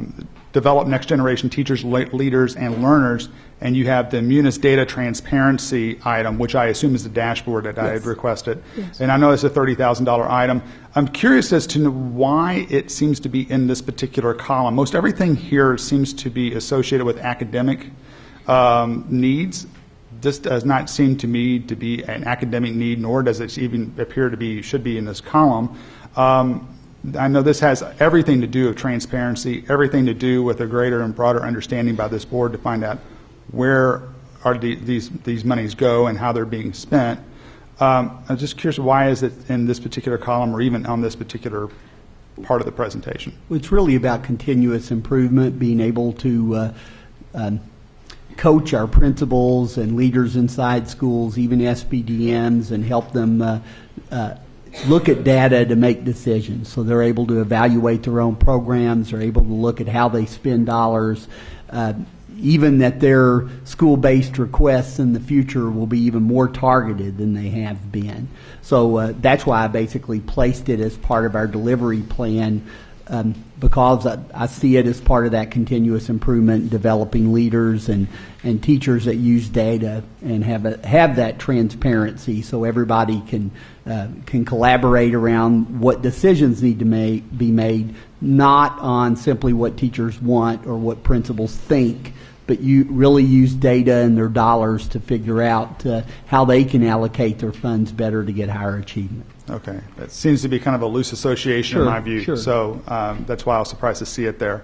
develop next generation teachers, leaders, and learners, and you have the Munis data transparency item, which I assume is the dashboard that I had requested. Yes. And I know it's a $30,000 item. I'm curious as to why it seems to be in this particular column. Most everything here seems to be associated with academic needs. This does not seem to me to be an academic need, nor does it even appear to be, should be in this column. I know this has everything to do with transparency, everything to do with a greater and broader understanding by this board to find out where are these monies go and how they're being spent. I'm just curious, why is it in this particular column or even on this particular part of the presentation? It's really about continuous improvement, being able to coach our principals and leaders inside schools, even SBDMs, and help them look at data to make decisions. So they're able to evaluate their own programs, they're able to look at how they spend dollars, even that their school-based requests in the future will be even more targeted than they have been. So that's why I basically placed it as part of our delivery plan, because I see it as part of that continuous improvement, developing leaders and teachers that use data and have that transparency, so everybody can collaborate around what decisions need to be made, not on simply what teachers want or what principals think, but you really use data and their dollars to figure out how they can allocate their funds better to get higher achievement. Okay. That seems to be kind of a loose association in my view. Sure. So that's why I was surprised to see it there.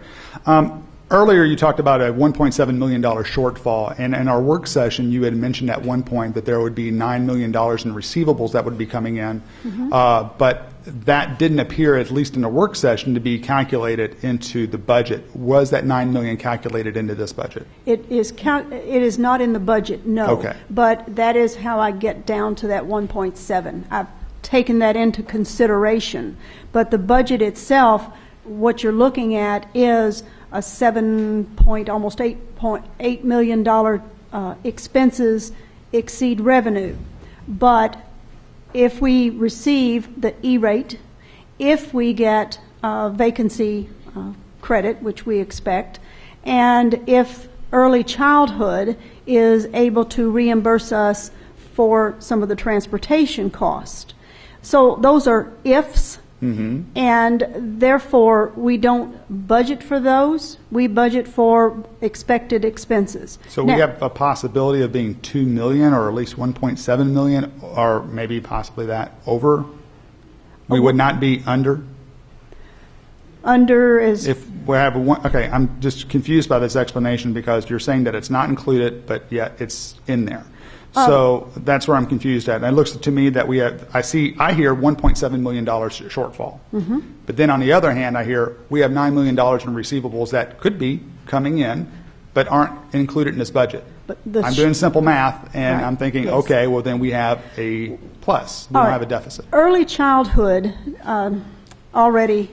Earlier you talked about a $1.7 million shortfall, and in our work session you had mentioned at one point that there would be $9 million in receivables that would be coming in, but that didn't appear, at least in the work session, to be calculated into the budget. Was that $9 million calculated into this budget? It is not in the budget, no. Okay. But that is how I get down to that 1.7. I've taken that into consideration. But the budget itself, what you're looking at is a almost $8.8 million expenses exceed revenue. But if we receive the E-rate, if we get vacancy credit, which we expect, and if early childhood is able to reimburse us for some of the transportation cost. So those are ifs, And therefore, we don't budget for those. We budget for expected expenses. So we have a possibility of being 2 million or at least 1.7 million or maybe possibly that over? We would not be under? Under is... If we have okay, I'm just confused by this explanation because you're saying that it's not included, but yet it's in there. So that's where I'm confused at. And it looks to me that we have, I hear $1.7 million shortfall. But then on the other hand, I hear we have $9 million in receivables that could be coming in, but aren't included in this budget. I'm doing simple math, and I'm thinking, okay, well then we have a plus. We don't have a deficit. Early childhood already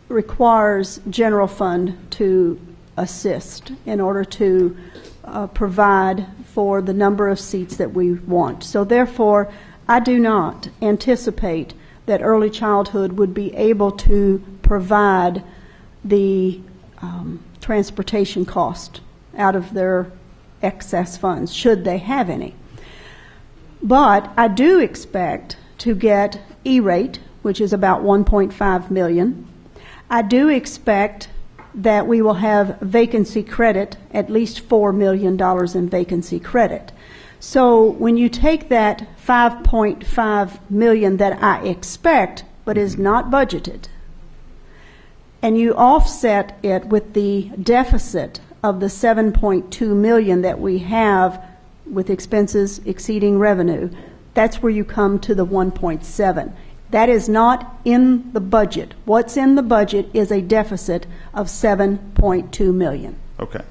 requires general fund to assist in order to provide for the number of seats that we want. So therefore, I do not anticipate that early childhood would be able to provide the transportation cost out of their excess funds, should they have any. But I do expect to get E-rate, which is about $1.5 million. I do expect that we will have vacancy credit, at least $4 million in vacancy credit. So when you take that $5.5 million that I expect but is not budgeted, and you offset it with the deficit of the $7.2 million that we have with expenses exceeding revenue, that's where you come to the 1.7. That is not in the budget. What's in the budget is a deficit of $7.2 million. Okay.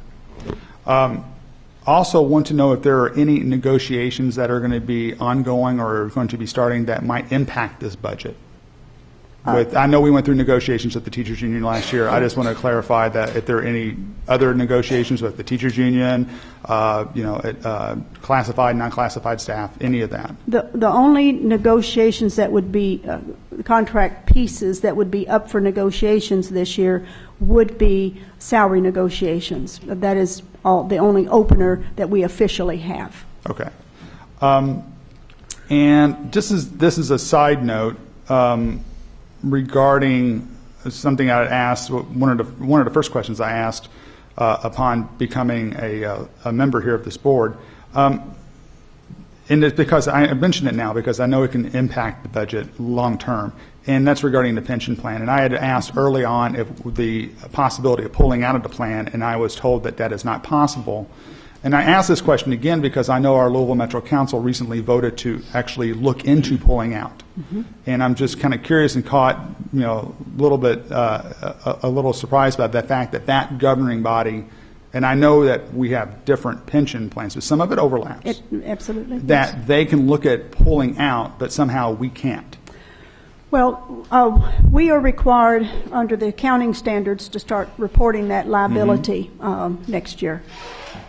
Also want to know if there are any negotiations that are going to be ongoing or going to be starting that might impact this budget. I know we went through negotiations with the teachers union last year. I just want to clarify that if there are any other negotiations with the teachers union, classified, non-classified staff, any of that. The only negotiations that would be contract pieces that would be up for negotiations this year would be salary negotiations. That is the only opener that we officially have. Okay. And this is a side note. Regarding something I had asked, one of the first questions I asked upon becoming a member here of this board, and it's because I mention it now because I know it can impact the budget long term, and that's regarding the pension plan. And I had asked early on if the possibility of pulling out of the plan, and I was told that that is not possible. And I asked this question again because I know our Louisville Metro Council recently voted to actually look into pulling out. And I'm just kind of curious and caught, a little surprised by the fact that that governing body, and I know that we have different pension plans, but some of it overlaps. Absolutely. That they can look at pulling out, but somehow we can't. Well, we are required under the accounting standards to start reporting that liability next year.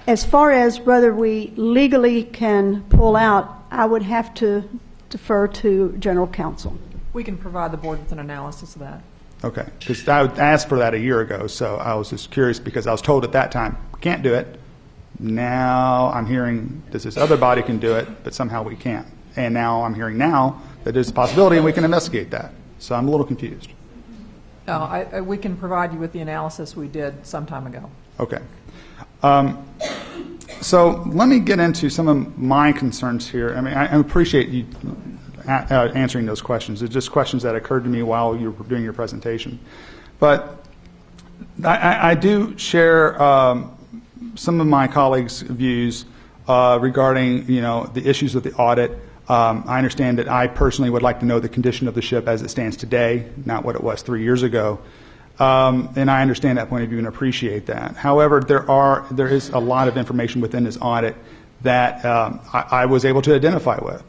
As far as whether we legally can pull out, I would have to defer to General Counsel. We can provide the board with an analysis of that. Okay, because I asked for that a year ago, so I was just curious because I was told at that time, we can't do it. Now I'm hearing this other body can do it, but somehow we can't. And now I'm hearing now that there's a possibility and we can investigate that. So I'm a little confused. We can provide you with the analysis we did some time ago. Okay. So let me get into some of my concerns here. I mean, I appreciate you answering those questions. They're just questions that occurred to me while you were doing your presentation. But I do share some of my colleagues' views regarding, the issues with the audit. I understand that I personally would like to know the condition of the ship as it stands today, not what it was 3 years ago. And I understand that point of view and appreciate that. However, there is a lot of information within this audit that I was able to identify with.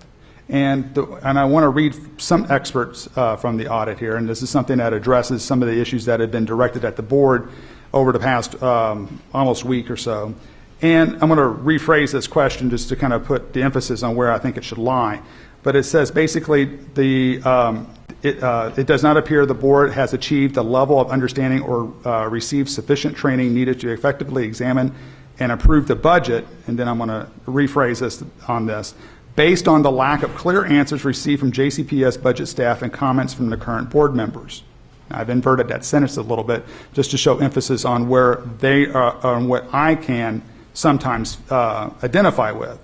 And I want to read some excerpts from the audit here, and this is something that addresses some of the issues that have been directed at the board over the past almost week or so. And I'm going to rephrase this question just to kind of put the emphasis on where I think it should lie. But it says basically it does not appear the board has achieved the level of understanding or received sufficient training needed to effectively examine and approve the budget. And then I'm going to rephrase this on this. based on the lack of clear answers received from JCPS budget staff and comments from the current board members. Now, I've inverted that sentence a little bit just to show emphasis on where they are, on what I can sometimes identify with.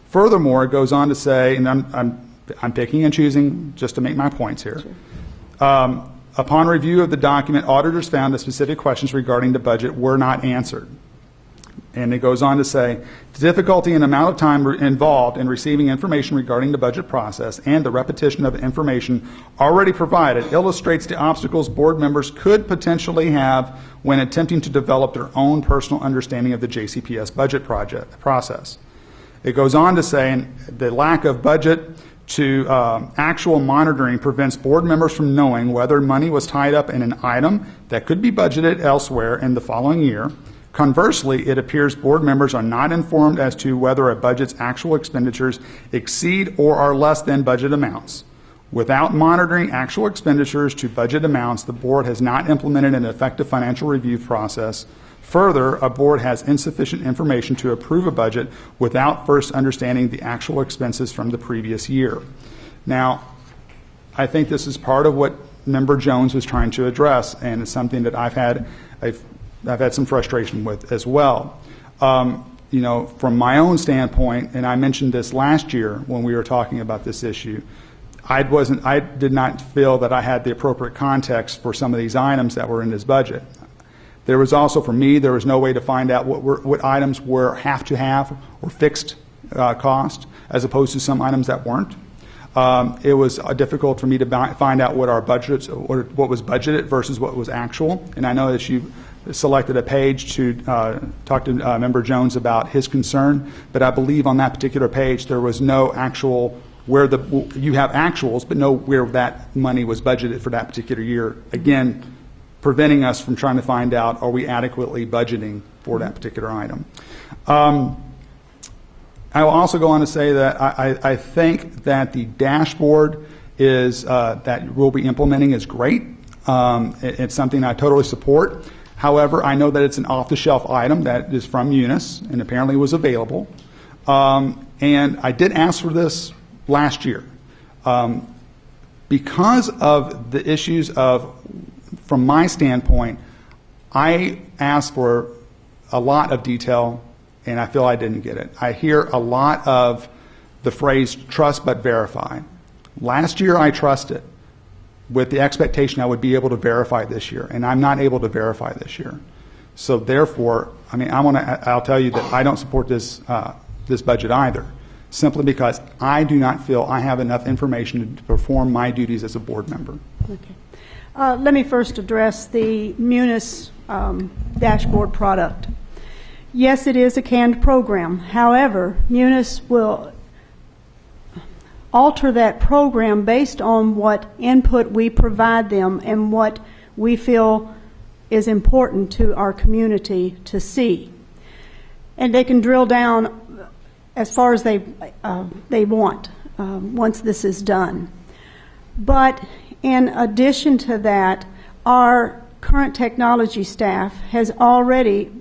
Furthermore, it goes on to say, and I'm picking and choosing just to make my points here. Sure. Upon review of the document, auditors found that specific questions regarding the budget were not answered. And it goes on to say, the difficulty and amount of time involved in receiving information regarding the budget process and the repetition of information already provided illustrates the obstacles board members could potentially have when attempting to develop their own personal understanding of the JCPS budget process. It goes on to say, the lack of budget to actual monitoring prevents board members from knowing whether money was tied up in an item that could be budgeted elsewhere in the following year. Conversely, it appears board members are not informed as to whether a budget's actual expenditures exceed or are less than budget amounts. Without monitoring actual expenditures to budget amounts, the board has not implemented an effective financial review process. Further, a board has insufficient information to approve a budget without first understanding the actual expenses from the previous year. Now, I think this is part of what Member Jones was trying to address, and it's something that I've had some frustration with as well. You know, from my own standpoint, and I mentioned this last year when we were talking about this issue, I did not feel that I had the appropriate context for some of these items that were in this budget. There was also, for me, there was no way to find out what items were have to have or fixed cost, as opposed to some items that weren't. It was difficult for me to find out what our budgets, what was budgeted versus what was actual. And I know that you selected a page to talk to Member Jones about his concern, but I believe on that particular page there was no actual where you have actuals, but no where that money was budgeted for that particular year. Again, preventing us from trying to find out, are we adequately budgeting for that particular item. I will also go on to say that I think that the dashboard is that we'll be implementing is great. It's something I totally support. However, I know that it's an off-the-shelf item that is from Munis and apparently was available. And I did ask for this last year. Because of the issues of, from my standpoint, I asked for a lot of detail and I feel I didn't get it. I hear a lot of the phrase trust but verify. Last year I trusted with the expectation I would be able to verify this year, and I'm not able to verify this year. So therefore, I mean, I'll tell you that I don't support this this budget either, simply because I do not feel I have enough information to perform my duties as a board member. Okay. Let me first address the Munis dashboard product. Yes, it is a canned program. However, Munis will alter that program based on what input we provide them and what we feel is important to our community to see. And they can drill down as far as they want once this is done. But in addition to that, our current technology staff has already,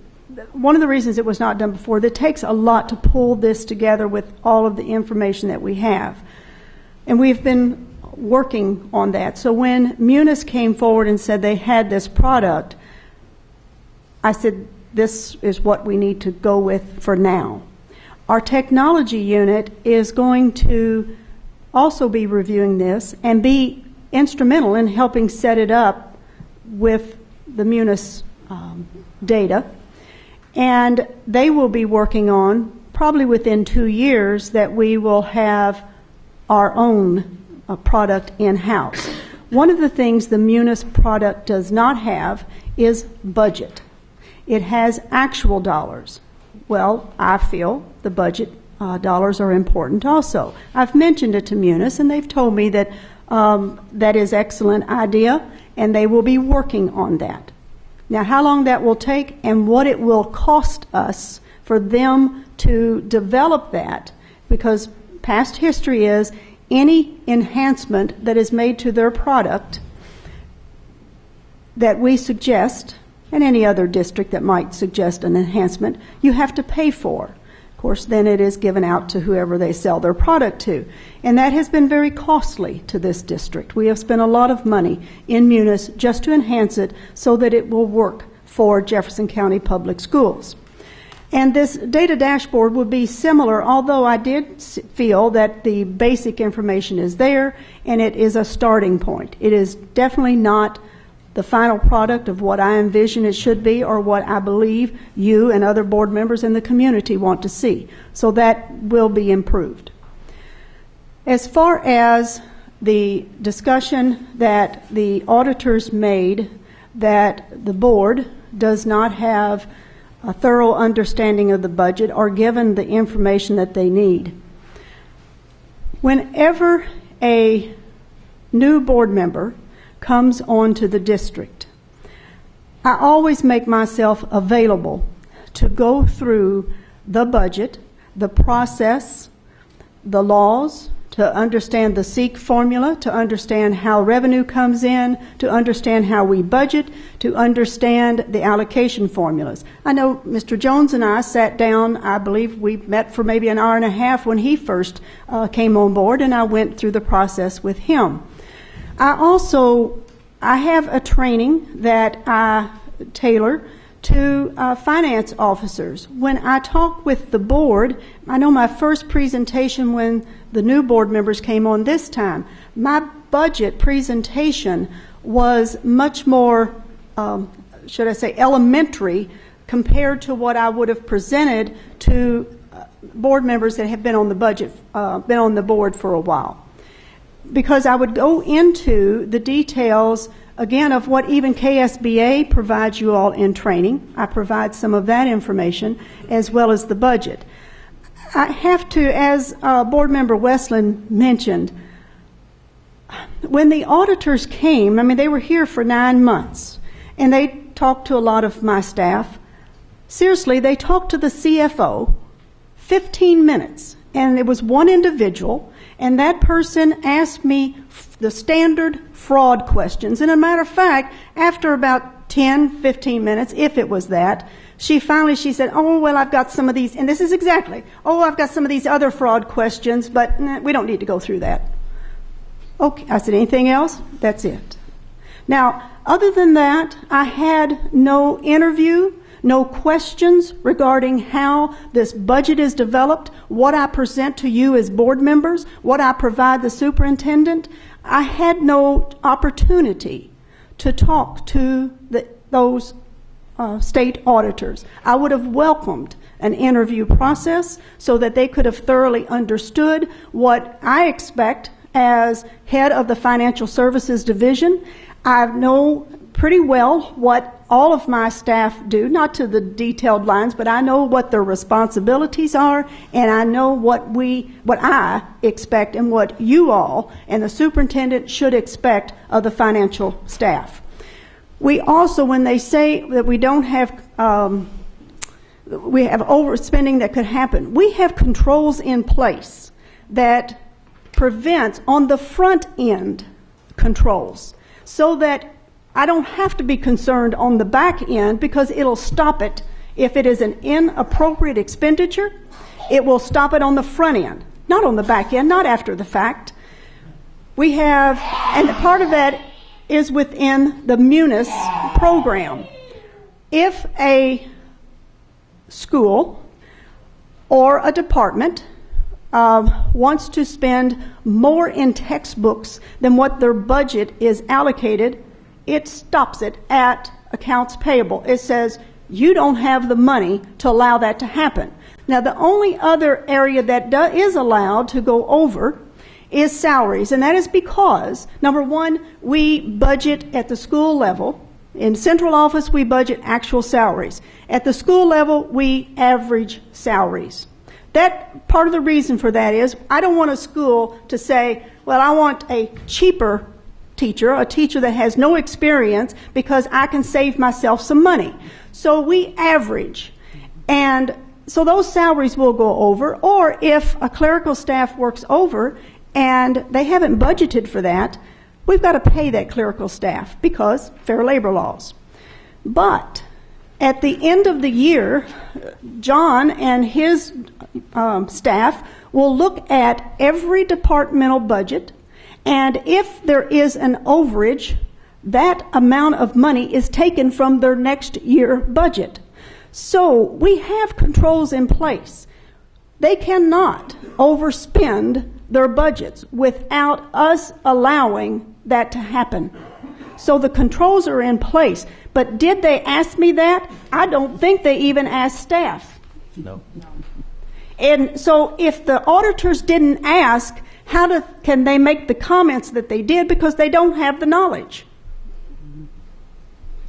one of the reasons it was not done before, that it takes a lot to pull this together with all of the information that we have. And we've been working on that. So when Munis came forward and said they had this product, I said, this is what we need to go with for now. Our technology unit is going to also be reviewing this and be instrumental in helping set it up with the Munis data. And they will be working on, probably within 2 years, that we will have our own product in-house. One of the things the Munis product does not have is budget. It has actual dollars. Well, I feel the budget dollars are important also. I've mentioned it to Munis, and they've told me that that is an excellent idea, and they will be working on that. Now, how long that will take and what it will cost us for them to develop that, because past history is any enhancement that is made to their product that we suggest, and any other district that might suggest an enhancement, you have to pay for. Of course, then it is given out to whoever they sell their product to. And that has been very costly to this district. We have spent a lot of money in Munis just to enhance it so that it will work for Jefferson County Public Schools. And this data dashboard would be similar, although I did feel that the basic information is there and it is a starting point. It is definitely not the final product of what I envision it should be or what I believe you and other board members in the community want to see. So that will be improved. As far as the discussion that the auditors made that the board does not have a thorough understanding of the budget or given the information that they need. Whenever a new board member comes onto the district, I always make myself available to go through the budget, the process, the laws, to understand the SEEK formula, to understand how revenue comes in, to understand how we budget, to understand the allocation formulas. I know Mr. Jones and I sat down, I believe we met for maybe an hour and a half when he first came on board, and I went through the process with him. I have a training that I tailor to finance officers. When I talk with the board, I know my first presentation when the new board members came on this time, my budget presentation was much more, should I say, elementary compared to what I would have presented to board members that have been on the budget, been on the board for a while. Because I would go into the details again, of what even KSBA provides you all in training. I provide some of that information as well as the budget. I have to, as Board Member Westland mentioned, when the auditors came, I mean, they were here for 9 months, and they talked to a lot of my staff. Seriously, they talked to the CFO 15 minutes, and it was one individual, and that person asked me the standard fraud questions. And as a matter of fact, after about 10, 15 minutes, if it was that, she said, oh, well, I've got some of these, and this is exactly, oh, I've got some of these other fraud questions, but we don't need to go through that. Okay, I said, anything else? That's it. Now, other than that, I had no interview, no questions regarding how this budget is developed, what I present to you as board members, what I provide the superintendent. I had no opportunity to talk to those state auditors. I would have welcomed an interview process so that they could have thoroughly understood what I expect as head of the Financial Services Division. I know pretty well what all of my staff do, not to the detailed lines, but I know what their responsibilities are, and I know what I expect and what you all and the superintendent should expect of the financial staff. We also, when they say that we don't have, we have overspending that could happen, we have controls in place that prevents on the front end controls so that I don't have to be concerned on the back end because it'll stop it. If it is an inappropriate expenditure, it will stop it on the front end, not on the back end, not after the fact. We have, and part of that is within the Munis program. If a school or a department wants to spend more in textbooks than what their budget is allocated, it stops it at accounts payable. It says, you don't have the money to allow that to happen. Now, the only other area that is allowed to go over is salaries, and that is because, number one, we budget at the school level. In central office, we budget actual salaries. At the school level, we average salaries. That part of the reason for that is I don't want a school to say, well, I want a cheaper teacher, a teacher that has no experience because I can save myself some money. So we average. And so those salaries will go over, or if a clerical staff works over and they haven't budgeted for that, we've got to pay that clerical staff because fair labor laws. But at the end of the year, John and his staff will look at every departmental budget, and if there is an overage, that amount of money is taken from their next year budget. So we have controls in place. They cannot overspend their budgets without us allowing that to happen. So the controls are in place. But did they ask me that? I don't think they even asked staff. No. And so if the auditors didn't ask, can they make the comments that they did? Because they don't have the knowledge.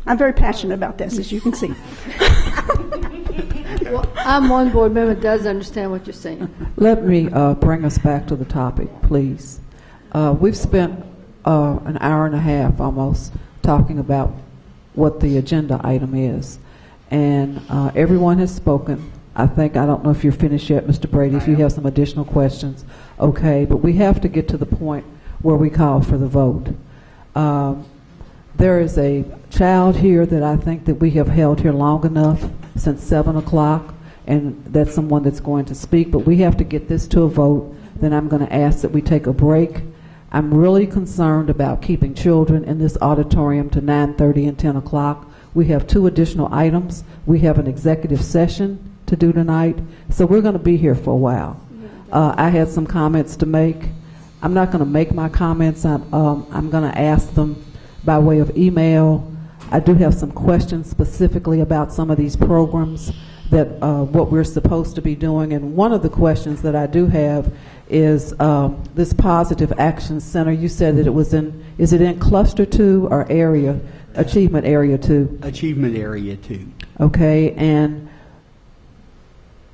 I'm very passionate about this, as you can see. Well, I'm one board member that does understand what you're saying. Let me bring us back to the topic, please. We've spent an hour and a half almost talking about what the agenda item is. And everyone has spoken. I don't know if you're finished yet, Mr. Brady, if you have some additional questions. Okay, but we have to get to the point where we call for the vote. There is a child here that I think that we have held here long enough, since 7 o'clock, and that's someone that's going to speak, but we have to get this to a vote. Then I'm going to ask that we take a break. I'm really concerned about keeping children in this auditorium to 9:30 and 10 o'clock. We have 2 additional items. We have an executive session to do tonight, so we're going to be here for a while. I had some comments to make. I'm not going to make my comments. I'm going to ask them by way of email. I do have some questions specifically about some of these programs that what we're supposed to be doing, and one of the questions that I do have is this Positive Action Center. You said that it was is it in Cluster 2 or area, Achievement Area 2? Achievement Area 2. Okay, and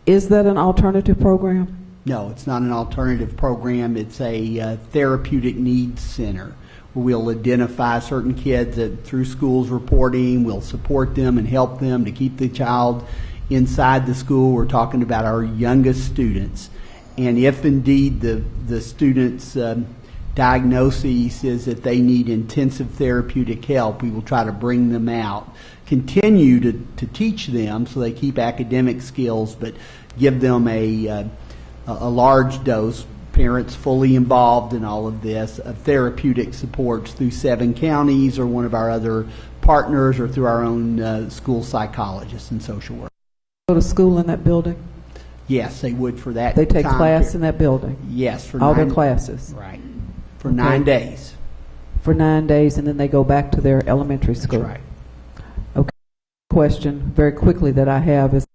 is that an alternative program? No, it's not an alternative program. It's a therapeutic needs center where we'll identify certain kids that through schools reporting, we'll support them and help them to keep the child inside the school. We're talking about our youngest students. And if indeed the student's diagnosis is that they need intensive therapeutic help, we will try to bring them out, continue to teach them so they keep academic skills, but give them a large dose, parents fully involved in all of this, of therapeutic supports through 7 counties or one of our other partners or through our own school psychologists and social workers. Go to school in that building? Yes, they would for that. They take time class period. In that building? Yes, for all their classes. Right. For 9 days. For 9 days, and then they go back to their elementary school. That's right. Okay. Question very quickly that I have is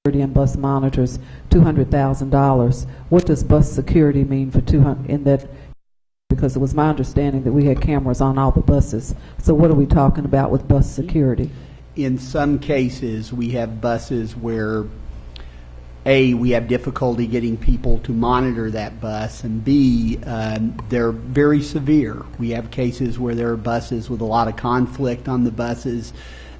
security and bus monitors, $200,000. What does bus security mean for 200 in that? Because it was my understanding that we had cameras on all the buses. So what are we talking about with bus security? In some cases, we have buses where A, we have difficulty getting people to monitor that bus, and B, they're very severe. We have cases where there are buses with a lot of conflict on the buses,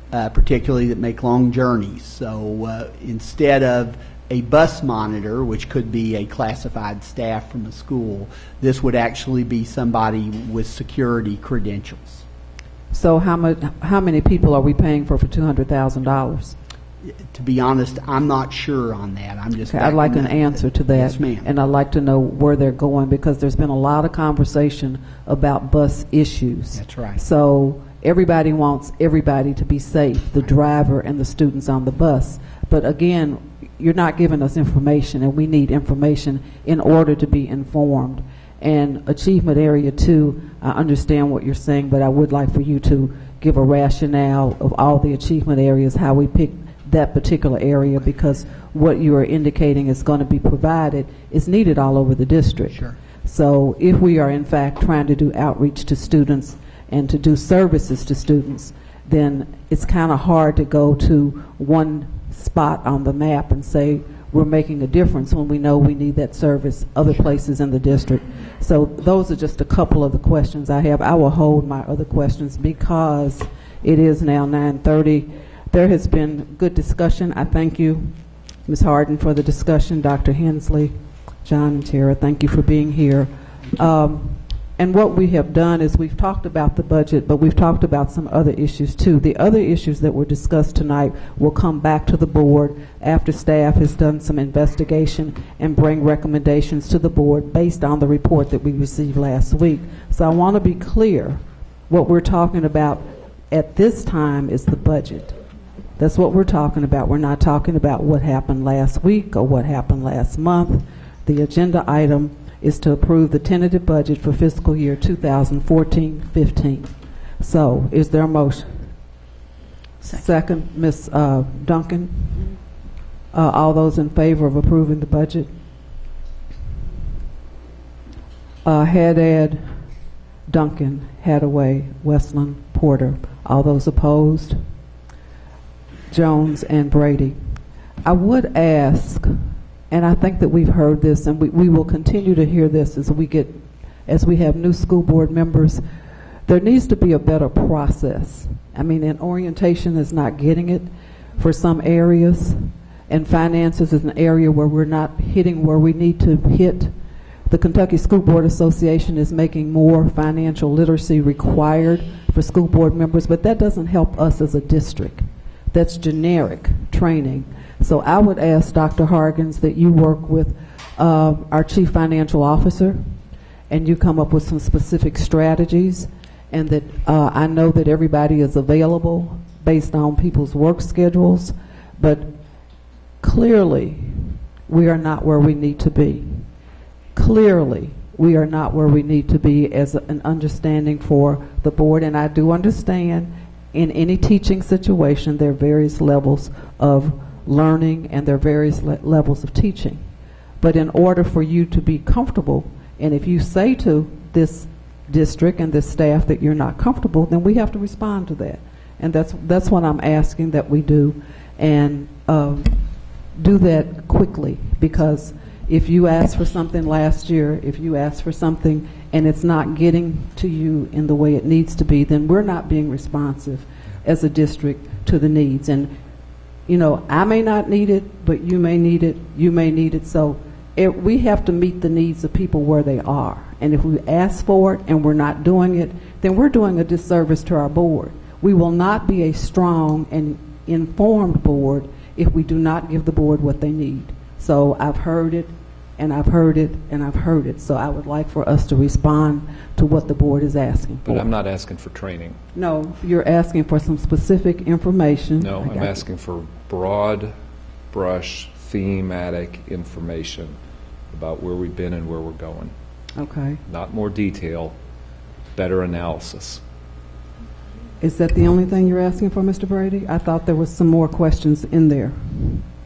particularly that make long journeys. So instead of a bus monitor, which could be a classified staff from a school, this would actually be somebody with security credentials. So how many people are we paying for $200,000? To be honest, I'm not sure on that. I'm just. Okay, I'd like an answer to that. Yes, ma'am. And I'd like to know where they're going, because there's been a lot of conversation about bus issues. That's right. So everybody wants everybody to be safe, the driver and the students on the bus. But again, you're not giving us information, and we need information in order to be informed. And Achievement Area 2, I understand what you're saying, but I would like for you to give a rationale of all the achievement areas, how we picked that particular area, because what you are indicating is going to be provided is needed all over the district. Sure. So if we are in fact trying to do outreach to students and to do services to students, then it's kind of hard to go to one spot on the map and say we're making a difference when we know we need that service other places in the district. So those are just a couple of the questions I have. I will hold my other questions because it is now 9:30. There has been good discussion. I thank you, Ms. Harden, for the discussion. Dr. Hensley, John and Tara, thank you for being here. And what we have done is we've talked about the budget, but we've talked about some other issues too. The other issues that were discussed tonight will come back to the board after staff has done some investigation and bring recommendations to the board based on the report that we received last week. So I want to be clear, what we're talking about at this time is the budget. That's what we're talking about. We're not talking about what happened last week or what happened last month. The agenda item is to approve the tentative budget for fiscal year 2014-15. So, is there a motion? Second, Ms. Duncan. All those in favor of approving the budget? Haddad, Duncan, Hadaway, Westland, Porter. All those opposed? Jones and Brady. I would ask, and I think that we've heard this, and we will continue to hear this as we have new school board members. There needs to be a better process. I mean, and orientation is not getting it for some areas, and finances is an area where we're not hitting where we need to hit. The Kentucky School Board Association is making more financial literacy required for school board members, but that doesn't help us as a district. That's generic training. So I would ask Dr. Hargens that you work with our Chief Financial Officer and you come up with some specific strategies, and that I know that everybody is available based on people's work schedules, but clearly we are not where we need to be. Clearly we are not where we need to be as an understanding for the board, and I do understand in any teaching situation there are various levels of learning and there are various levels of teaching. But in order for you to be comfortable, and if you say to this district and this staff that you're not comfortable, then we have to respond to that. And that's what I'm asking that we do, and do that quickly, because if you asked for something last year, if you asked for something and it's not getting to you in the way it needs to be, then we're not being responsive as a district to the needs. And you know, I may not need it, but you may need it, you may need it. So we have to meet the needs of people where they are. And if we ask for it and we're not doing it, then we're doing a disservice to our board. We will not be a strong and informed board if we do not give the board what they need. So I've heard it, and I've heard it, and I've heard it. So I would like for us to respond to what the board is asking for. But I'm not asking for training. No, you're asking for some specific information. No, I'm asking for broad brush thematic information about where we've been and where we're going. Okay. Not more detail, better analysis. Is that the only thing you're asking for, Mr. Brady? I thought there was some more questions in there.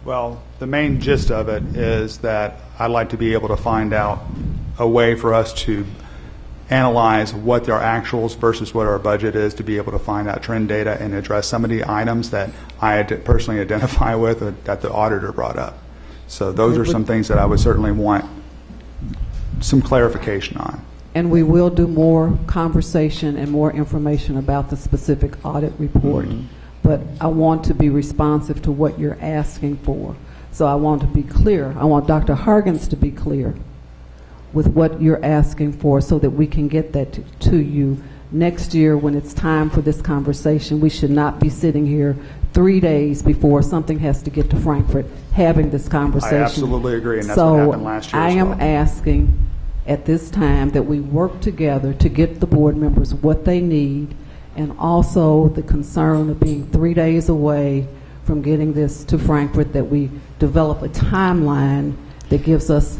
Well, the main gist of it is that I'd like to be able to find out a way for us to analyze what our actuals versus what our budget is, to be able to find out trend data and address some of the items that I had personally identify with that the auditor brought up. So those are some things that I would certainly want some clarification on. And we will do more conversation and more information about the specific audit report. Mm-hmm. But I want to be responsive to what you're asking for. So I want to be clear. I want Dr. Hargens to be clear with what you're asking for so that we can get that to you next year when it's time for this conversation. We should not be sitting here 3 days before something has to get to Frankfurt having this conversation. I absolutely agree, and that's what happened last year. I am asking at this time that we work together to get the board members what they need, and also the concern of being 3 days away from getting this to Frankfurt, that we develop a timeline that gives us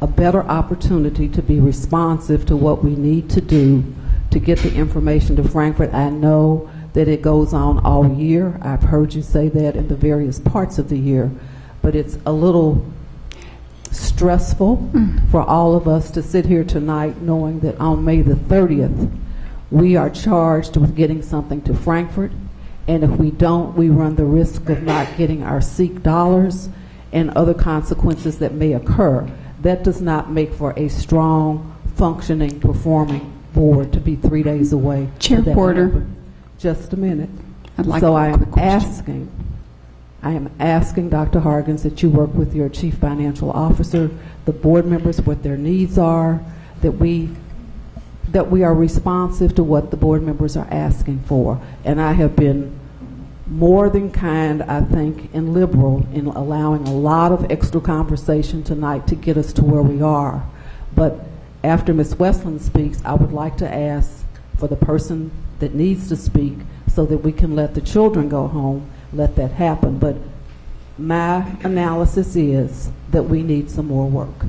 a better opportunity to be responsive to what we need to do to get the information to Frankfurt. I know that it goes on all year. I've heard you say that in the various parts of the year, but it's a little stressful for all of us to sit here tonight knowing that on May the 30th, we are charged with getting something to Frankfurt, and if we don't, we run the risk of not getting our SEEK dollars and other consequences that may occur. That does not make for a strong, functioning, performing board to be 3 days away. Chair Porter. Just a minute. I'd like so to I am asking Dr. Hargens that you work with your Chief Financial Officer, the board members, what their needs are, that we that we are responsive to what the board members are asking for. And I have been more than kind, I think, and liberal in allowing a lot of extra conversation tonight to get us to where we are. But after Ms. Westland speaks, I would like to ask for the person that needs to speak so that we can let the children go home, let that happen. But my analysis is that we need some more work.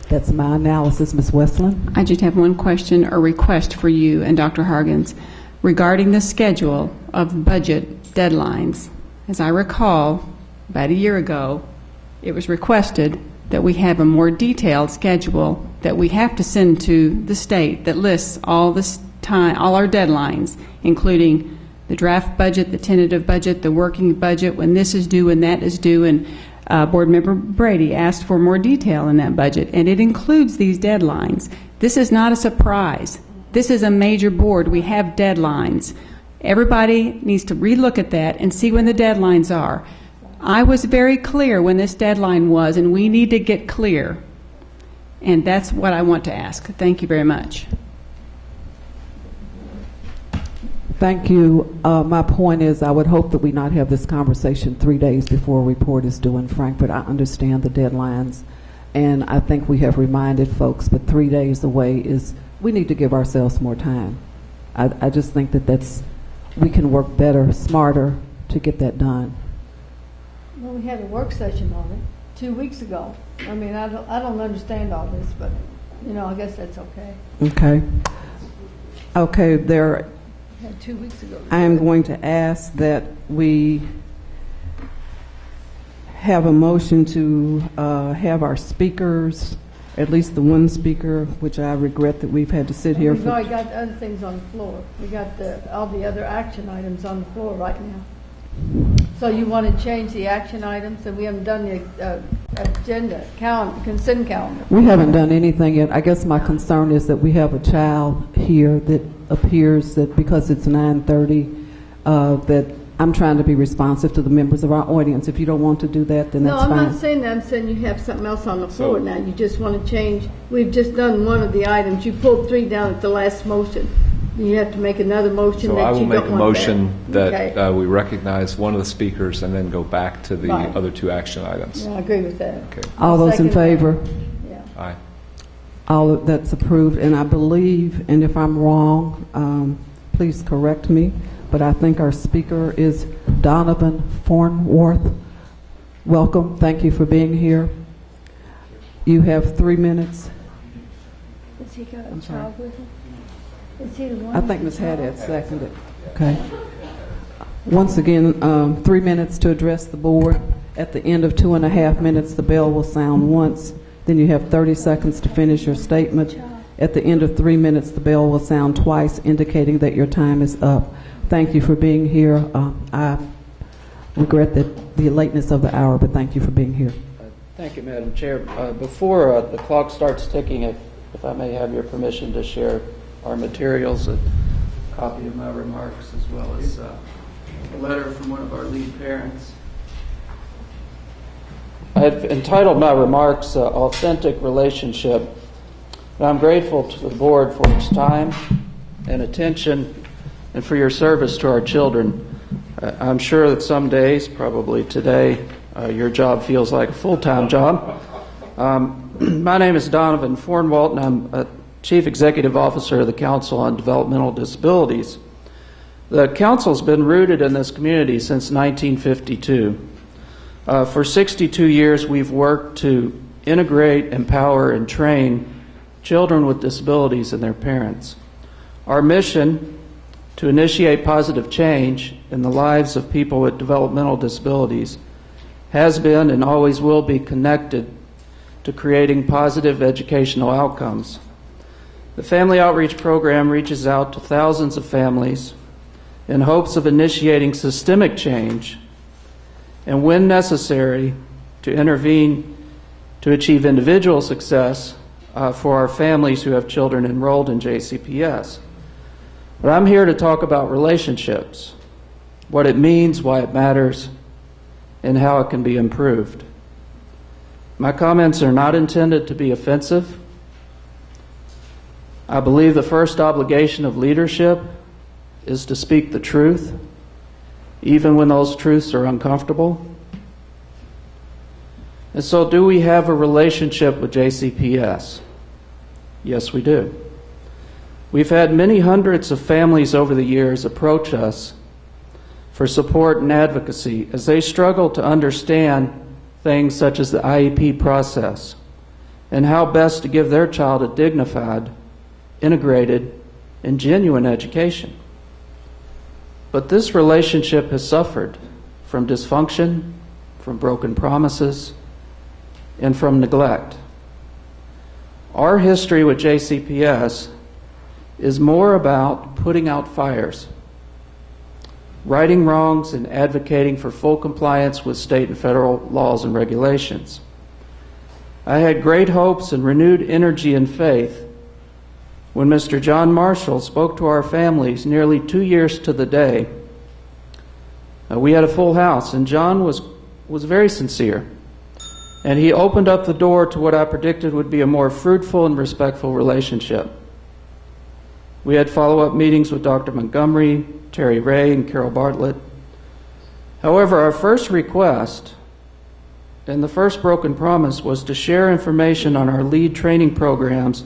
That's my analysis, Ms. Westland. I just have one question or request for you and Dr. Hargens regarding the schedule of budget deadlines. As I recall, about a year ago, it was requested that we have a more detailed schedule that we have to send to the state that lists all this time, all our deadlines, including the draft budget, the tentative budget, the working budget, when this is due and that is due. And Board Member Brady asked for more detail in that budget, and it includes these deadlines. This is not a surprise. This is a major board. We have deadlines. Everybody needs to relook at that and see when the deadlines are. I was very clear when this deadline was, and we need to get clear. And that's what I want to ask. Thank you very much. Thank you. My point is I would hope that we not have this conversation 3 days before a report is due in Frankfurt. I understand the deadlines, and I think we have reminded folks, but 3 days away is, we need to give ourselves more time. I just think that we can work better, smarter to get that done. Well, we had a work session on it 2 weeks ago. I mean, I don't understand all this, but, I guess that's okay. Okay. Okay, Had 2 weeks ago. I am going to ask that we have a motion to have our speakers, at least the one speaker, which I regret that we've had to sit here We've for. already got other things on the floor. We got all the other action items on the floor right now. So you want to change the action items, and we haven't done the agenda, consent calendar. We haven't done anything yet. I guess my concern is that we have a child here that appears that because it's 9:30, that I'm trying to be responsive to the members of our audience. If you don't want to do that, then that's fine. No, I'm not saying that. I'm saying you have something else on the floor now. You just want to change. We've just done one of the items. You pulled 3 down at the last motion. You have to make another motion. So that I will you make don't a want motion that Okay. we recognize one of the speakers and then go back to the Right. other 2 action items. Yeah, I agree with that. Okay. All those in Second favor? that. Yeah. Aye. All of that's approved, and I believe, and if I'm wrong, please correct me, but I think our speaker is Donovan Fornworth. Welcome. Thank you for being here. You have 3 minutes. Has he got a child with him? Is he the one? I think Ms. Haddad seconded. Okay. Once again, 3 minutes to address the board. At the end of 2.5 minutes, the bell will sound once. Then you have 30 seconds to finish your statement. At the end of 3 minutes, the bell will sound twice, indicating that your time is up. Thank you for being here. I regret the lateness of the hour, but thank you for being here. Thank you, Madam Chair. Before the clock starts ticking, if I may have your permission to share our materials, a copy of my remarks, as well as a letter from one of our lead parents. I had entitled my remarks Authentic Relationship. And I'm grateful to the board for its time and attention and for your service to our children. I'm sure that some days, probably today, your job feels like a full-time job. My name is Donovan Fornwalt, and I'm a Chief Executive Officer of the Council on Developmental Disabilities. The Council's been rooted in this community since 1952. For 62 years, we've worked to integrate, empower, and train children with disabilities and their parents. Our mission, to initiate positive change in the lives of people with developmental disabilities, has been and always will be connected to creating positive educational outcomes. The Family Outreach Program reaches out to thousands of families in hopes of initiating systemic change and, when necessary, to intervene to achieve individual success for our families who have children enrolled in JCPS. But I'm here to talk about relationships, what it means, why it matters, and how it can be improved. My comments are not intended to be offensive. I believe the first obligation of leadership is to speak the truth, even when those truths are uncomfortable. And so, do we have a relationship with JCPS? Yes, we do. We've had many hundreds of families over the years approach us for support and advocacy as they struggle to understand things such as the IEP process and how best to give their child a dignified, integrated, and genuine education. But this relationship has suffered from dysfunction, from broken promises, and from neglect. Our history with JCPS is more about putting out fires, righting wrongs, and advocating for full compliance with state and federal laws and regulations. I had great hopes and renewed energy and faith when Mr. John Marshall spoke to our families nearly 2 years to the day. We had a full house, and John was very sincere, and he opened up the door to what I predicted would be a more fruitful and respectful relationship. We had follow-up meetings with Dr. Montgomery, Terry Ray, and Carol Bartlett. However, our first request and the first broken promise was to share information on our lead training programs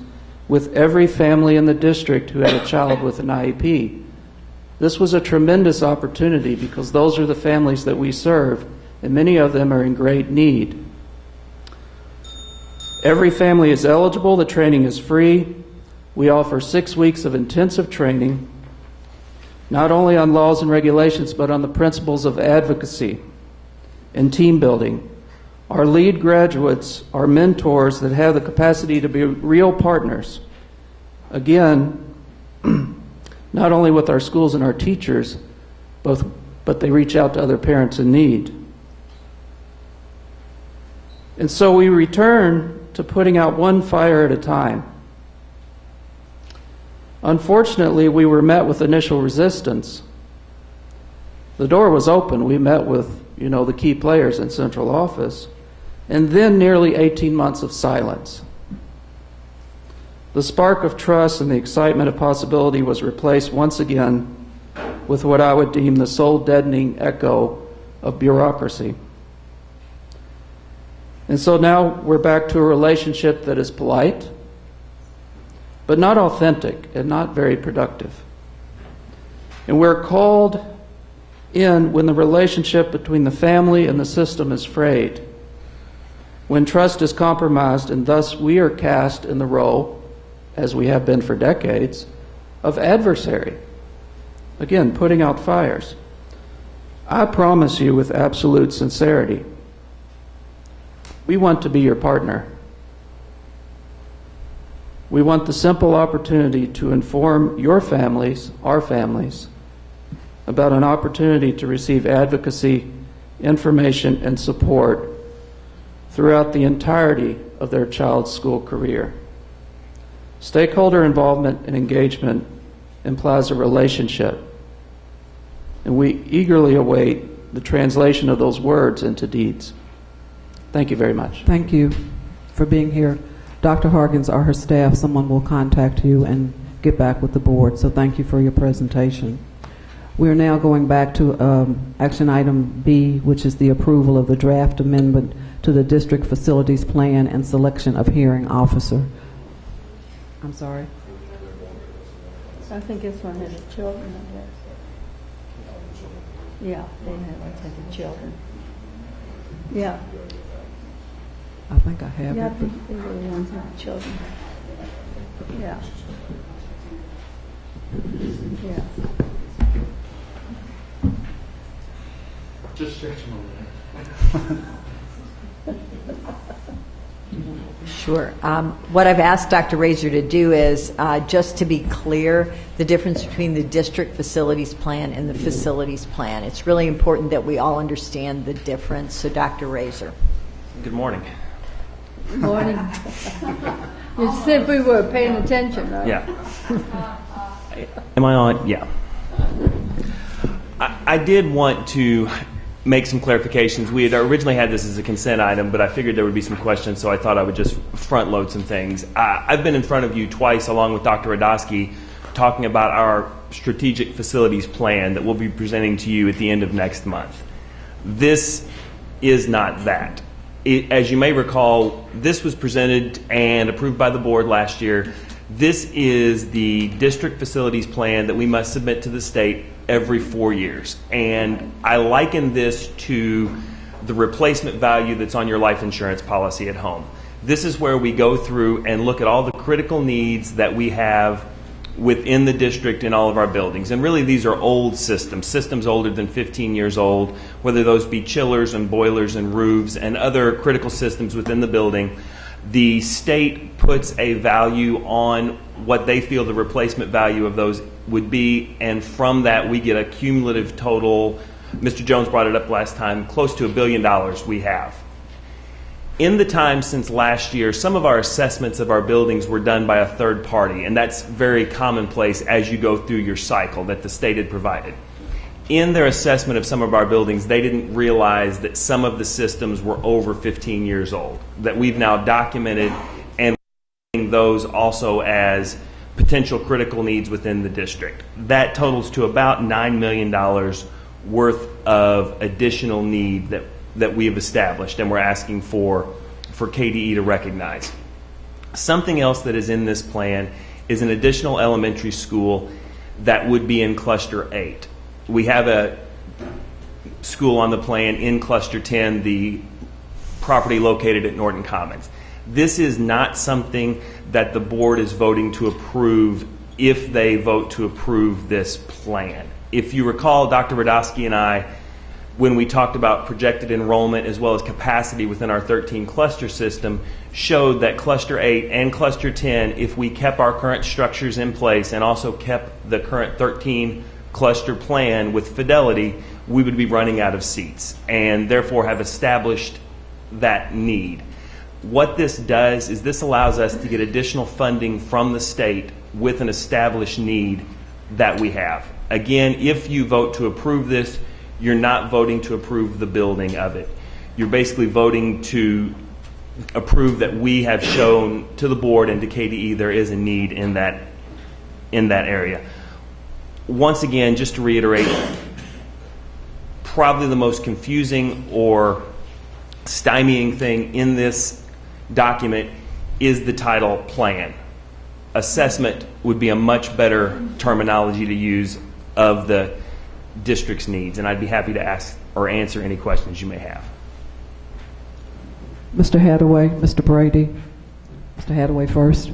with every family in the district who had a child with an IEP. This was a tremendous opportunity because those are the families that we serve, and many of them are in great need. Every family is eligible. The training is free. We offer 6 weeks of intensive training, not only on laws and regulations, but on the principles of advocacy and team building. Our lead graduates are mentors that have the capacity to be real partners. Again, not only with our schools and our teachers, but they reach out to other parents in need. And so we return to putting out one fire at a time. Unfortunately, we were met with initial resistance. The door was open. We met with, the key players in central office, and then nearly 18 months of silence. The spark of trust and the excitement of possibility was replaced once again with what I would deem the soul-deadening echo of bureaucracy. And so now we're back to a relationship that is polite, but not authentic and not very productive. And we're called in when the relationship between the family and the system is frayed, when trust is compromised, and thus we are cast in the role, as we have been for decades, of adversary. Again, putting out fires. I promise you with absolute sincerity, we want to be your partner. We want the simple opportunity to inform your families, our families, about an opportunity to receive advocacy, information, and support throughout the entirety of their child's school career. Stakeholder involvement and engagement implies a relationship, and we eagerly await the translation of those words into deeds. Thank you very much. Thank you for being here. Dr. Harkins or her staff, someone will contact you and get back with the board. So thank you for your presentation. We are now going back to action item B, which is the approval of the draft amendment to the district facilities plan and selection of hearing officer. I'm sorry. I think this one has the children, I guess. Yeah, they have the children. Yeah. I think I have Yeah, I it. think they were the ones with the children. Yeah. Yeah. Just stretch them over there. Sure. What I've asked Dr. Razor to do is, just to be clear, the difference between the district facilities plan and the facilities plan. It's really important that we all understand the difference. So, Dr. Razor. Good morning. Good morning. You said we were paying attention, right? Yeah. Am I on? Yeah. I did want to make some clarifications. We had originally had this as a consent item, but I figured there would be some questions, so I thought I would just front load some things. I've been in front of you twice, along with Dr. Radosky, talking about our strategic facilities plan that we'll be presenting to you at the end of next month. This is not that. As you may recall, this was presented and approved by the board last year. This is the district facilities plan that we must submit to the state every 4 years. And I liken this to the replacement value that's on your life insurance policy at home. This is where we go through and look at all the critical needs that we have within the district in all of our buildings. And really these are old systems older than 15 years old, whether those be chillers and boilers and roofs and other critical systems within the building. The state puts a value on what they feel the replacement value of those would be, and from that we get a cumulative total, Mr. Jones brought it up last time, close to $1 billion we have. In the time since last year, some of our assessments of our buildings were done by a third party, and that's very commonplace as you go through your cycle that the state had provided. In their assessment of some of our buildings, they didn't realize that some of the systems were over 15 years old, that we've now documented and those also as potential critical needs within the district. That totals to about $9 million worth of additional need that we have established and we're asking for KDE to recognize. Something else that is in this plan is an additional elementary school that would be in Cluster 8. We have a school on the plan in Cluster 10, the property located at Norton Commons. This is not something that the board is voting to approve if they vote to approve this plan. If you recall, Dr. Radosky and I, when we talked about projected enrollment as well as capacity within our 13 cluster system, showed that Cluster 8 and Cluster 10, if we kept our current structures in place and also kept the current 13 cluster plan with fidelity, we would be running out of seats and therefore have established that need. What this does is this allows us to get additional funding from the state with an established need that we have. Again, if you vote to approve this, you're not voting to approve the building of it. You're basically voting to approve that we have shown to the board and to KDE there is a need in that area. Once again, just to reiterate, probably the most confusing or stymieing thing in this document is the title plan. Assessment would be a much better terminology to use of the district's needs, and I'd be happy to ask or answer any questions you may have. Mr. Hathaway, Mr. Brady. Mr. Hathaway first.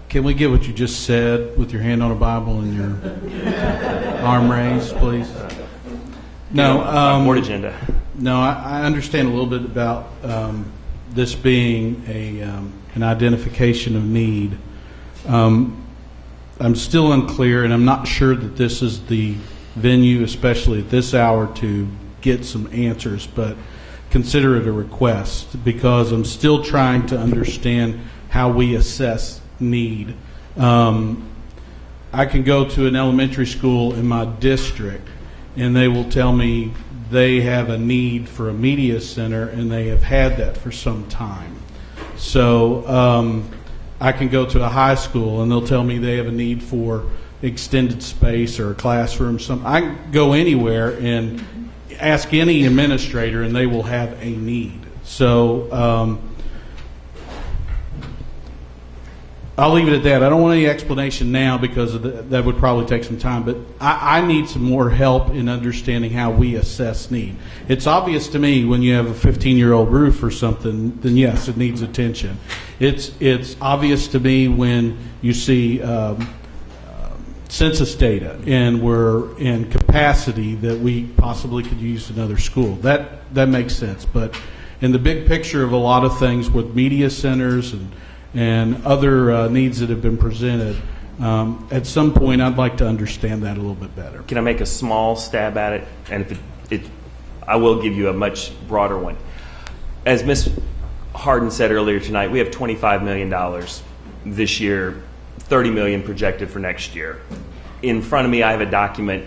Can we get what you just said with your hand on a Bible and your arm raised, please? No. Board agenda. No, I understand a little bit about this being an identification of need. I'm still unclear, and I'm not sure that this is the venue, especially at this hour, to get some answers, but consider it a request because I'm still trying to understand how we assess need. I can go to an elementary school in my district and they will tell me they have a need for a media center and they have had that for some time. So I can go to a high school and they'll tell me they have a need for extended space or a classroom. I can go anywhere and ask any administrator and they will have a need. So I'll leave it at that. I don't want any explanation now because that would probably take some time, but I need some more help in understanding how we assess need. It's obvious to me when you have a 15-year-old roof or something, then yes, it needs attention. It's obvious to me when you see census data and we're in capacity that we possibly could use another school. That makes sense. But in the big picture of a lot of things with media centers and other needs that have been presented, at some point I'd like to understand that a little bit better. Can I make a small stab at it? And if I will give you a much broader one. As Ms. Harden said earlier tonight, we have $25 million this year, $30 million projected for next year. In front of me I have a document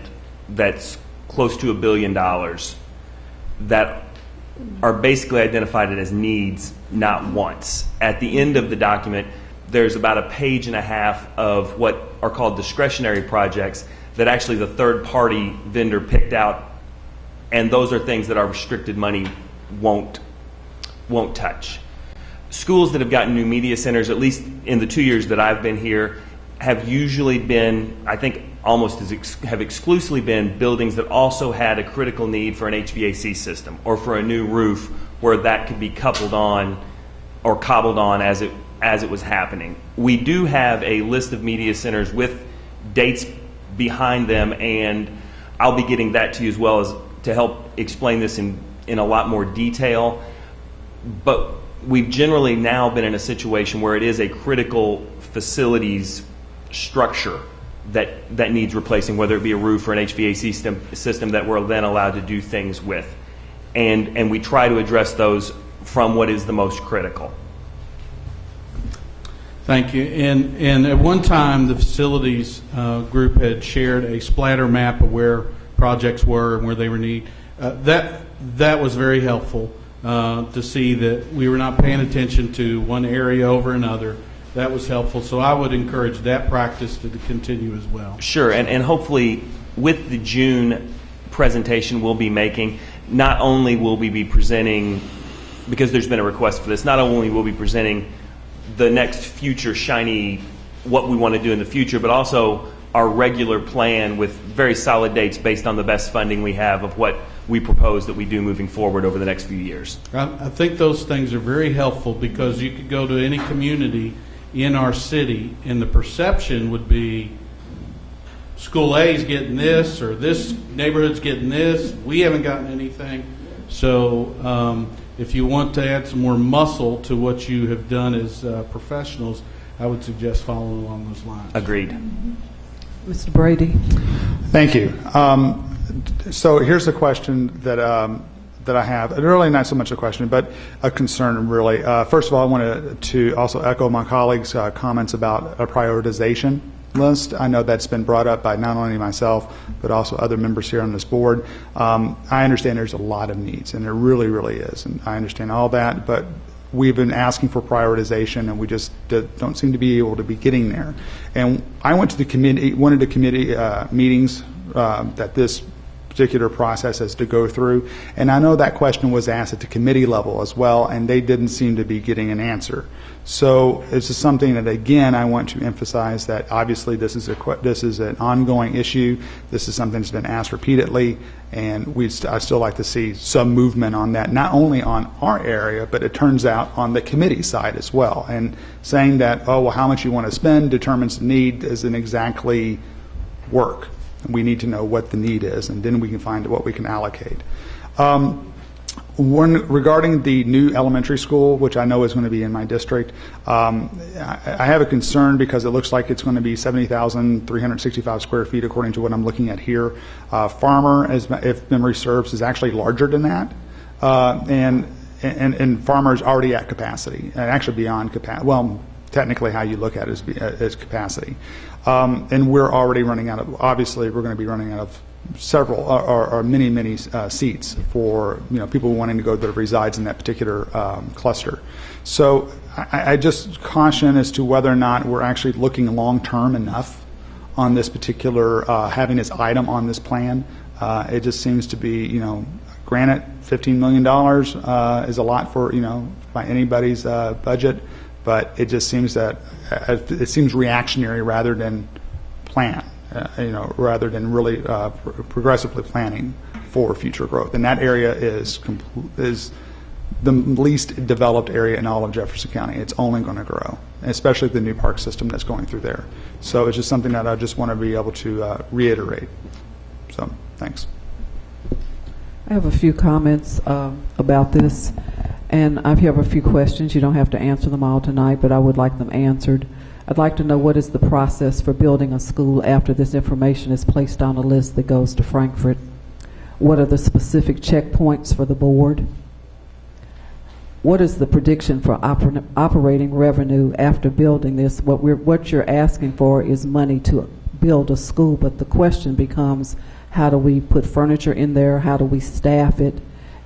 that's close to $1 billion that are basically identified as needs, not wants. At the end of the document, there's about a page and a half of what are called discretionary projects that actually the third-party vendor picked out, and those are things that our restricted money won't touch. Schools that have gotten new media centers, at least in the 2 years that I've been here, have usually been, I think, almost have exclusively been buildings that also had a critical need for an HVAC system or for a new roof where that could be coupled on or cobbled on as it was happening. We do have a list of media centers with dates behind them, and I'll be getting that to you as well as to help explain this in a lot more detail. But we've generally now been in a situation where it is a critical facilities structure that needs replacing, whether it be a roof or an HVAC system that we're then allowed to do things with. And we try to address those from what is the most critical. Thank you. And at one time, the facilities group had shared a splatter map of where projects were and where they were needed. That was very helpful to see that we were not paying attention to one area over another. That was helpful. So I would encourage that practice to continue as well. Sure. And hopefully with the June presentation we'll be making, not only will we be presenting, because there's been a request for this, not only will we be presenting the next future shiny, what we want to do in the future, but also our regular plan with very solid dates based on the best funding we have of what we propose that we do moving forward over the next few years. I think those things are very helpful because you could go to any community in our city and the perception would be school A is getting this or this neighborhood's getting this. We haven't gotten anything. So if you want to add some more muscle to what you have done as professionals, I would suggest following along those lines. Agreed. Mr. Brady. Thank you. So here's a question that I have. Really not so much a question, but a concern, really. First of all, I wanted to also echo my colleagues' comments about a prioritization list. I know that's been brought up by not only myself, but also other members here on this board. I understand there's a lot of needs, and there really, really is, and I understand all that, but we've been asking for prioritization, and we just don't seem to be able to be getting there. And I went to the committee, one of the committee meetings that this particular process has to go through, and I know that question was asked at the committee level as well, and they didn't seem to be getting an answer. So this is something that, again, I want to emphasize that obviously this is an ongoing issue. This is something that's been asked repeatedly, and I still like to see some movement on that, not only on our area, but it turns out on the committee side as well. And saying that, oh, well, how much you want to spend determines the need doesn't exactly work. We need to know what the need is, and then we can find what we can allocate. Regarding the new elementary school, which I know is going to be in my district, I have a concern because it looks like it's going to be 70,365 square feet according to what I'm looking at here. Farmer, if memory serves, is actually larger than that, and Farmer is already at capacity, and actually beyond capacity. Well, technically how you look at it is capacity. And we're already running out of, obviously we're going to be running out of several or many seats for people wanting to go that resides in that particular cluster. So I just caution as to whether or not we're actually looking long-term enough on this particular, having this item on this plan. It just seems to be, granted, $15 million is a lot for, by anybody's budget, but it just seems that it seems reactionary rather than plan, rather than really progressively planning for future growth. And that area is the least developed area in all of Jefferson County. It's only going to grow, especially the new park system that's going through there. So it's just something that I just want to be able to reiterate. So thanks. I have a few comments about this, and I have a few questions. You don't have to answer them all tonight, but I would like them answered. I'd like to know what is the process for building a school after this information is placed on a list that goes to Frankfurt. What are the specific checkpoints for the board? What is the prediction for operating revenue after building this? What you're asking for is money to build a school, but the question becomes, How do we put furniture in there? How do we staff it?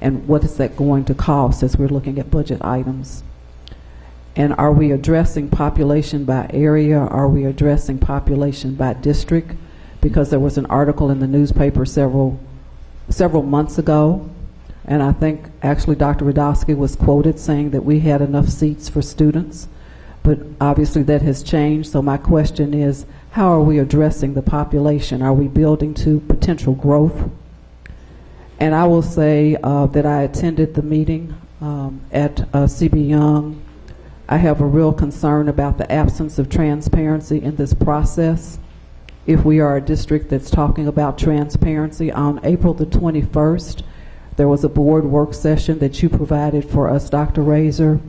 And what is that going to cost as we're looking at budget items? And are we addressing population by area? Are we addressing population by district? Because there was an article in the newspaper several months ago, and I think actually Dr. Radowski was quoted saying that we had enough seats for students, but obviously that has changed. So my question is, how are we addressing the population? Are we building to potential growth? And I will say that I attended the meeting at CB Young. I have a real concern about the absence of transparency in this process. If we are a district that's talking about transparency, on April the 21st, there was a board work session that you provided for us, Dr. Razor.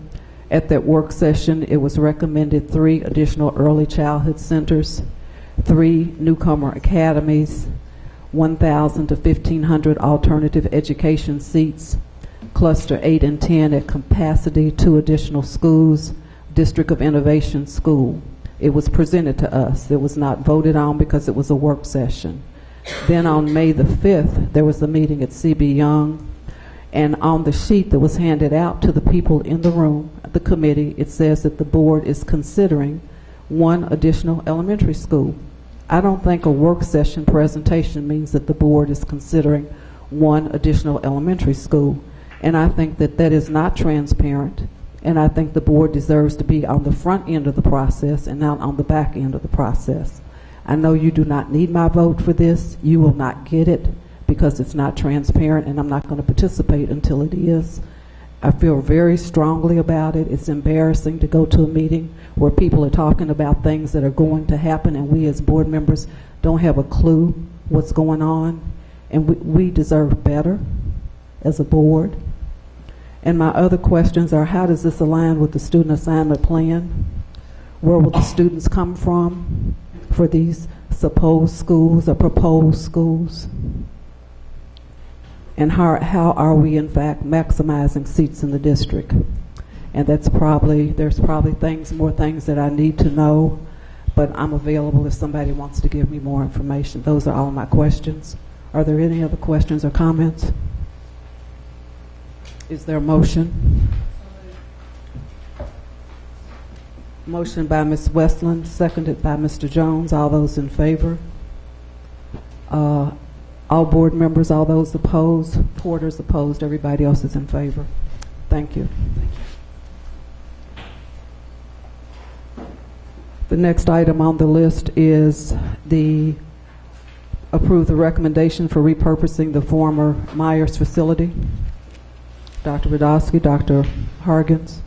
At that work session, it was recommended 3 additional early childhood centers, 3 newcomer academies, 1,000 to 1,500 alternative education seats, cluster 8 and 10 at capacity, 2 additional schools, District of Innovation School. It was presented to us. It was not voted on because it was a work session. Then on May the 5th, there was a meeting at CB Young, and on the sheet that was handed out to the people in the room, the committee, it says that the board is considering 1 additional elementary school. I don't think a work session presentation means that the board is considering 1 additional elementary school. And I think that that is not transparent, and I think the board deserves to be on the front end of the process and not on the back end of the process. I know you do not need my vote for this. You will not get it because it's not transparent, and I'm not going to participate until it is. I feel very strongly about it. It's embarrassing to go to a meeting where people are talking about things that are going to happen, and we as board members don't have a clue what's going on, and we deserve better as a board. And my other questions are, how does this align with the student assignment plan? Where will the students come from for these supposed schools or proposed schools? And how are we in fact maximizing seats in the district? And there's probably more things that I need to know, but I'm available if somebody wants to give me more information. Those are all my questions. Are there any other questions or comments? Is there a motion? Motion by Ms. Westland, seconded by Mr. Jones. All those in favor? All board members, all those opposed? Porter's opposed. Everybody else is in favor. Thank you. The next item on the list is approve the recommendation for repurposing the former Myers facility. Dr. Radowski, Dr. Hargens.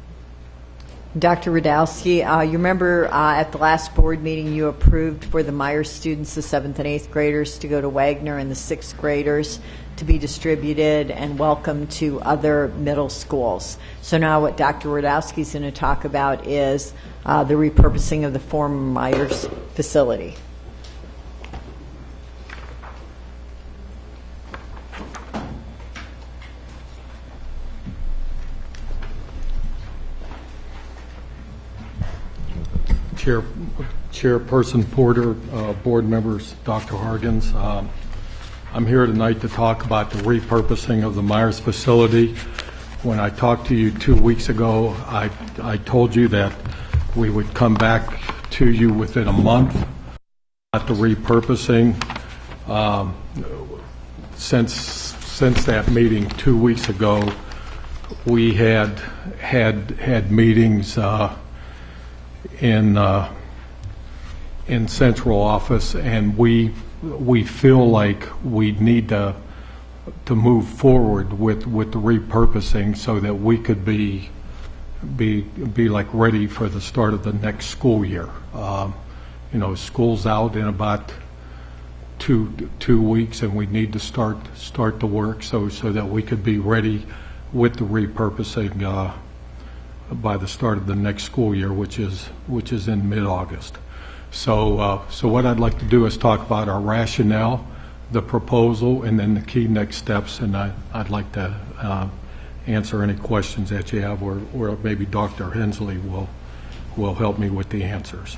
Dr. Radowski, you remember at the last board meeting you approved for the Myers students, the 7th and 8th graders, to go to Wagner and the 6th graders to be distributed and welcome to other middle schools. So now what Dr. Radowski is going to talk about is the repurposing of the former Myers facility. Chairperson Porter, board members, Dr. Hargens. I'm here tonight to talk about the repurposing of the Myers facility. When I talked to you 2 weeks ago, I told you that we would come back to you within a month at the repurposing. Since that meeting 2 weeks ago, we had meetings in central office, and we feel like we need to move forward with the repurposing so that we could be like ready for the start of the next school year. School's out in about two weeks, and we need to start the work so that we could be ready with the repurposing by the start of the next school year, which is in mid-August. So what I'd like to do is talk about our rationale, the proposal, and then the key next steps, and I'd like to answer any questions that you have, or maybe Dr. Hensley will help me with the answers.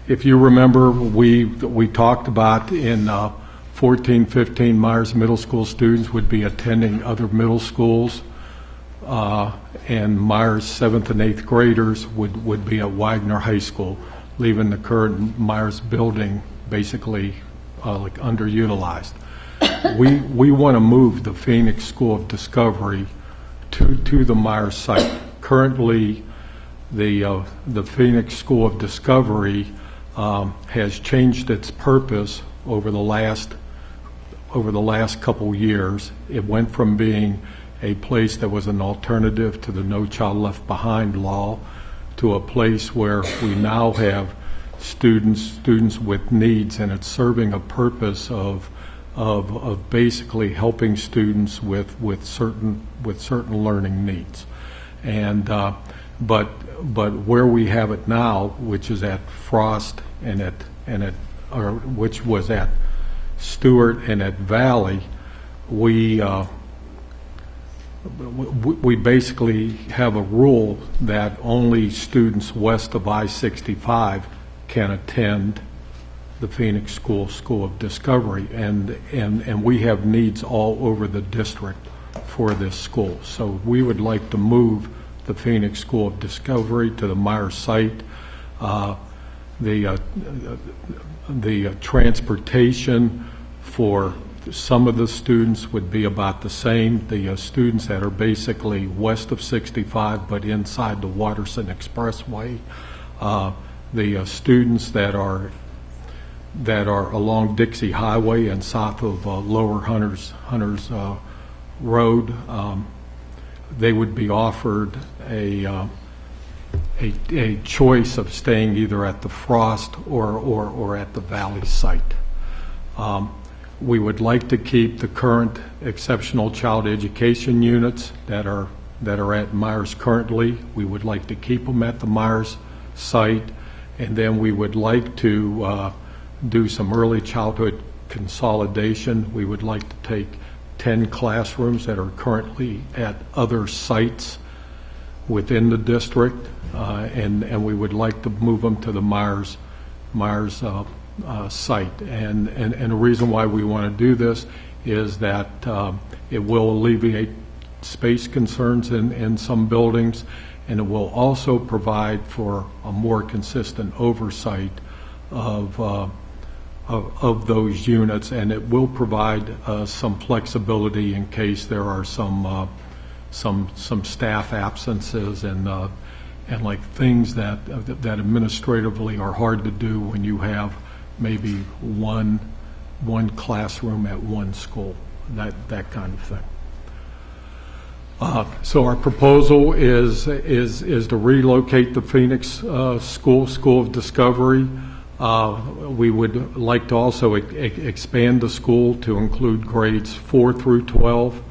if you remember, we talked about in 14, 15, Myers Middle School students would be attending other middle schools, and Myers 7th and 8th graders would be at Wagner High School, leaving the current Myers building basically like underutilized. We want to move the Phoenix School of Discovery to the Myers site. Currently, the Phoenix School of Discovery has changed its purpose over the last couple years. It went from being a place that was an alternative to the No Child Left Behind law to a place where we now have students with needs, and it's serving a purpose of basically helping students with certain learning needs. And but where we have it now, which is at Frost which was at Stewart and at Valley, we basically have a rule that only students west of I-65 can attend the Phoenix School of Discovery, and we have needs all over the district for this school. So we would like to move the Phoenix School of Discovery to the Myers site. The transportation for some of the students would be about the same. The students that are basically west of 65 but inside the Watterson Expressway, the students that are along Dixie Highway and south of Lower Hunters Road, they would be offered a choice of staying either at the Frost or at the Valley site. We would like to keep the current exceptional child education units that are at Myers currently. We would like to keep them at the Myers site, and then we would like to do some early childhood consolidation. We would like to take 10 classrooms that are currently at other sites within the district, and we would like to move them to the Myers site. And the reason why we want to do this is that it will alleviate space concerns in some buildings, and it will also provide for a more consistent oversight of those units, and it will provide some flexibility in case there are some staff absences and like things that administratively are hard to do when you have maybe one classroom at one school, that kind of thing. So our proposal is to relocate the Phoenix School of Discovery. We would like to also expand the school to include grades 4 through 12.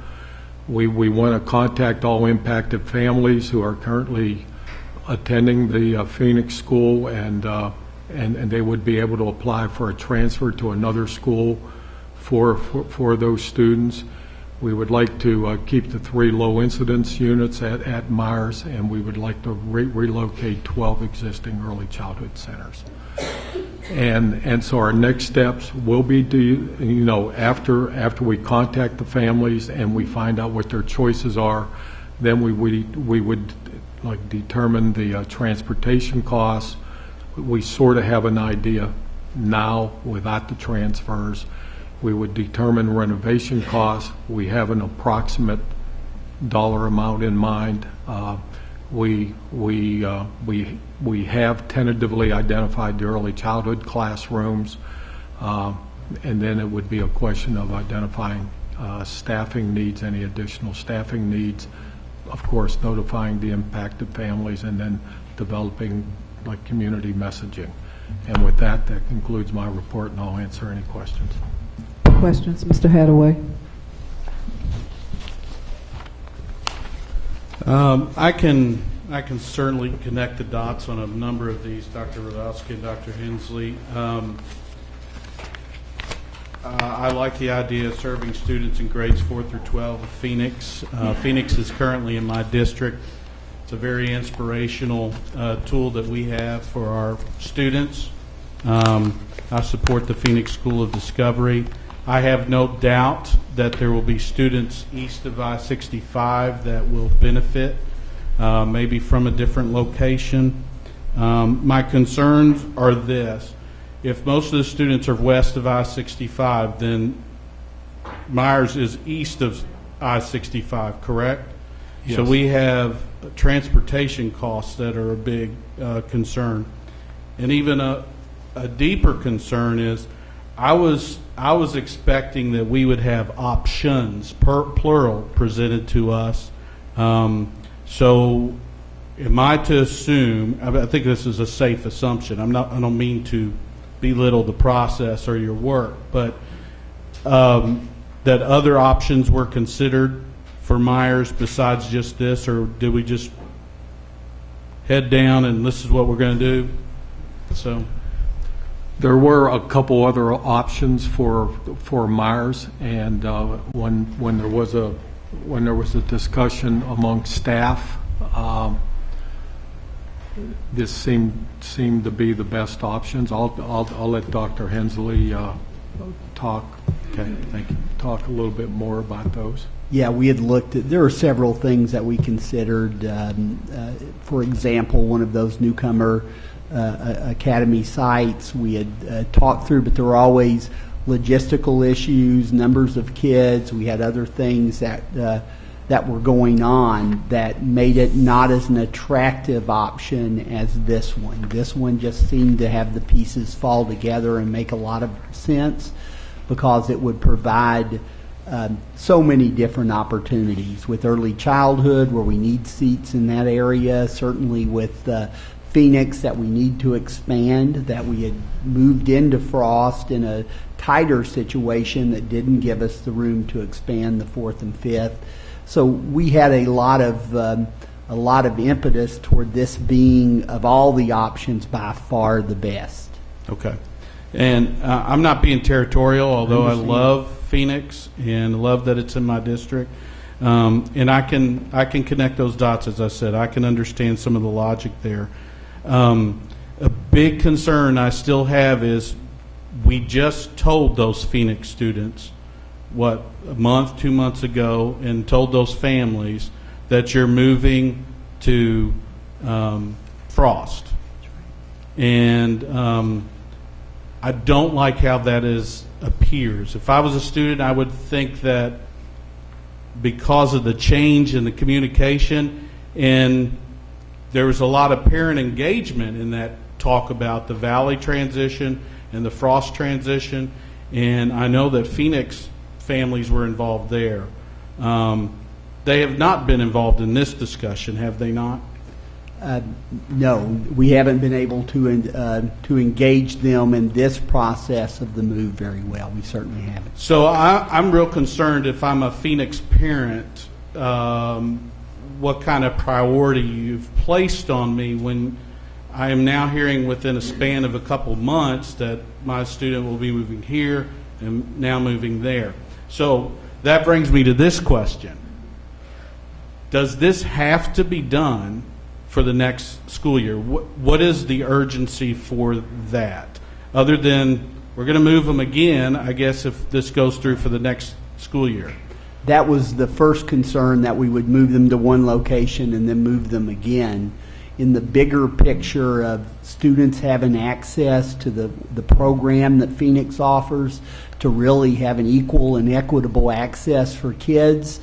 We want to contact all impacted families who are currently attending the Phoenix School, and they would be able to apply for a transfer to another school for those students. We would like to keep the 3 low incidence units at Myers, and we would like to relocate 12 existing early childhood centers. And so our next steps will be after we contact the families and we find out what their choices are, then we would like determine the transportation costs. We sort of have an idea now without the transfers. We would determine renovation costs. We have an approximate dollar amount in mind. We have tentatively identified the early childhood classrooms, and then it would be a question of identifying staffing needs, any additional staffing needs, of course notifying the impacted families, and then developing like community messaging. And with that concludes my report, and I'll answer any questions. Questions, Mr. Hadaway? I can certainly connect the dots on a number of these, Dr. Radowski and Dr. Hensley. I like the idea of serving students in grades 4 through 12 of Phoenix. Phoenix is currently in my district. It's a very inspirational tool that we have for our students I support the Phoenix School of Discovery. I have no doubt that there will be students east of I-65 that will benefit, maybe from a different location. My concerns are this. If most of the students are west of I-65, then Myers is east of I-65, correct? Yes. So we have transportation costs that are a big concern. And even a deeper concern is I was expecting that we would have options, plural, presented to us. So am I to assume, I think this is a safe assumption, I don't mean to belittle the process or your work, but that other options were considered for Myers besides just this, or did we just head down and this is what we're going to do? So there were a couple other options for Myers, and when there was a discussion among staff, this seemed to be the best options. I'll let Dr. Hensley talk. Okay, thank you. Talk a little bit more about those. Yeah, we had looked at, there are several things that we considered. For example, one of those newcomer academy sites we had talked through, but there were always logistical issues, numbers of kids. We had other things that were going on that made it not as an attractive option as this one. This one just seemed to have the pieces fall together and make a lot of sense because it would provide so many different opportunities with early childhood where we need seats in that area, certainly with Phoenix that we need to expand, that we had moved into Frost in a tighter situation that didn't give us the room to expand the 4th and 5th. So we had a lot of impetus toward this being, of all the options, by far the best. Okay. And I'm not being territorial, although I love Phoenix and love that it's in my district. And I can connect those dots, as I said. I can understand some of the logic there. A big concern I still have is we just told those Phoenix students, a month, 2 months ago, and told those families that you're moving to Frost. And I don't like how that appears. If I was a student, I would think that because of the change in the communication, and there was a lot of parent engagement in that talk about the Valley transition and the Frost transition, and I know that Phoenix families were involved there. They have not been involved in this discussion, have they not? No, we haven't been able to engage them in this process of the move very well. We certainly haven't. So I'm real concerned if I'm a Phoenix parent, what kind of priority you've placed on me when I am now hearing within a span of a couple months that my student will be moving here and now moving there. So that brings me to this question. Does this have to be done for the next school year? What is the urgency for that? Other than we're going to move them again, I guess, if this goes through for the next school year. That was the first concern, that we would move them to one location and then move them again. In the bigger picture of students having access to the program that Phoenix offers, to really have an equal and equitable access for kids,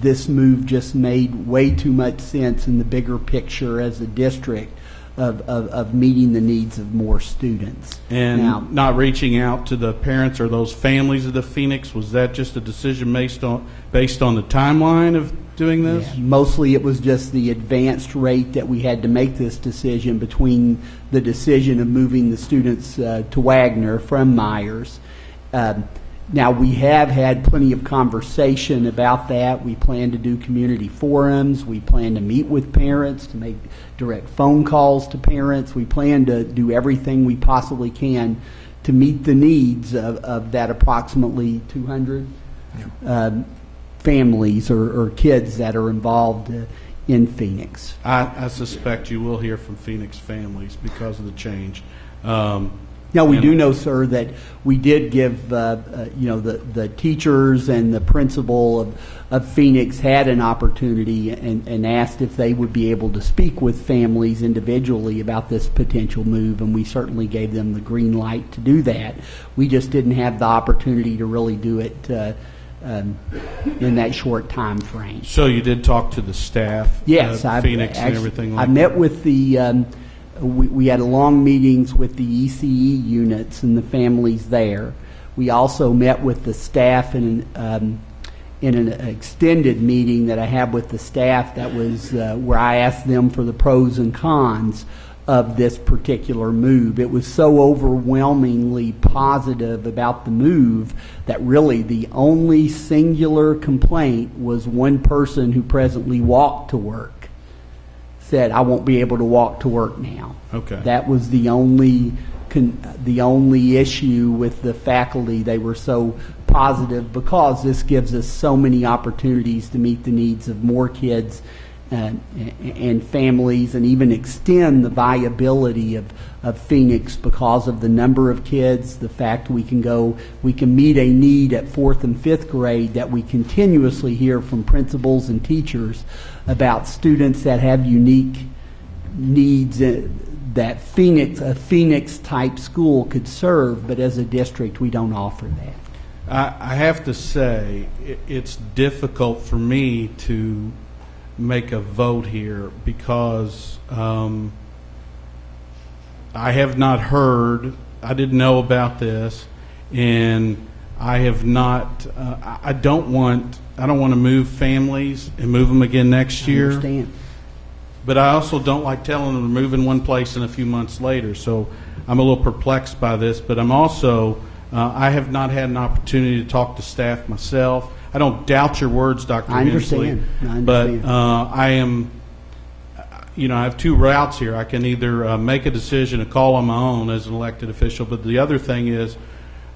this move just made way too much sense in the bigger picture as a district of meeting the needs of more students. And now, not reaching out to the parents or those families of the Phoenix, was that just a decision based on the timeline of doing this? Yeah, mostly it was just the advanced rate that we had to make this decision between the decision of moving the students to Wagner from Myers. Now, we have had plenty of conversation about that. We plan to do community forums. We plan to meet with parents, to make direct phone calls to parents. We plan to do everything we possibly can to meet the needs of that approximately 200 families or kids that are involved in Phoenix. I suspect you will hear from Phoenix families because of the change. No, we And- do know, sir, that we did give, the teachers and the principal of Phoenix had an opportunity and asked if they would be able to speak with families individually about this potential move, and we certainly gave them the green light to do that. We just didn't have the opportunity to really do it in that short time frame. So you did talk to the staff? Yes, Phoenix and everything like I met with the, we had long meetings with the ECE units and the families there. We also met with the staff in an extended meeting that I had with the staff that was where I asked them for the pros and cons of this particular move. It was so overwhelmingly positive about the move that really the only singular complaint was one person who presently walked to work said, I won't be able to walk to work now. Okay. That was the only issue with the faculty. They were so positive because this gives us so many opportunities to meet the needs of more kids and families, and even extend the viability of Phoenix because of the number of kids, the fact we can meet a need at 4th and 5th grade that we continuously hear from principals and teachers about students that have unique needs that a Phoenix type school could serve, but as a district we don't offer that. I have to say, it's difficult for me to make a vote here because I have not heard, I didn't know about this, and I have not, I don't want to move families and move them again next year. I understand. But I also don't like telling them to move in one place and a few months later. So I'm a little perplexed by this, but I'm also, I have not had an opportunity to talk to staff myself. I don't doubt your words, Dr. Hensley. But I am, I have two routes here. I can either make a decision, a call on my own as an elected official, but the other thing is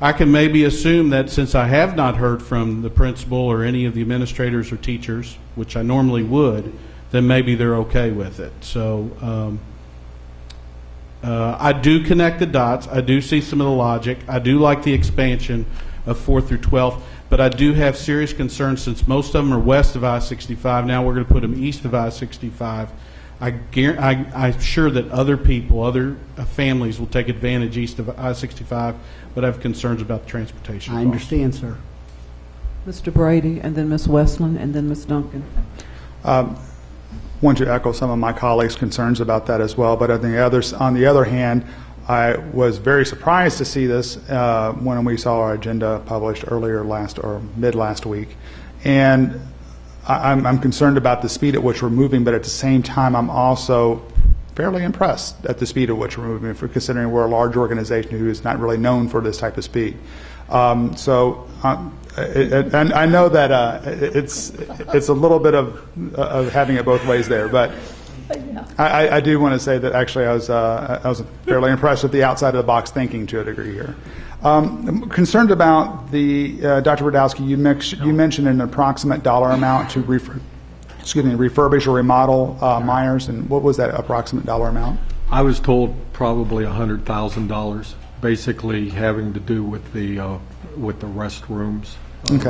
I can maybe assume that since I have not heard from the principal or any of the administrators or teachers, which I normally would, then maybe they're okay with it. So I do connect the dots. I do see some of the logic. I do like the expansion of 4th through 12th. But I do have serious concerns since most of them are west of I-65. Now we're going to put them east of I-65. I'm sure that other people, other families will take advantage east of I-65, but I have concerns about the transportation I understand, sir. Mr. Brady, and then Ms. Westland, and then Ms. Duncan. Want to echo some of my colleagues' concerns about that as well, but on the other hand, I was very surprised to see this when we saw our agenda published mid last week, and I'm concerned about the speed at which we're moving. But at the same time, I'm also fairly impressed at the speed at which we're moving, for considering we're a large organization who is not really known for this type of speed. And I know that it's a little bit of having it both ways there, but. I do want to say that actually I was fairly impressed with the outside of the box thinking to a degree here. I'm concerned about the Dr. Radowski. You mentioned an approximate dollar amount to refurbish or remodel Myers, and what was that approximate dollar amount? I was told probably $100,000, basically having to do with the restrooms of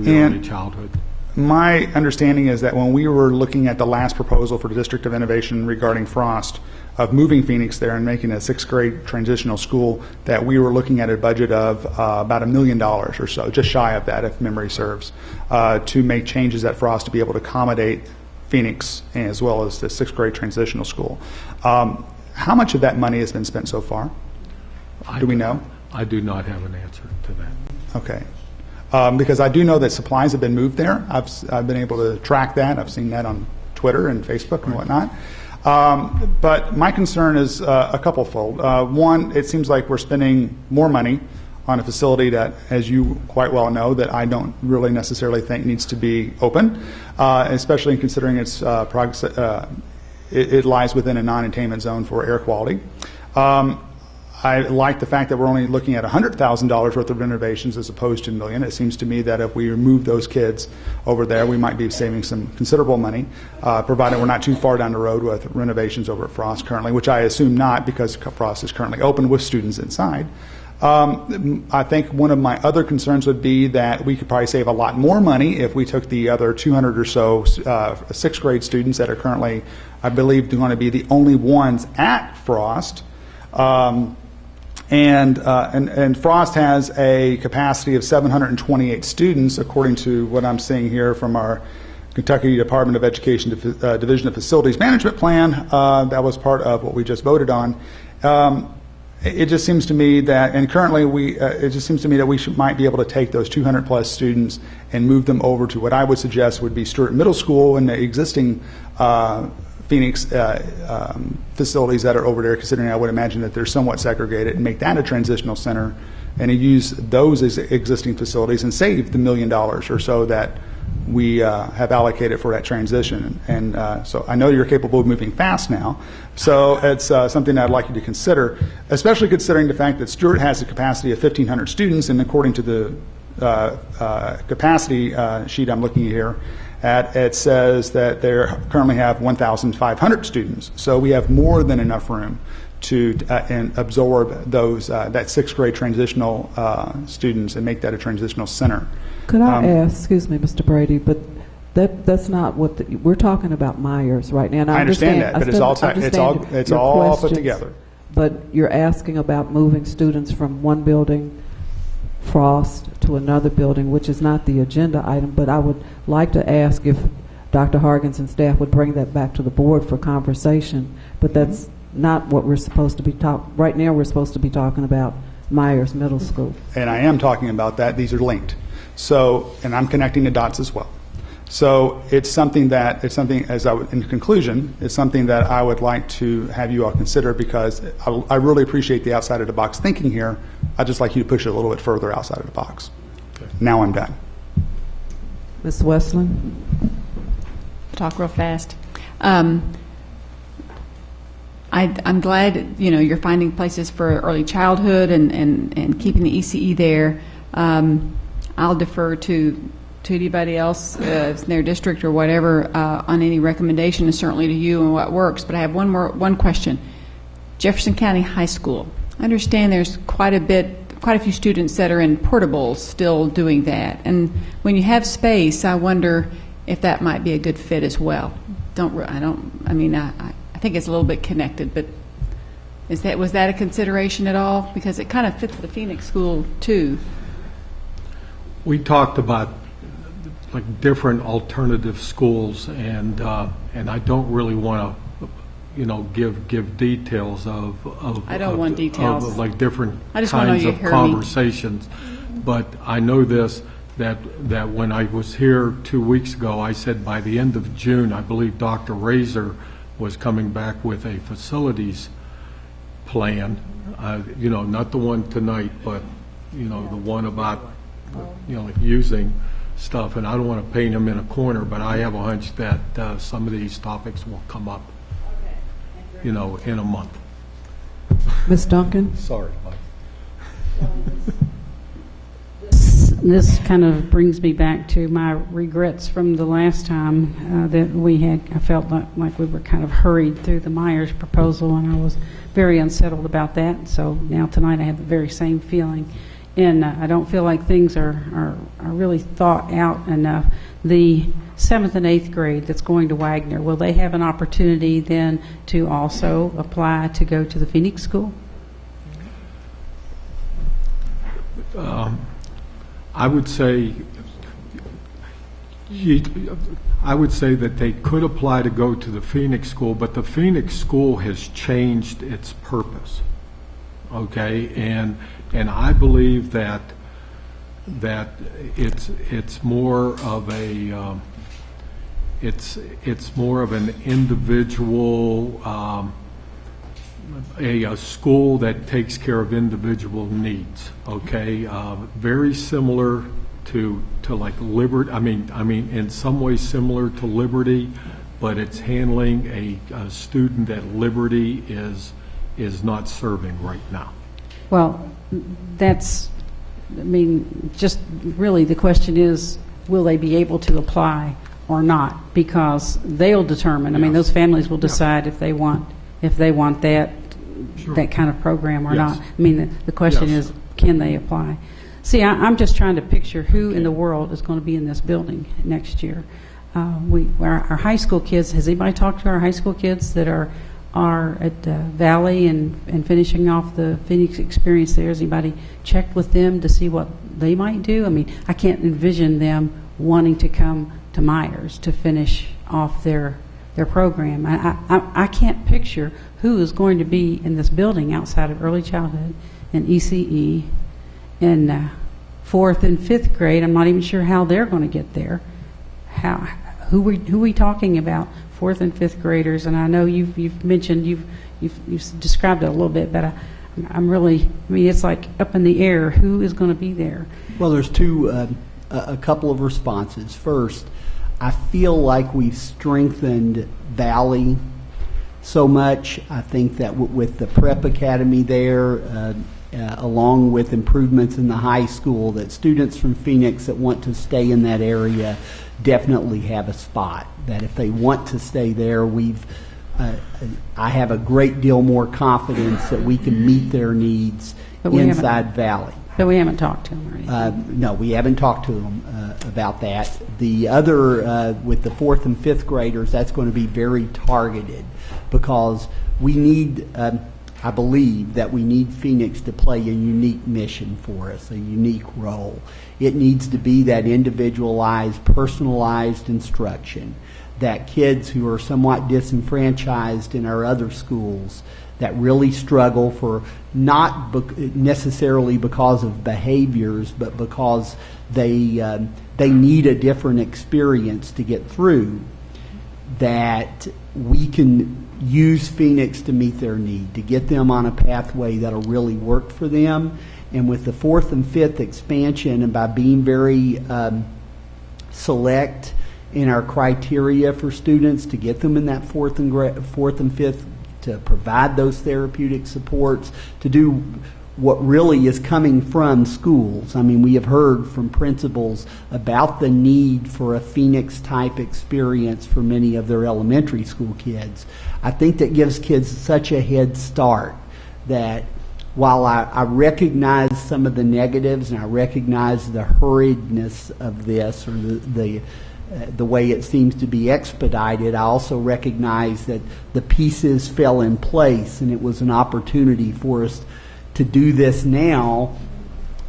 the early childhood. My understanding is that when we were looking at the last proposal for the District of Innovation regarding Frost, of moving Phoenix there and making a 6th grade transitional school, that we were looking at a budget of about $1 million or so, just shy of that if memory serves, to make changes at Frost to be able to accommodate Phoenix as well as the 6th grade transitional school. How much of that money has been spent so far? Do we know? I do not have an answer to that. Okay. Because I do know that supplies have been moved there. I've been able to track that. I've seen that on Twitter and Facebook and whatnot. But my concern is a couple-fold. One, it seems like we're spending more money on a facility that, as you quite well know, that I don't really necessarily think needs to be open, especially considering it lies within a non-attainment zone for air quality. I like the fact that we're only looking at $100,000 worth of renovations as opposed to $1 million. It seems to me that if we remove those kids over there, we might be saving some considerable money, provided we're not too far down the road with renovations over at Frost currently, which I assume not because Frost is currently open with students inside. I think one of my other concerns would be that we could probably save a lot more money if we took the other 200 or so sixth grade students that are currently, I believe, going to be the only ones at Frost. And Frost has a capacity of 728 students, according to what I'm seeing here from our Kentucky Department of Education Division of Facilities Management Plan. That was part of what we just voted on. It just seems to me that, and currently it just seems to me that we might be able to take those 200 plus students and move them over to what I would suggest would be Stewart Middle School and the existing Phoenix facilities that are over there, considering I would imagine that they're somewhat segregated, and make that a transitional center and use those as existing facilities and save the $1 million or so that we have allocated for that transition. And so I know you're capable of moving fast now, so it's something I'd like you to consider, especially considering the fact that Stewart has a capacity of 1,500 students, and according to the capacity sheet I'm looking at here, it says that they currently have 1,500 students. So we have more than enough room to and absorb those that sixth grade transitional students and make that a transitional center. Could I ask, excuse me, Mr. Brady, but that's not what we're talking about Myers right now. And I understand that, but it's all put together. But you're asking about moving students from one building, Frost, to another building, which is not the agenda item. But I would like to ask if Dr. Hargens and staff would bring that back to the board for conversation. But that's not what we're supposed to be talking. Right now, we're supposed to be talking about Myers Middle School. And I am talking about that. These are linked. So, and I'm connecting the dots as well. So it's something, as in conclusion, it's something that I would like to have you all consider, because I really appreciate the outside of the box thinking here. I'd just like you to push it a little bit further outside of the box. Okay. Now I'm done. Ms. Westland? Talk real fast. I'm glad you're finding places for early childhood and keeping the ECE there. I'll defer to anybody else in their district or whatever on any recommendation, and certainly to you and what works. But I have one question. Jefferson County High School. I understand there's quite a few students that are in portables still doing that. And when you have space, I wonder if that might be a good fit as well. I think it's a little bit connected, but was that a consideration at all? Because it kind of fits the Phoenix school too. We talked about like different alternative schools, and I don't really want to, give details of. I don't want details. Of like different kinds of conversations, but I know this that when I was here 2 weeks ago, I said by the end of June, I believe Dr. Razor was coming back with a facilities plan. Not the one tonight, but the one about. Using stuff, and I don't want to paint them in a corner, but I have a hunch that some of these topics will come up, in a month. Ms. Duncan? Sorry, Mike. This kind of brings me back to my regrets from the last time that we had. I felt like we were kind of hurried through the Myers proposal, and I was very unsettled about that. So now tonight I have the very same feeling. And I don't feel like things are really thought out enough. The 7th and 8th grade that's going to Wagner, will they have an opportunity then to also apply to go to the Phoenix school? I would say that they could apply to go to the Phoenix school, but the Phoenix school has changed its purpose. Okay, and I believe that it's more of an individual, a school that takes care of individual needs. Okay, very similar to like Liberty. I mean, in some ways similar to Liberty, but it's handling a student that Liberty is not serving right now. Well, that's, I mean, just really the question is, will they be able to apply or not? Because they'll determine. I mean, those families will decide if they want that that kind of program or not. I mean, the question is, can they apply? See, I'm just trying to picture who in the world is going to be in this building next year. Our high school kids. Has anybody talked to our high school kids that are at Valley and finishing off the Phoenix experience there? Has anybody checked with them to see what they might do? I mean, I can't envision them wanting to come to Myers to finish off their program. I can't picture who is going to be in this building outside of early childhood and ECE and 4th and 5th grade. I'm not even sure how they're going to get there. Who we talking about? 4th and 5th graders, and I know you've mentioned you've described it a little bit, but I'm really, I mean, it's like up in the air. Who is going to be there? Well, there's a couple of responses. First, I feel like we've strengthened Valley so much. I think that with the prep academy there, along with improvements in the high school, that students from Phoenix that want to stay in that area definitely have a spot. That if they want to stay there, I have a great deal more confidence that we can meet their needs inside Valley. But we haven't talked to them or anything. No, we haven't talked to them about that. The other, with the 4th and 5th graders, that's going to be very targeted because we need, I believe that we need Phoenix to play a unique mission for us, a unique role. It needs to be that individualized, personalized instruction that kids who are somewhat disenfranchised in our other schools that really struggle for not necessarily because of behaviors, but because they need a different experience to get through, that we can use Phoenix to meet their need, to get them on a pathway that'll really work for them. And with the 4th and 5th expansion, and by being very select in our criteria for students to get them in that 4th and 5th, to provide those therapeutic supports, to do what really is coming from schools. I mean, we have heard from principals about the need for a Phoenix-type experience for many of their elementary school kids. I think that gives kids such a head start that while I recognize some of the negatives and I recognize the hurriedness of this or the way it seems to be expedited, I also recognize that the pieces fell in place and it was an opportunity for us to do this now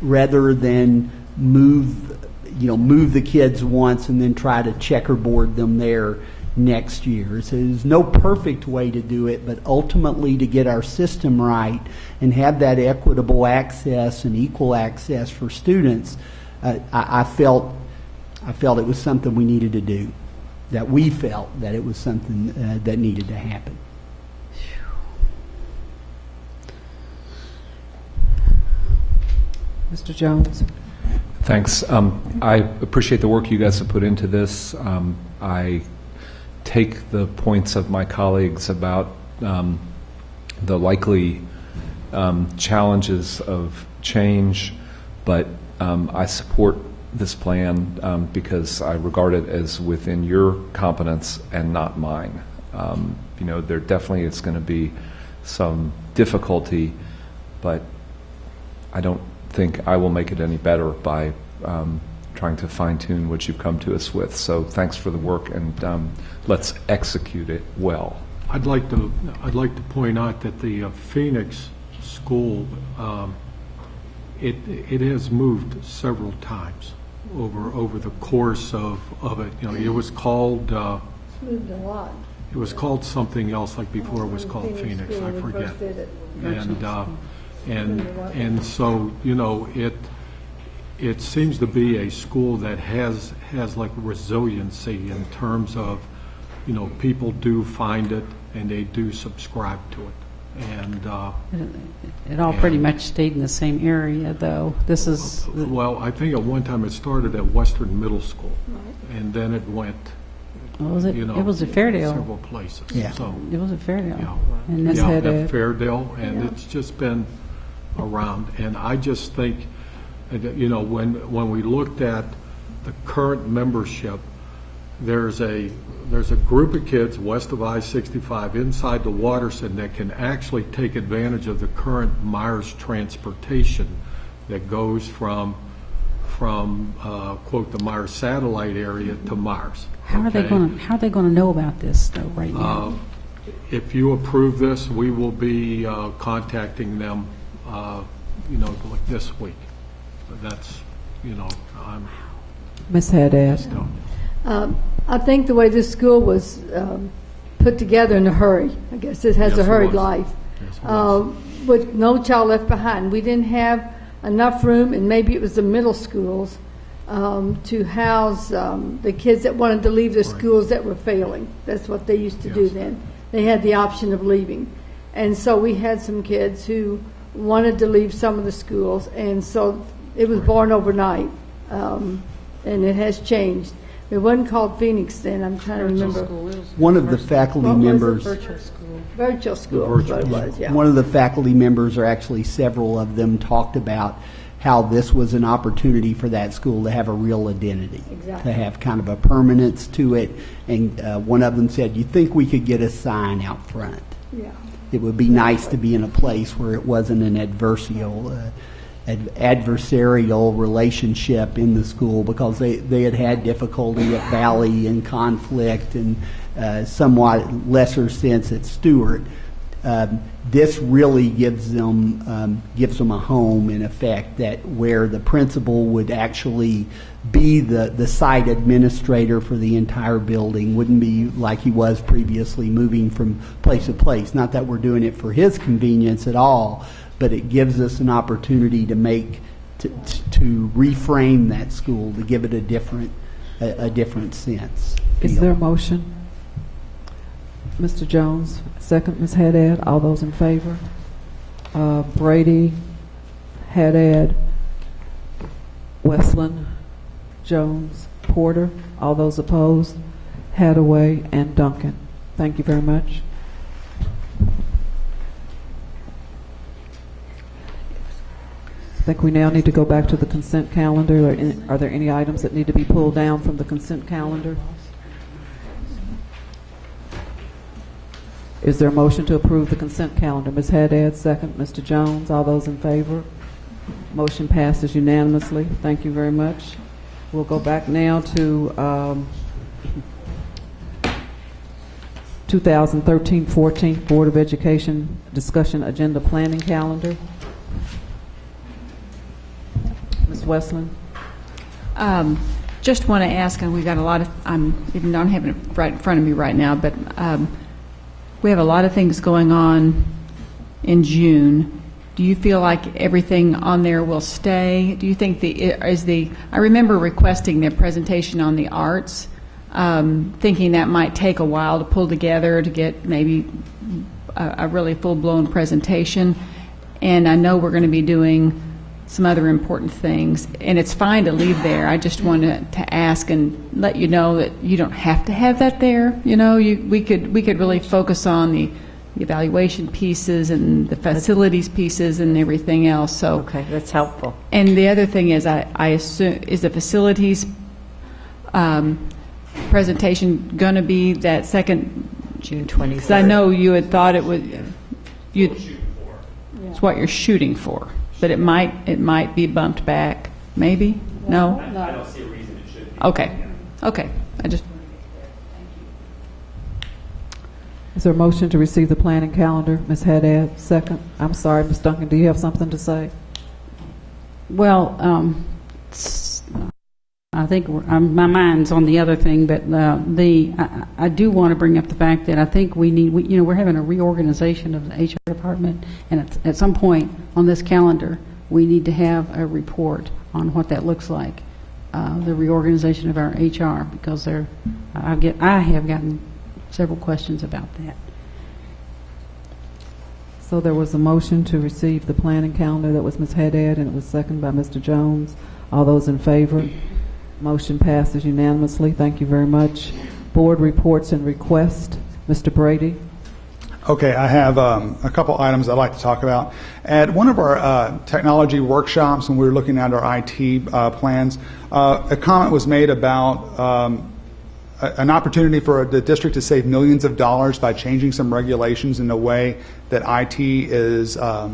rather than move the kids once and then try to checkerboard them there next year. So there's no perfect way to do it, but ultimately to get our system right and have that equitable access and equal access for students, I felt it was something we needed to do, that we felt that it was something that needed to happen. Mr. Jones. Thanks. I appreciate the work you guys have put into this. I take the points of my colleagues about the likely challenges of change, but I support this plan because I regard it as within your competence and not mine. There definitely is going to be some difficulty, but I don't think I will make it any better by trying to fine-tune what you've come to us with. So thanks for the work, and let's execute it well. I'd like to point out that the Phoenix school it has moved several times over the course of it. It was called. It's moved a lot. It was called something else, like before it was called Phoenix. I forget. And so it seems to be a school that has like resiliency in terms of people do find it and they do subscribe to it. And it all pretty much stayed in the same area, though. This is well, I think at one time it started at Western Middle School, and then it went. Was it? It was at Fairdale. Several places. Yeah. So it was at Fairdale. Yeah. And this at had Fairdale, and it's just been around. And I just think, you know, when we looked at the current membership, there's a group of kids west of I-65 inside the Watterson that can actually take advantage of the current Myers transportation that goes from quote the Myers satellite area to Myers. How are they going to know about this though right now? If you approve this, we will be contacting them, you know, like this week. That's, you know, I'm. Ms. Haddad. I think the way this school was put together in a hurry, I guess it has a hurried life, with no child left behind. We didn't have enough room, and maybe it was the middle schools, to house the kids that wanted to leave the schools that were failing. That's what they used to do then. They had the option of leaving. And so we had some kids who wanted to leave some of the schools, and so it was born overnight, and it has changed. It wasn't called Phoenix then. I'm trying to remember. One of the faculty members. Virtual school. What it was, yeah. One of the faculty members, or actually several of them, talked about how this was an opportunity for that school to have a real identity, to have kind of a permanence to it. And one of them said, "You think we could get a sign out front? Yeah. It would be nice to be in a place where it wasn't an adversarial relationship in the school, because they had difficulty at Valley and conflict and somewhat lesser sense at Stewart. This really gives them a home, in effect, that where the principal would actually be the site administrator for the entire building, wouldn't be like he was previously, moving from place to place. Not that we're doing it for his convenience at all, but it gives us an opportunity to to reframe that school, to give it a different sense. Is there a motion? Mr. Jones, second. Ms. Haddad. All those in favor? Brady, Haddad, Westland, Jones, Porter. All those opposed? Hathaway and Duncan. Thank you very much. I think we now need to go back to the consent calendar. Are there any items that need to be pulled down from the consent calendar? Is there a motion to approve the consent calendar? Ms. Haddad, second. Mr. Jones, all those in favor? Motion passes unanimously. Thank you very much. We'll go back now to 2013-14 Board of Education discussion agenda planning calendar. Ms. Westland. Just want to ask, and we've got a lot of, even though I don't have it right in front of me right now, but we have a lot of things going on in June. Do you feel like everything on there will stay? Do you think I remember requesting the presentation on the arts, thinking that might take a while to pull together to get maybe a really full-blown presentation. And I know we're going to be doing some other important things, and it's fine to leave there. I just wanted to ask and let you know that you don't have to have that there. You know, we could really focus on the evaluation pieces and the facilities pieces and everything else. So okay, that's helpful. And the other thing is, I assume, is the facilities presentation going to be that second June 23rd? Because I know you had thought it would. It's what you're shooting for. But it might be bumped back, maybe? No? I don't see a reason it should be. Okay. I just. Is there a motion to receive the planning calendar? Ms. Haddad, second. I'm sorry, Ms. Duncan, do you have something to say? Well, I think my mind's on the other thing, but I do want to bring up the fact that I think we're having a reorganization of the HR department, and at some point on this calendar, we need to have a report on what that looks like, the reorganization of our HR, because I have gotten several questions about that. So there was a motion to receive the planning calendar. That was Ms. Haddad, and it was seconded by Mr. Jones. All those in favor? Motion passes unanimously. Thank you very much. Board reports and requests. Mr. Brady. Okay, I have a couple items I'd like to talk about. At one of our technology workshops, when we were looking at our IT plans, a comment was made about an opportunity for the district to save millions of dollars by changing some regulations in the way that IT is at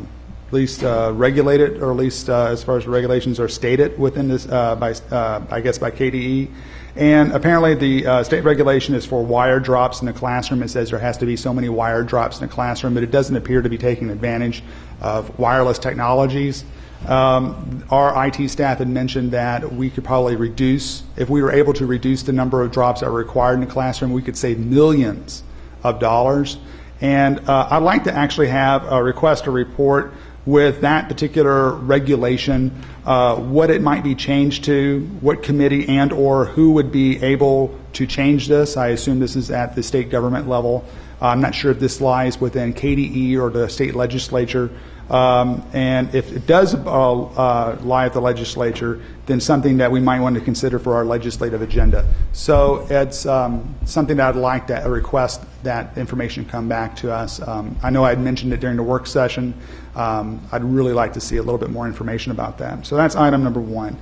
least regulated, or at least as far as regulations are stated within this, by KDE. And apparently the state regulation is for wire drops in the classroom. It says there has to be so many wire drops in the classroom, but it doesn't appear to be taking advantage of wireless technologies. Our IT staff had mentioned that we could probably reduce, if we were able to reduce the number of drops that are required in the classroom, we could save millions of dollars. And I'd like to actually have a request a report with that particular regulation, what it might be changed to, what committee and or who would be able to change this. I assume this is at the state government level. I'm not sure if this lies within KDE or the state legislature. And if it does lie at the legislature, then something that we might want to consider for our legislative agenda. So it's something that I'd like to request that information come back to us. I know I had mentioned it during the work session. I'd really like to see a little bit more information about that. So that's item number one.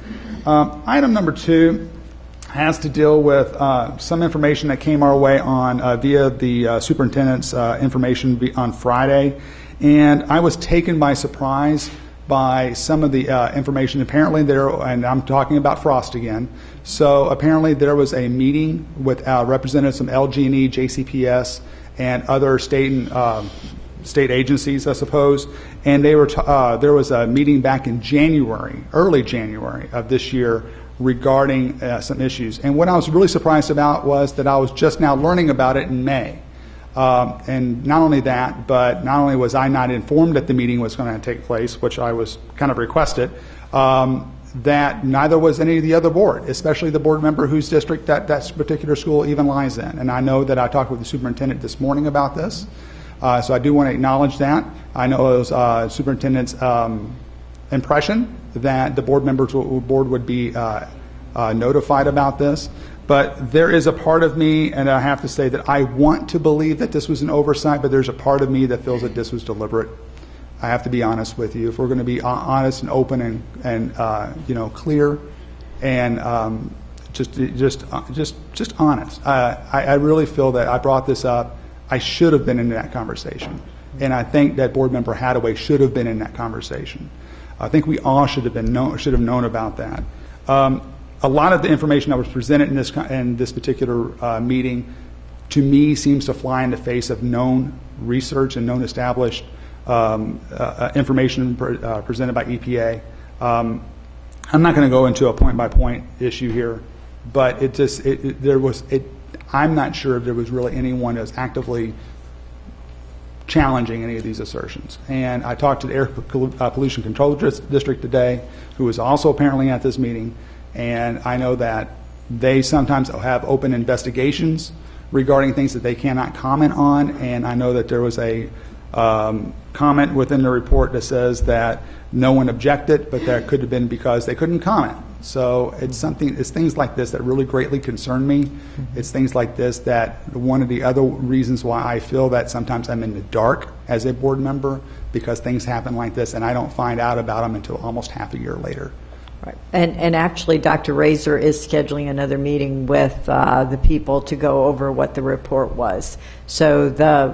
Item number two has to deal with some information that came our way on via the superintendent's information on Friday. And I was taken by surprise by some of the information. Apparently there, and I'm talking about Frost again, so apparently there was a meeting with representatives from LG&E, JCPS, and other state agencies, I suppose, and they were there was a meeting back in January, early January of this year, regarding some issues. And what I was really surprised about was that I was just now learning about it in May. And not only that, but not only was I not informed that the meeting was going to take place, which I was kind of requested, that neither was any of the other board, especially the board member whose district that particular school even lies in. And I know that I talked with the superintendent this morning about this, so I do want to acknowledge that. I know it was superintendent's impression that the board would be notified about this. But there is a part of me, and I have to say that I want to believe that this was an oversight, but there's a part of me that feels that this was deliberate. I have to be honest with you. If we're going to be honest and open and clear and just honest, I really feel that I brought this up. I should have been in that conversation, and I think that board member Hadaway should have been in that conversation. I think we all should have known about that. A lot of the information that was presented in this particular meeting, to me, seems to fly in the face of known research and known established information presented by EPA. I'm not going to go into a point-by-point issue here, but I'm not sure if there was really anyone that was actively challenging any of these assertions. And I talked to the Air Pollution Control District today, who was also apparently at this meeting. And I know that they sometimes have open investigations regarding things that they cannot comment on. And I know that there was a comment within the report that says that no one objected, but that could have been because they couldn't comment. So it's things like this that really greatly concern me. It's things like this that one of the other reasons why I feel that sometimes I'm in the dark as a board member, because things happen like this and I don't find out about them until almost half a year later. Right. And actually, Dr. Razor is scheduling another meeting with the people to go over what the report was. So the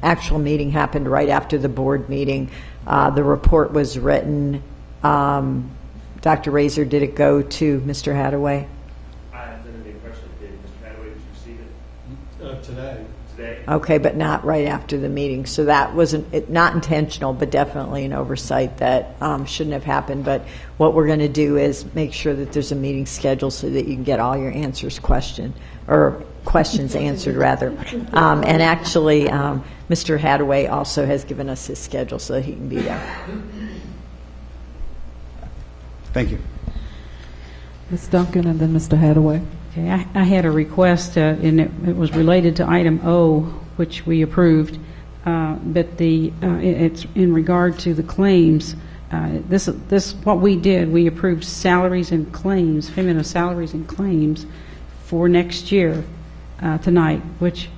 actual meeting happened right after the board meeting. The report was written. Dr. Razor, did it go to Mr. Hadaway? I have been in the impression it did. Mr. Hadaway, did you receive it? Today. Okay, but not right after the meeting. So that wasn't not intentional, but definitely an oversight that shouldn't have happened. But what we're going to do is make sure that there's a meeting scheduled so that you can get all your questions answered, rather. And actually, Mr. Hadaway also has given us his schedule so that he can be there. Thank you. Ms. Duncan and then Mr. Hadaway. Okay, I had a request, and it was related to item O, which we approved, but it's in regard to the claims. This what we did. We approved salaries and claims, payment of salaries and claims for next year tonight, which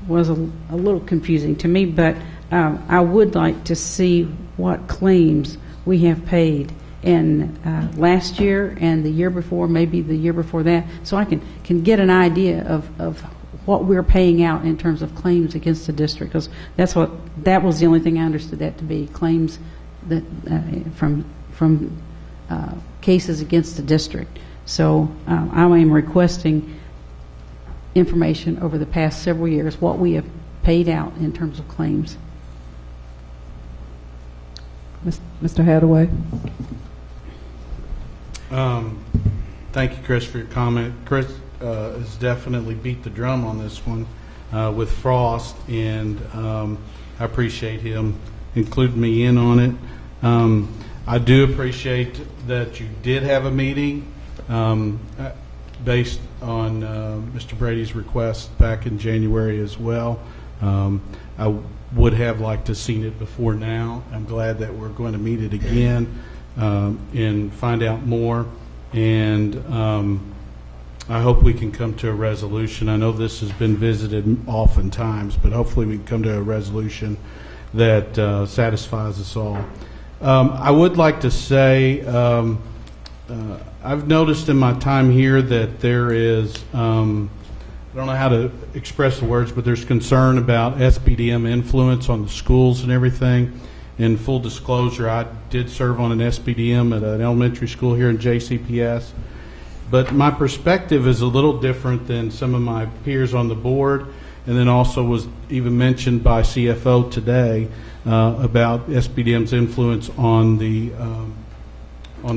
was a little confusing to me, but I would like to see what claims we have paid in last year and the year before, maybe the year before that, so I can get an idea of what we're paying out in terms of claims against the district, because that was the only thing I understood that to be, claims that from cases against the district. So I am requesting information over the past several years, what we have paid out in terms of claims. Mr. Hadaway. Thank you, Chris, for your comment. Chris has definitely beat the drum on this one with Frost, and I appreciate him including me in on it. I do appreciate that you did have a meeting based on Mr. Brady's request back in January as well. I would have liked to have seen it before now. I'm glad that we're going to meet it again and find out more. And I hope we can come to a resolution. I know this has been visited oftentimes, but hopefully we can come to a resolution that satisfies us all. I would like to say I've noticed in my time here that there is, I don't know how to express the words, but there's concern about SBDM influence on the schools and everything. In full disclosure, I did serve on an SBDM at an elementary school here in JCPS. But my perspective is a little different than some of my peers on the board, and then also was even mentioned by CFO today about SBDM's influence on the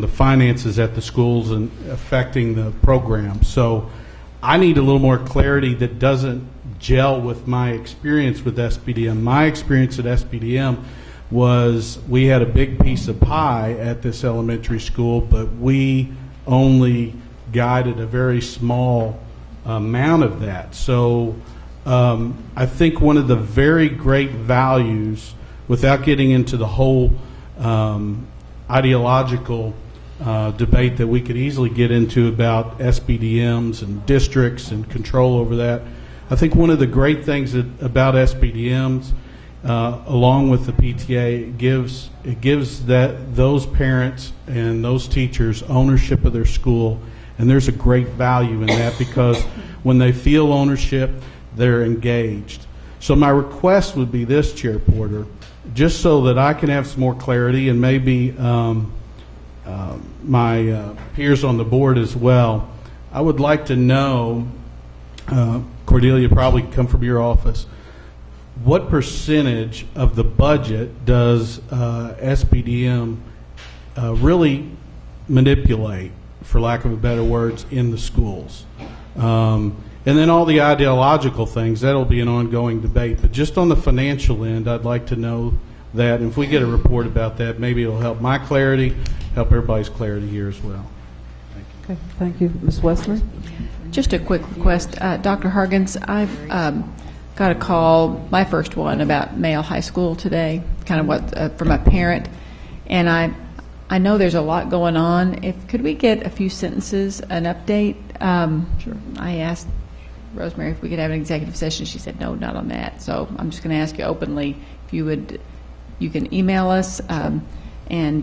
finances at the schools and affecting the program. So I need a little more clarity that doesn't gel with my experience with SBDM. My experience at SBDM was we had a big piece of pie at this elementary school, but we only guided a very small amount of that. So I think one of the very great values, without getting into the whole ideological debate that we could easily get into about SBDMs and districts and control over that, I think one of the great things about SBDMs, along with the PTA, it gives those parents and those teachers ownership of their school, and there's a great value in that because when they feel ownership, they're engaged. So my request would be this, Chair Porter, just so that I can have some more clarity, and maybe my peers on the board as well. I would like to know, Cordelia, probably come from your office, what percentage of the budget does SBDM really manipulate, for lack of a better words, in the schools? And then all the ideological things, that'll be an ongoing debate. But just on the financial end, I'd like to know that. And if we get a report about that, maybe it'll help my clarity, help everybody's clarity here as well. Thank you. Okay, thank you. Ms. Wesley? Just a quick request. Dr. Hargens, I've got a call, my first one, about Male High School today, kind of what from a parent. And I know there's a lot going on. Could we get a few sentences, an update? Sure. I asked Rosemary if we could have an executive session. She said no, not on that. So I'm just going to ask you openly if you can email us, and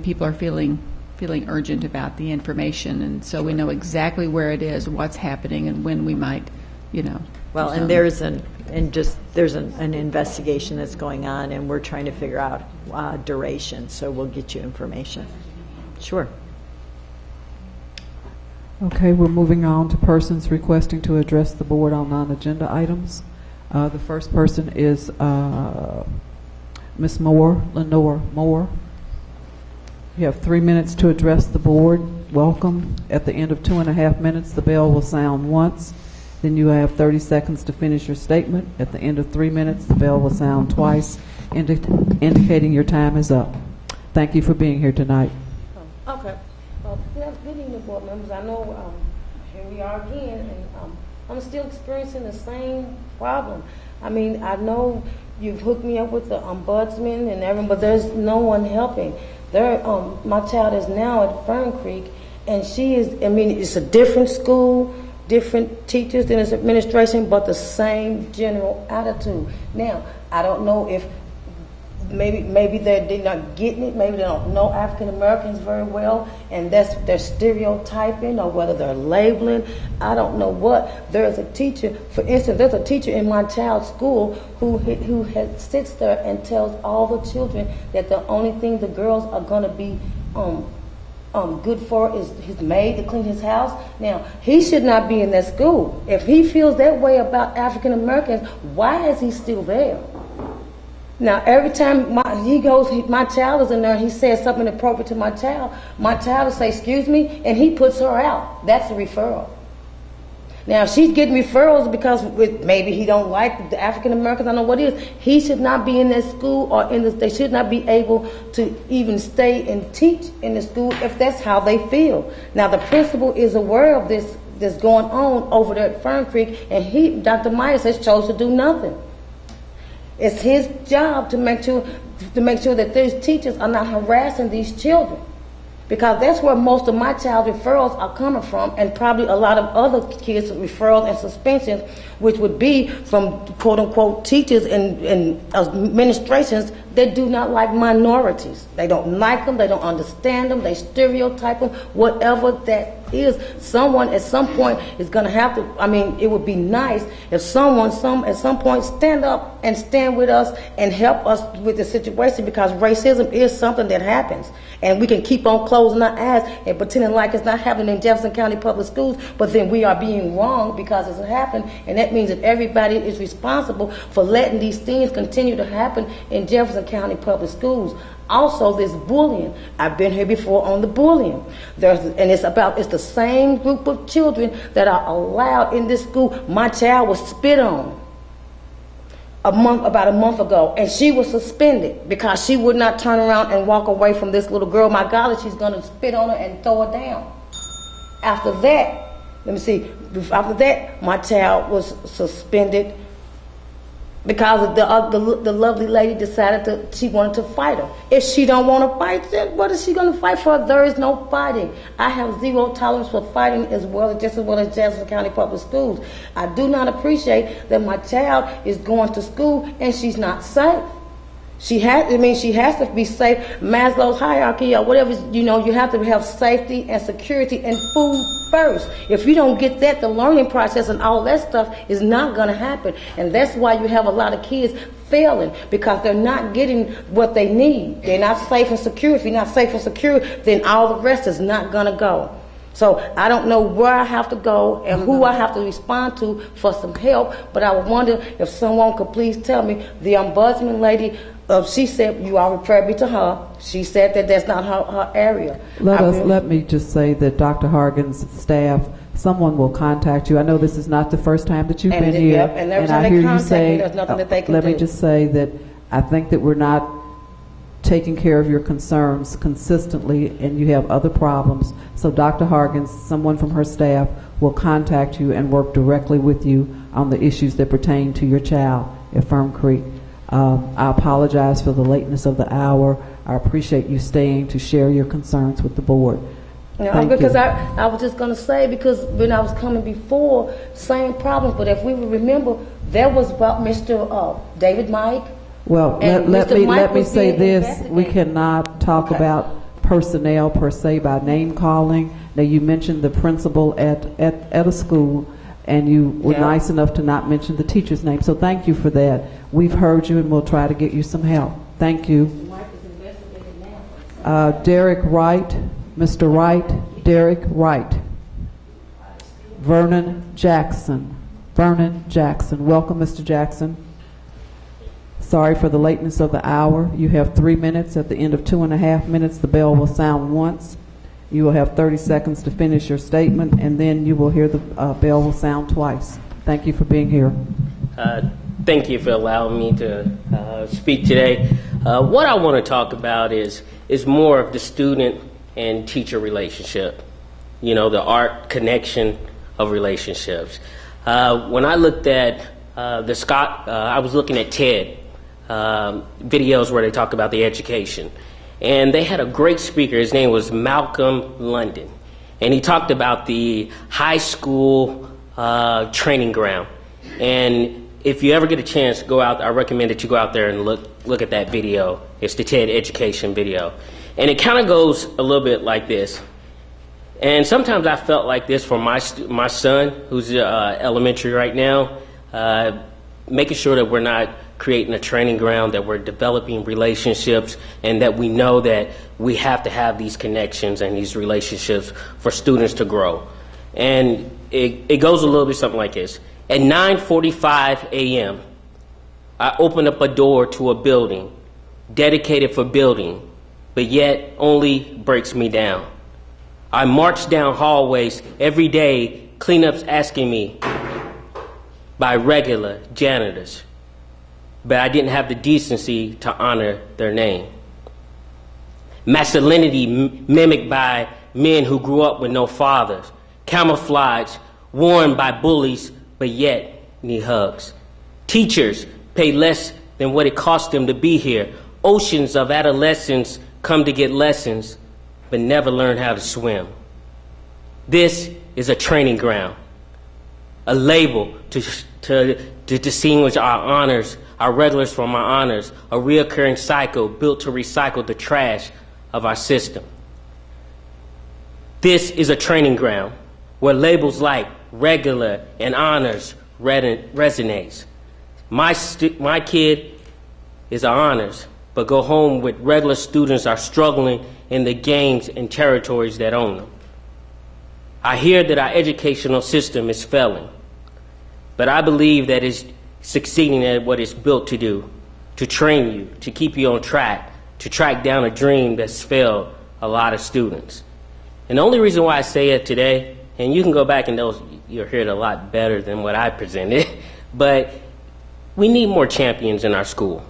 people are feeling urgent about the information, and so we know exactly where it is, what's happening, and when we might, Well, and there's an investigation that's going on, and we're trying to figure out duration. So we'll get you information. Sure. Okay, we're moving on to persons requesting to address the board on non-agenda items. The first person is Ms. Moore, Lenore Moore. You have 3 minutes to address the board. Welcome. At the end of 2.5 minutes, the bell will sound once. Then you have 30 seconds to finish your statement. At the end of 3 minutes, the bell will sound twice, indicating your time is up. Thank you for being here tonight. Okay. Good evening, board members. I know here we are again, and I'm still experiencing the same problem. I mean, I know you've hooked me up with the ombudsman and everyone, but there's no one helping. My child is now at Fern Creek, and she is, it's a different school, different teachers in his administration, but the same general attitude. Now, I don't know if maybe they're not getting it, maybe they don't know African Americans very well, and they're stereotyping, or whether they're labeling. I don't know what. There's a teacher, for instance, there's a teacher in my child's school who sits there and tells all the children that the only thing the girls are going to be good for is his maid to clean his house. Now, he should not be in that school. If he feels that way about African Americans, why is he still there? Now, every time my child is in there and he says something appropriate to my child will say, excuse me, and he puts her out. That's a referral. Now, if she's getting referrals because maybe he don't like the African Americans, I don't know what it is. He should not be in that school, or they should not be able to even stay and teach in the school if that's how they feel. Now, the principal is aware of this that's going on over there at Fern Creek, and Dr. Myers has chose to do nothing. It's his job to make sure that these teachers are not harassing these children, because that's where most of my child's referrals are coming from, and probably a lot of other kids' referrals and suspensions, which would be from quote-unquote teachers and administrations that do not like minorities. They don't like them, they don't understand them, they stereotype them, whatever that is. Someone at some point is going to have to, it would be nice if someone at some point stand up and stand with us and help us with the situation, because racism is something that happens. And we can keep on closing our eyes and pretending like it's not happening in Jefferson County Public Schools, but then we are being wrong because it's happened, and that means that everybody is responsible for letting these things continue to happen in Jefferson County Public Schools. Also, this bullying. I've been here before on the bullying. It's the same group of children that are allowed in this school. My child was spit on about a month ago, and she was suspended because she would not turn around and walk away from this little girl. My golly, she's going to spit on her and throw her down. After that, my child was suspended because the lovely lady decided she wanted to fight her. If she don't want to fight, then what is she going to fight for? There is no fighting. I have zero tolerance for fighting just as well as Jefferson County Public Schools. I do not appreciate that my child is going to school and she's not safe. She has to be safe. Maslow's hierarchy or whatever, you have to have safety and security and food first. If you don't get that, the learning process and all that stuff is not going to happen. And that's why you have a lot of kids failing, because they're not getting what they need. They're not safe and secure. If you're not safe and secure, then all the rest is not going to go. So I don't know where I have to go and who I have to respond to for some help, but I would wonder if someone could please tell me. The ombudsman lady, she said you all referred me to her. She said that that's not her area. Let me just say that Dr. Hargan's staff, someone will contact you. I know this is not the first time that you've been here, and I hear you say there's nothing that they can do. Let me just say that I think that we're not taking care of your concerns consistently, and you have other problems. So Dr. Hargan, someone from her staff, will contact you and work directly with you on the issues that pertain to your child at Fern Creek. I apologize for the lateness of the hour. I appreciate you staying to share your concerns with the board. Because I was just going to say, because when I was coming before, same problems, but if we would remember, there was about Mr. David Mike. Well, let me say this. We cannot talk about personnel per se by name calling. Now, you mentioned the principal at a school, and you were nice enough to not mention the teacher's name. So thank you for that. We've heard you, and we'll try to get you some help. Thank you. Derek Wright, Mr. Wright, Derek Wright. Vernon Jackson. Welcome, Mr. Jackson. Sorry for the lateness of the hour. You have 3 minutes. At the end of 2.5 minutes, the bell will sound once. You will have 30 seconds to finish your statement, and then you will hear the bell will sound twice. Thank you for being here. Thank you for allowing me to speak today. What I want to talk about is more of the student and teacher relationship, the art connection of relationships. When I looked at I was looking at TED videos where they talk about the education. And they had a great speaker. His name was Malcolm London. And he talked about the high school training ground. And if you ever get a chance, go out. I recommend that you go out there and look at that video. It's the TED Education video. And it kind of goes a little bit like this. And sometimes I felt like this for my son, who's elementary right now, making sure that we're not creating a training ground, that we're developing relationships, and that we know that we have to have these connections and these relationships for students to grow. And it goes a little bit something like this. At 9:45 a.m., I opened up a door to a building dedicated for building, but yet only breaks me down. I march down hallways every day, cleanups asking me by regular janitors, but I didn't have the decency to honor their name. Masculinity mimicked by men who grew up with no fathers, camouflage worn by bullies, but yet need hugs. Teachers pay less than what it costs them to be here. Oceans of adolescents come to get lessons, but never learn how to swim. This is a training ground, a label to distinguish our honors, our regulars from our honors, a reoccurring cycle built to recycle the trash of our system. This is a training ground where labels like regular and honors resonates. My kid is an honors, but go home with regular students are struggling in the games and territories that own them. I hear that our educational system is failing, but I believe that it's succeeding at what it's built to do, to train you, to keep you on track, to track down a dream that's failed a lot of students. And the only reason why I say it today, and you can go back and you'll hear it a lot better than what I presented, but we need more champions in our school.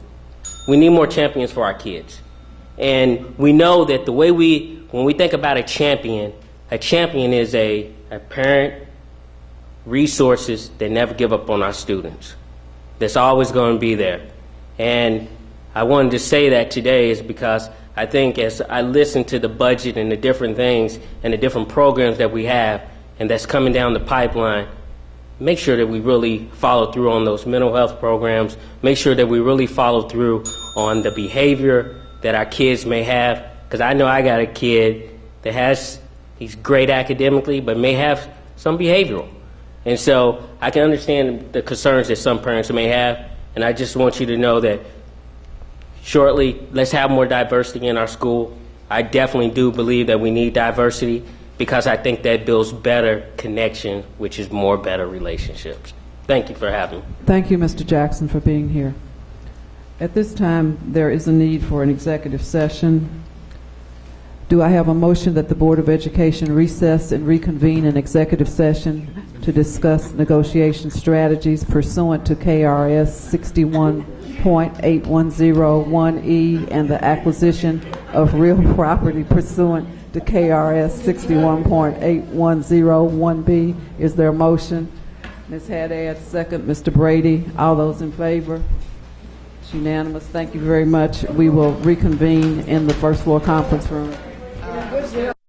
We need more champions for our kids. And we know that the way when we think about a champion is a parent, resources that never give up on our students. That's always going to be there. And I wanted to say that today is because I think as I listen to the budget and the different things and the different programs that we have and that's coming down the pipeline, make sure that we really follow through on those mental health programs. Make sure that we really follow through on the behavior that our kids may have. Because I know I got a kid that he's great academically, but may have some behavioral. And so I can understand the concerns that some parents may have. And I just want you to know that shortly, let's have more diversity in our school. I definitely do believe that we need diversity, because I think that builds better connection, which is more better relationships. Thank you for having me. Thank you, Mr. Jackson, for being here. At this time, there is a need for an executive session. Do I have a motion that the Board of Education recess and reconvene an executive session to discuss negotiation strategies pursuant to KRS 61.8101E and the acquisition of real property pursuant to KRS 61.8101B. Is there a motion? Ms. Haddad, second. Mr. Brady, all those in favor? It's unanimous. Thank you very much. We will reconvene in the first floor conference room.